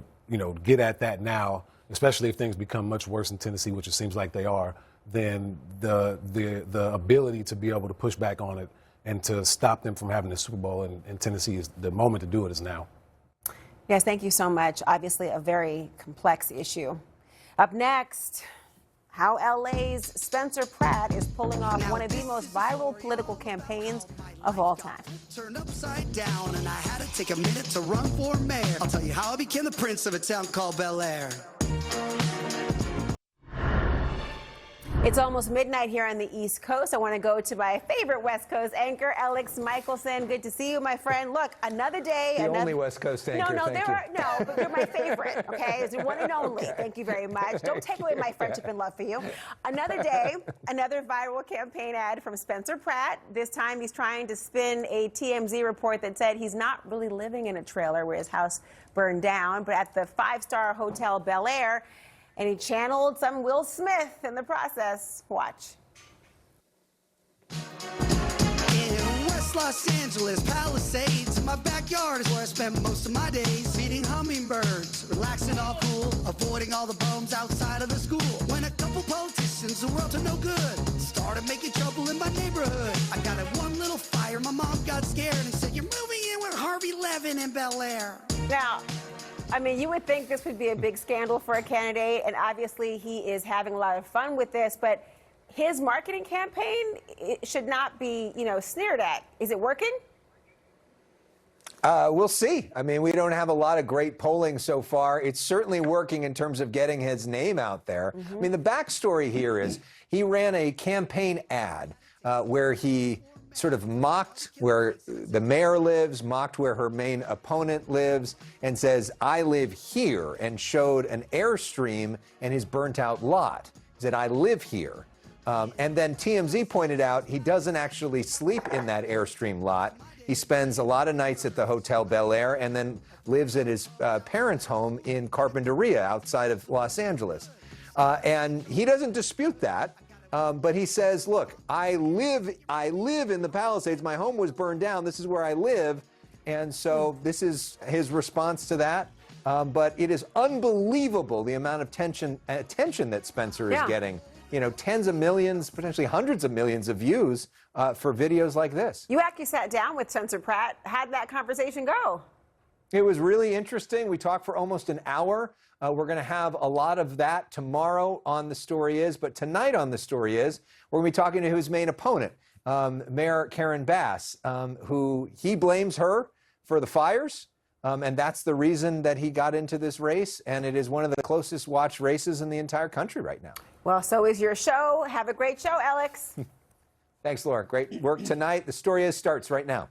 get at that now, especially if things become much worse in Tennessee, which it seems like they are, then the ability to be able to push back on it and to stop them from having the Super Bowl in Tennessee is the moment to do it is now. Yes, thank you so much. Obviously, a very complex issue. Up next, how LA's Spencer Pratt is pulling off one of the most viral political campaigns of all time. Turned upside down, and I had to take a minute to run for mayor. I'll tell you how I became the prince of a town called Bel Air. It's almost midnight here on the East Coast. I want to go to my favorite West Coast anchor, Alex Michelson. Good to see you, my friend. Look, another day. The only West Coast anchor. No, but you're my favorite, okay? It's the one and only. Thank you very much. Don't take away my friendship and love for you. Another day, another viral campaign ad from Spencer Pratt. This time he's trying to spin a TMZ report that said he's not really living in a trailer where his house burned down, but at the five-star Hotel Bel Air. And he channeled some Will Smith in the process. Watch. In West Los Angeles, Palisades, my backyard is where I spend most of my days. Feeding hummingbirds, relaxing all cool, avoiding all the bums outside of the school. When a couple politicians who were up to no good started making trouble in my neighborhood. I got at one little fire, my mom got scared and said, "You're moving in with Harvey Levin in Bel Air." Now, I mean, you would think this would be a big scandal for a candidate, and obviously he is having a lot of fun with this, but his marketing campaign should not be, sneered at. Is it working? We'll see. I mean, we don't have a lot of great polling so far. It's certainly working in terms of getting his name out there. I mean, the backstory here is he ran a campaign ad where he sort of mocked where the mayor lives, mocked where her main opponent lives, and says, "I live here," and showed an Airstream and his burnt-out lot. He said, "I live here." And then TMZ pointed out he doesn't actually sleep in that Airstream lot. He spends a lot of nights at the Hotel Bel Air and then lives at his parents' home in Carpinteria outside of Los Angeles. And he doesn't dispute that. But he says, look, I live in the Palisades. My home was burned down. This is where I live. And so this is his response to that. But it is unbelievable the amount of attention that Spencer is getting. Tens of millions, potentially hundreds of millions of views for videos like this. You actually sat down with Spencer Pratt. How did that conversation go? It was really interesting. We talked for almost an hour. We're going to have a lot of that tomorrow on The Story Is, but tonight on The Story Is, we're going to be talking to his main opponent, Mayor Karen Bass, who he blames her for the fires, and that's the reason that he got into this race, and it is one of the closest watched races in the entire country right now. Well, so is your show. Have a great show, Alex. Thanks, Laura. Great work tonight. The Story Is starts right now.